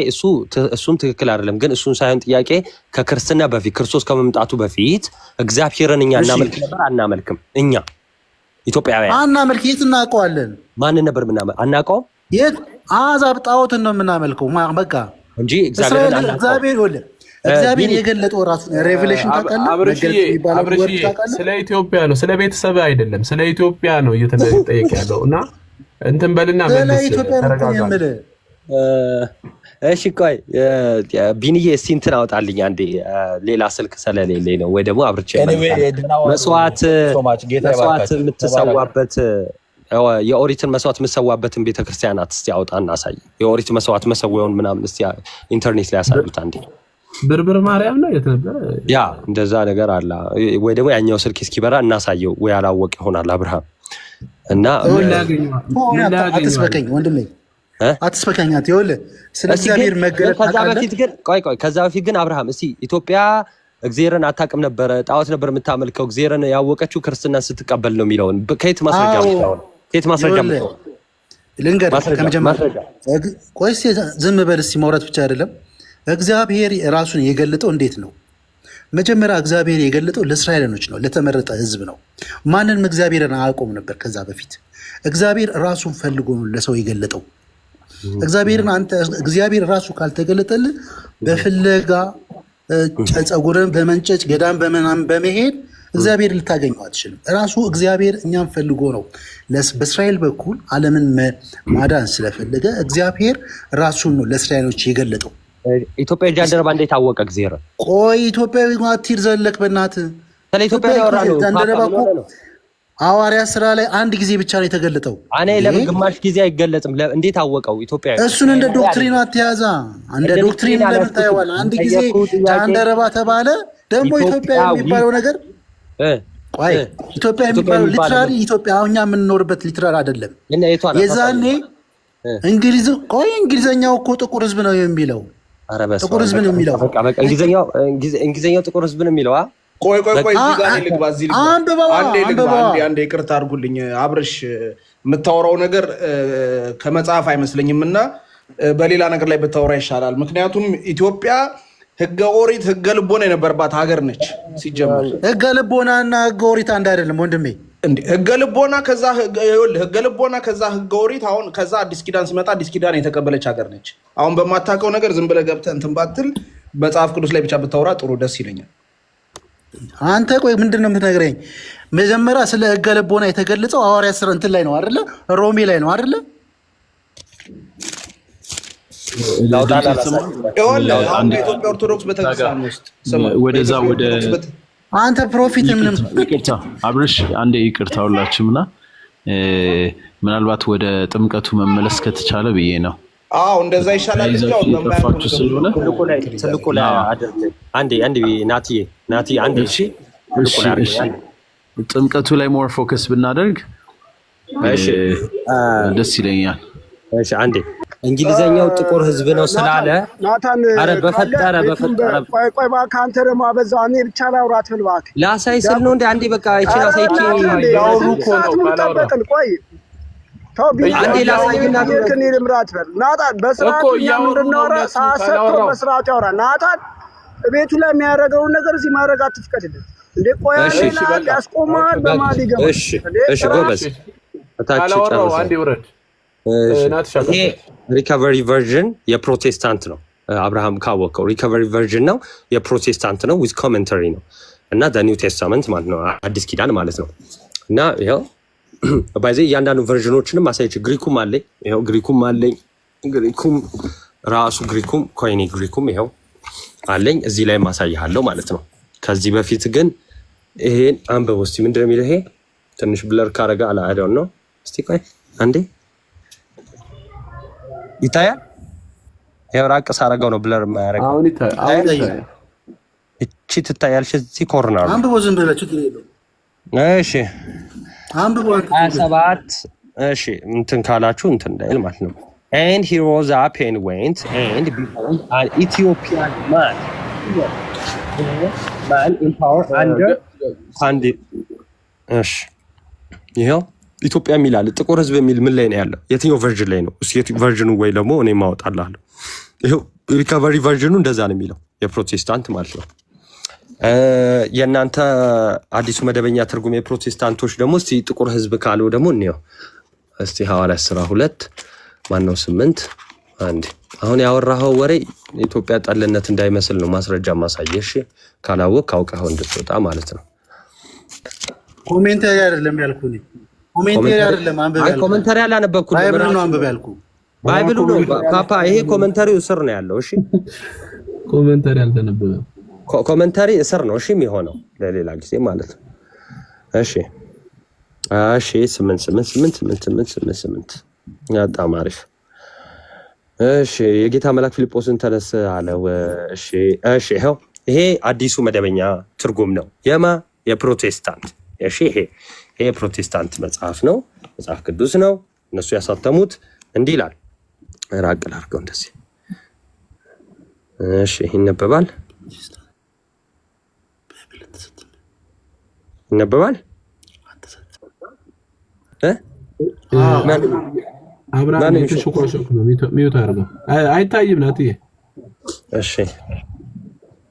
እሱን ትክክል አይደለም፣ ግን እሱን ሳይሆን ጥያቄ ከክርስትና በፊት ክርስቶስ ከመምጣቱ በፊት እግዚአብሔርን እኛ እናመልክ ነበር አናመልክም? እኛ ኢትዮጵያውያን አናመልክ። የት እናውቀዋለን? ማንን ነበር ምናመልክ? አናውቀውም። የት አሕዛብ ጣዖትን ነው የምናመልከው በቃ እንጂ እግዚአብሔር የገለጠው ራሱ ሬቨሌሽን ታውቃለህ። ስለ ኢትዮጵያ ነው፣ ስለ ቤተሰብ አይደለም። ስለ ኢትዮጵያ ነው እየተጠየቀ ያለው እና እንትን በልና እሺ ቆይ ቢንዬ እስኪ እንትን አውጣልኝ አንዴ፣ ሌላ ስልክ ስለሌለኝ ነው። ወይ ደግሞ አብርቼ መስዋዕት የምትሰዋበት የኦሪትን መስዋዕት የምትሰዋበትን ቤተክርስቲያናት እስቲ አውጣ እናሳይ። የኦሪት መስዋዕት መሰዊያውን ምናምን እስቲ ኢንተርኔት ላይ ያሳዩት አንዴ። ብርብር ማርያም ነው የት ነበረ? ያ እንደዛ ነገር አለ ወይ ደግሞ ያኛው ስልክ እስኪበራ እናሳየው። ወይ አላወቅ ይሆናል አብርሃም እና አትስበከኝ ወንድሜ አትስበከኛት። ይኸውልህ ስለ እግዚአብሔር መገለጥ ከዛ በፊት ግን አብርሃም እስቲ ኢትዮጵያ እግዚአብሔርን አታውቅም ነበረ፣ ጣዖት ነበር የምታመልከው። እግዚአብሔርን ያወቀችው ክርስትናን ስትቀበል ነው የሚለውን ከየት ማስረጃ ነው? ከየት ማስረጃ ነው? ልንገርህ ከመጀመሪያ ቆይ ዝም በል እስቲ። ማውራት ብቻ አይደለም እግዚአብሔር ራሱን የገለጠው እንዴት ነው? መጀመሪያ እግዚአብሔር የገለጠው ለእስራኤላኖች ነው፣ ለተመረጠ ህዝብ ነው። ማንንም እግዚአብሔርን አያውቀውም ነበር ከዛ በፊት። እግዚአብሔር ራሱን ፈልጎ ነው ለሰው የገለጠው። እግዚአብሔር ራሱ ካልተገለጠልን በፍለጋ ጸጉርን በመንጨጭ ገዳም በመናም በመሄድ እግዚአብሔር ልታገኘው አትችልም። ራሱ እግዚአብሔር እኛም ፈልጎ ነው በእስራኤል በኩል ዓለምን ማዳን ስለፈለገ እግዚአብሔር ራሱን ነው ለእስራኤሎች የገለጠው። ኢትዮጵያ ጃንደረባ እንዴት አወቀ እግዚአብሔር? ቆይ ኢትዮጵያዊ ማቲር ዘለክ በእናትህ ስለ ኢትዮጵያ ያወራ ነው። ጃንደረባ እኮ ሐዋርያ ስራ ላይ አንድ ጊዜ ብቻ ነው የተገለጠው። እኔ ለምን ግማሽ ጊዜ አይገለጽም? እንዴት አወቀው ኢትዮጵያ? እሱን እንደ ዶክትሪን አትያዛ። እንደ ዶክትሪን ለምን ታየዋለህ? አንድ ጊዜ ጃንደረባ ተባለ። ደግሞ ኢትዮጵያ የሚባለው ነገር ቆይ ኢትዮጵያ የሚባለው ሊትራሊ ኢትዮጵያ አሁን እኛ የምንኖርበት ሊትራል አይደለም። የዛኔ እንግሊዘኛው እኮ ጥቁር ህዝብ ነው የሚለው። ጥቁር ህዝብ ነው የሚለው። እንግሊዘኛው ጥቁር ህዝብ ነው የሚለው። ቆይ አንዴ ይቅርታ አድርጉልኝ። አብርሽ የምታወራው ነገር ከመጽሐፍ አይመስለኝም እና በሌላ ነገር ላይ ብታወራ ይሻላል። ምክንያቱም ኢትዮጵያ ህገ ኦሪት ህገ ልቦና የነበረባት ሀገር ነች። ሲጀመር ህገ ልቦና እና ህገ ኦሪት አንድ አይደለም ወንድሜ። ህገ ልቦና ከዛ ህገ ኦሪት አሁን ከዛ አዲስ ኪዳን ሲመጣ አዲስ ኪዳን የተቀበለች ሀገር ነች። አሁን በማታውቀው ነገር ዝም ብለህ ገብተህ እንትን ባትል መጽሐፍ ቅዱስ ላይ ብቻ ብታወራ ጥሩ ደስ ይለኛል። አንተ ቆይ ምንድን ነው የምትነግረኝ? መጀመሪያ ስለ ህገ ልቦና የተገለጸው ሐዋርያ ሥራ እንትን ላይ ነው አይደለ? ሮሜ ላይ ነው አይደለ? ኢትዮጵያ ኦርቶዶክስ ቤተክርስቲያን ውስጥ ወደዛ ወደ አንተ ፕሮፊት ምንም ይቅርታ አብርሽ አንዴ ይቅርታ ሁላችሁምና ምናልባት ወደ ጥምቀቱ መመለስ ከተቻለ ብዬ ነው። አዎ እንደዛ ይሻላል። ተፋችሁ ስለሆነ ትልቁ ላይ አድርግ። አንዴ ናቲ አንዴ እሺ፣ ጥምቀቱ ላይ ሞር ፎከስ ብናደርግ ደስ ይለኛል። እሺ አንዴ እንግሊዘኛው ጥቁር ህዝብ ነው ስላለ ናታን አረ በፈጠረ ቆይ እባክህ አንተ ደግሞ አበዛው። እኔ ብቻ ላውራት ብል እባክህ ላሳይ ስል ነው እንደ አንዴ በቃ ይችላል አሳይቼ ያወሩ እኮ ነው ካላወራ ቆይ ተው አንዴ ላሳይና ከኔ ልምራት በል ናታን በስርዓት ምንድነው ሳሰጠው በስርዓት ያወራ ናታን ቤቱ ላይ የሚያደርገውን ነገር እዚህ ማድረግ አትፍቀድልኝ እንዴ። ቆይ ያስቆማል በማል ይገባል። እሺ ጎበዝ ካላወራው አንዴ ውረድ። ይሄ ሪካቨሪ ቨርዥን የፕሮቴስታንት ነው። አብርሃም ካወቀው ሪካቨሪ ቨርዥን ነው የፕሮቴስታንት ነው ዊዝ ኮሜንተሪ ነው እና ኒው ቴስታመንት ማለት ነው አዲስ ኪዳን ማለት ነው። እና ይኸው ባይዘ እያንዳንዱ ቨርዥኖችንም አሳይቼ ግሪኩም አለኝ ይኸው ግሪኩም አለኝ ግሪኩም ራሱ ግሪኩም ኮይኒ ግሪኩም ይኸው አለኝ እዚህ ላይ ማሳይሃለሁ ማለት ነው። ከዚህ በፊት ግን ይሄን አንብበው እስቲ ምንድን ነው የሚለው? ይሄ ትንሽ ብለር ካረጋ አላአዳው ነው። እስቲ ቆይ አንዴ ይታያል። ይሄው ራቅ ሳረጋው ነው ብለር የማያረጋው። አሁን ይታያል። እቺ ትታያለሽ እዚህ ኮርነር አንብበው ዝም ብለህ ችግር የለውም። እሺ አንብበው 27 እሺ እንትን ካላችሁ እንትን እንዳይል ማለት ነው። And he rose up and went and behold an Ethiopian man in power under እሺ ይሄው ኢትዮጵያ የሚላል ጥቁር ህዝብ የሚል ምን ላይ ነው ያለው? የትኛው ቨርዥን ላይ ነው? እሱ ቨርዥኑ ወይ ደግሞ እኔ ማወጣላለሁ። ይሄው ሪካቨሪ ቨርዥኑ እንደዛ ነው የሚለው የፕሮቴስታንት ማለት ነው። የእናንተ አዲሱ መደበኛ ትርጉም የፕሮቴስታንቶች ደግሞ እስቲ ጥቁር ህዝብ ካለው ደግሞ እንየው እስቲ ሐዋርያት ሥራ 2 ማነው 8 አንዴ አሁን ያወራኸው ወሬ ኢትዮጵያ ጠልነት እንዳይመስል ነው ማስረጃ ማሳየሽ። ካላወቅ አውቀኸው እንድትወጣ ማለት ነው። ኮሜንታሪ አይደለም ያልኩኝ ኮሜንታሪ አይደለም አንብበ ያልኩኝ ኮሜንታሪ አላነበብኩኝ ባይብሉ ነው አንብበ ያልኩኝ ባይብሉ ነው ፓፓ ይሄ ኮሜንታሪው ስር ነው ያለው። እሺ ኮሜንታሪ አልተነበበም። ኮሜንታሪ ስር ነው እሺ የሚሆነው ለሌላ ጊዜ ማለት ነው። እሺ እሺ 8 በጣም አሪፍ። እሺ የጌታ መልአክ ፊልጶስን ተነስ አለው። እሺ ይሄው ይሄ አዲሱ መደበኛ ትርጉም ነው የፕሮቴስታንት። እሺ ይሄ ይሄ ፕሮቴስታንት መጽሐፍ ነው፣ መጽሐፍ ቅዱስ ነው። እነሱ ያሳተሙት እንዲህ ይላል። ራቅ ላድርገው እንደዚህ። እሺ ይነበባል አብርሃም የተሽቆሸቁ ነው ሚውት አድርገው አይታይም ናትዬ። እሺ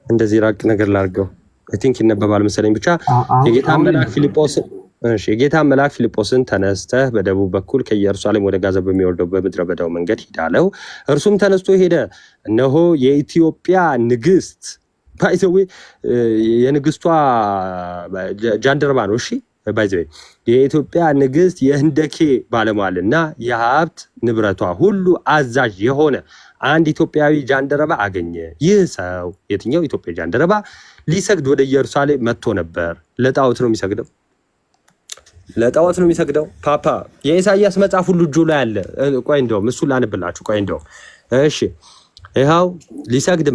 እንደዚህ ራቅ ነገር ላድርገው። አይ ቲንክ ይነበባል መሰለኝ። ብቻ የጌታ መልአክ ፊልጶስን ተነስተህ በደቡብ በኩል ከኢየሩሳሌም ወደ ጋዛ በሚወርደው በምድረ በዳው መንገድ ሂድ አለው። እርሱም ተነስቶ ሄደ። እነሆ የኢትዮጵያ ንግስት ባይዘዌ የንግስቷ ጃንደረባ ነው። እሺ ባይዘዌ የኢትዮጵያ ንግስት የህንደኬ ባለሟልና የሀብት ንብረቷ ሁሉ አዛዥ የሆነ አንድ ኢትዮጵያዊ ጃንደረባ አገኘ። ይህ ሰው የትኛው ኢትዮጵያ ጃንደረባ ሊሰግድ ወደ ኢየሩሳሌም መጥቶ ነበር። ለጣዖት ነው የሚሰግደው፣ ለጣዖት ነው የሚሰግደው። ፓፓ የኢሳይያስ መጽሐፍ ሁሉ እጁ ላይ አለ። ቆይ እንደውም እሱ ላንብላችሁ። ቆይ እንደውም እሺ፣ ይኸው ሊሰግድ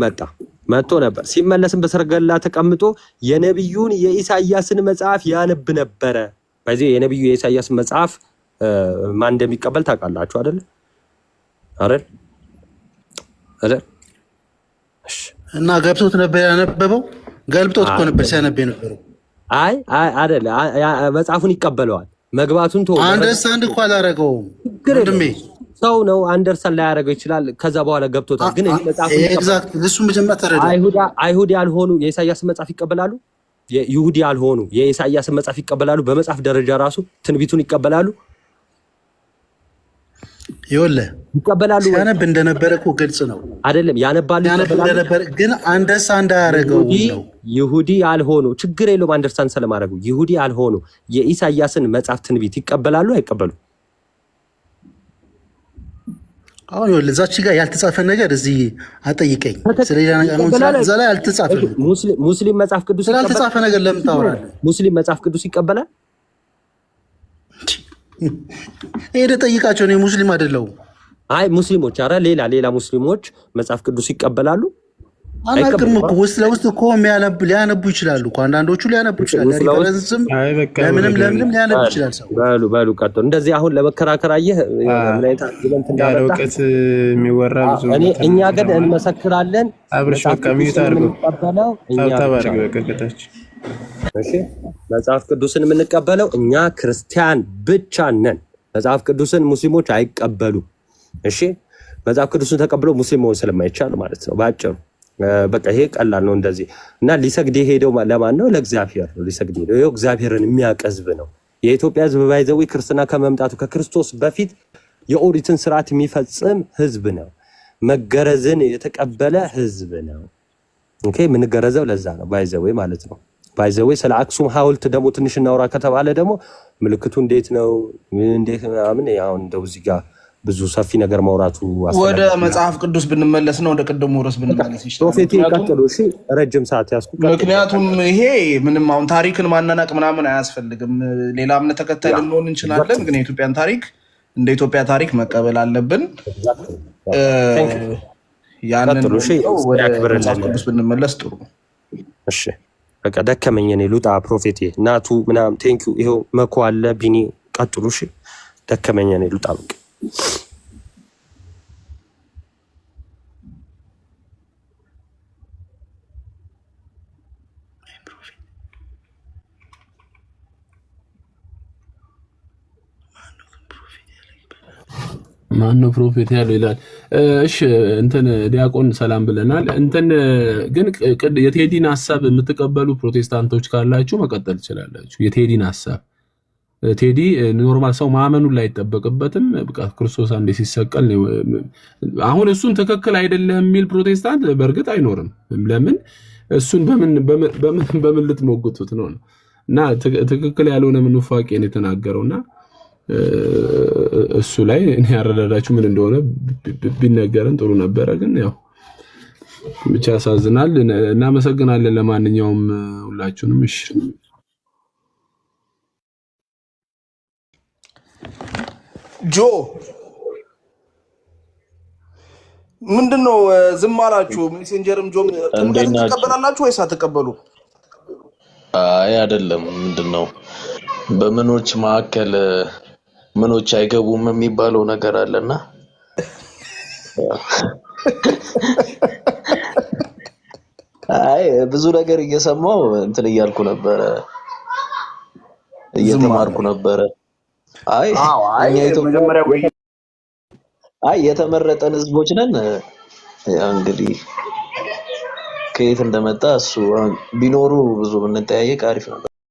መጥቶ ነበር። ሲመለስም በሰረገላ ተቀምጦ የነቢዩን የኢሳይያስን መጽሐፍ ያነብ ነበረ። በዚህ የነቢዩ የኢሳይያስን መጽሐፍ ማን እንደሚቀበል ታውቃላችሁ አይደል? አይደል? እና ገብቶት ነበር ያነበበው። ገልብጦት እኮ ነበር ሲያነብ የነበረው። አይ አይደል፣ መጽሐፉን ይቀበለዋል። መግባቱን ተወው። አንደርስታንድ እኮ አላደረገውም ወንድሜ። ሰው ነው አንደርስታንድ ላያደርገው ይችላል። ከዛ በኋላ ገብቶታል። ግን ኤግዛክት እሱ መጀመሪያ ተረዳ። አይሁድ ያልሆኑ የኢሳይያስን መጽሐፍ ይቀበላሉ። ይሁዲ ያልሆኑ የኢሳይያስን መጽሐፍ ይቀበላሉ። በመጽሐፍ ደረጃ ራሱ ትንቢቱን ይቀበላሉ። ይኸውልህ ይቀበላሉ። ሲያነብ እንደነበረ እኮ ግልጽ ነው አይደለም? ያነባሉ፣ ይቀበላሉ። ግን አንደርስታንድ አያደርገውም ነው። ይሁዲ ያልሆኑ ችግር የለውም አንደርስታንድ ስለማድረጉ። ይሁዲ ያልሆኑ የኢሳይያስን መጽሐፍ ትንቢት ይቀበላሉ አይቀበሉ? አሁን ይኸውልህ እዛች ጋር ያልተጻፈ ነገር እዚህ አጠይቀኝ። ስለሌላ ነገር ነው እንጂ እዛ ላይ አልተጻፈ። ሙስሊም መጽሐፍ ቅዱስ ይቀበላል። ያልተጻፈ ነገር ለምን ታወራለህ? ሙስሊም መጽሐፍ ቅዱስ ይቀበላል። ሄደህ ጠይቃቸው። እኔ ሙስሊም አይደለሁም። አይ ሙስሊሞች፣ ኧረ ሌላ ሙስሊሞች መጽሐፍ ቅዱስ ይቀበላሉ። አናውቅም እኮ ውስጥ ለውስጥ እኮ ሊያነቡ ይችላሉ እኮ አንዳንዶቹ ሊያነቡ ይችላሉ። ሪፈረንስም ለምንም ሊያነቡ ይችላል ሰው። በሉ ቀጥሉ። እንደዚህ አሁን ለመከራከር አየህ ምን አይነት አርጊመንት እንዳመጣ። እውቀት የሚወራ ብዙ እኛ ግን እንመሰክራለን። አብርሽ በቃ ሚዩት አድርገው ታባርግ በቀቀታች። እሺ መጽሐፍ ቅዱስን የምንቀበለው እኛ ክርስቲያን ብቻ ነን። መጽሐፍ ቅዱስን ሙስሊሞች አይቀበሉም። እሺ መጽሐፍ ቅዱስን ተቀብለው ሙስሊም መሆን ስለማይቻል ማለት ነው ባጭሩ። በቃ ይሄ ቀላል ነው እንደዚህ። እና ሊሰግድ ሄደው ለማን ነው? ለእግዚአብሔር ነው ሊሰግድ ሄደው። ይሄው እግዚአብሔርን የሚያቀዝብ ነው። የኢትዮጵያ ሕዝብ ባይዘው ክርስትና ከመምጣቱ ከክርስቶስ በፊት የኦሪትን ስርዓት የሚፈጽም ሕዝብ ነው። መገረዝን የተቀበለ ሕዝብ ነው። ኦኬ የምንገረዘው ለዛ ነው ባይዘው ማለት ነው። ባይዘው ስለ አክሱም ሐውልት ደግሞ ትንሽ እናውራ ከተባለ ደግሞ ምልክቱ እንዴት ነው እንዴት ምናምን ያው እንደው እዚህ ጋር ብዙ ሰፊ ነገር ማውራቱ ወደ መጽሐፍ ቅዱስ ብንመለስ ነው። ወደ ቀደሙ ርዕስ ብንመለስ ይችላል። ፕሮፌት ይቀጥሉ። እሺ ረጅም ሰዓት ያስኩ። ምክንያቱም ይሄ ምንም አሁን ታሪክን ማናናቅ ምናምን አያስፈልግም። ሌላ እምነት ተከታይ ልንሆን እንችላለን፣ ግን የኢትዮጵያን ታሪክ እንደ ኢትዮጵያ ታሪክ መቀበል አለብን። ያንን ወደ መጽሐፍ ቅዱስ ብንመለስ ጥሩ። እሺ በቃ ደከመኝ እኔ ልውጣ። ፕሮፌት ናቱ ምናምን ቴንኪው። ይሄው መኮ አለ ቢኒ ቀጥሉ። እሺ ደከመኝ እኔ ልውጣ በቃ። ማነው ፕሮፌት ያለው ይላል። እሺ እንትን ዲያቆን ሰላም ብለናል። እንትን ግን የቴዲን ሐሳብ የምትቀበሉ ፕሮቴስታንቶች ካላችሁ መቀጠል ትችላላችሁ። የቴዲን ሐሳብ ቴዲ ኖርማል ሰው ማመኑን ላይ አይጠበቅበትም። በቃ ክርስቶስ አንዴ ሲሰቀል አሁን እሱን ትክክል አይደለም የሚል ፕሮቴስታንት በእርግጥ አይኖርም። ለምን እሱን በምን ልትሞግቱት ነው? እና ትክክል ያልሆነ ምንፋቄ ነው የተናገረውና እሱ ላይ እኔ ያረዳዳችሁ ምን እንደሆነ ቢነገረን ጥሩ ነበረ። ግን ያው ብቻ ያሳዝናል። እናመሰግናለን ለማንኛውም ሁላችሁንም። እሺ ጆ ምንድነው ዝም አላችሁ? ሜሴንጀርም ጆ ትቀበላላችሁ ወይስ አትቀበሉ? አይ አይደለም። ምንድነው በምኖች መካከል ምኖች አይገቡም የሚባለው ነገር አለና አይ ብዙ ነገር እየሰማው እንትን እያልኩ ነበር እየተማርኩ ነበር። አይ እኛ ኢትዮጵያ የተመረጠን ህዝቦች ነን። እንግዲህ ከየት እንደመጣ እሱ ቢኖሩ ብዙ ብንጠያየቅ አሪፍ ነበር።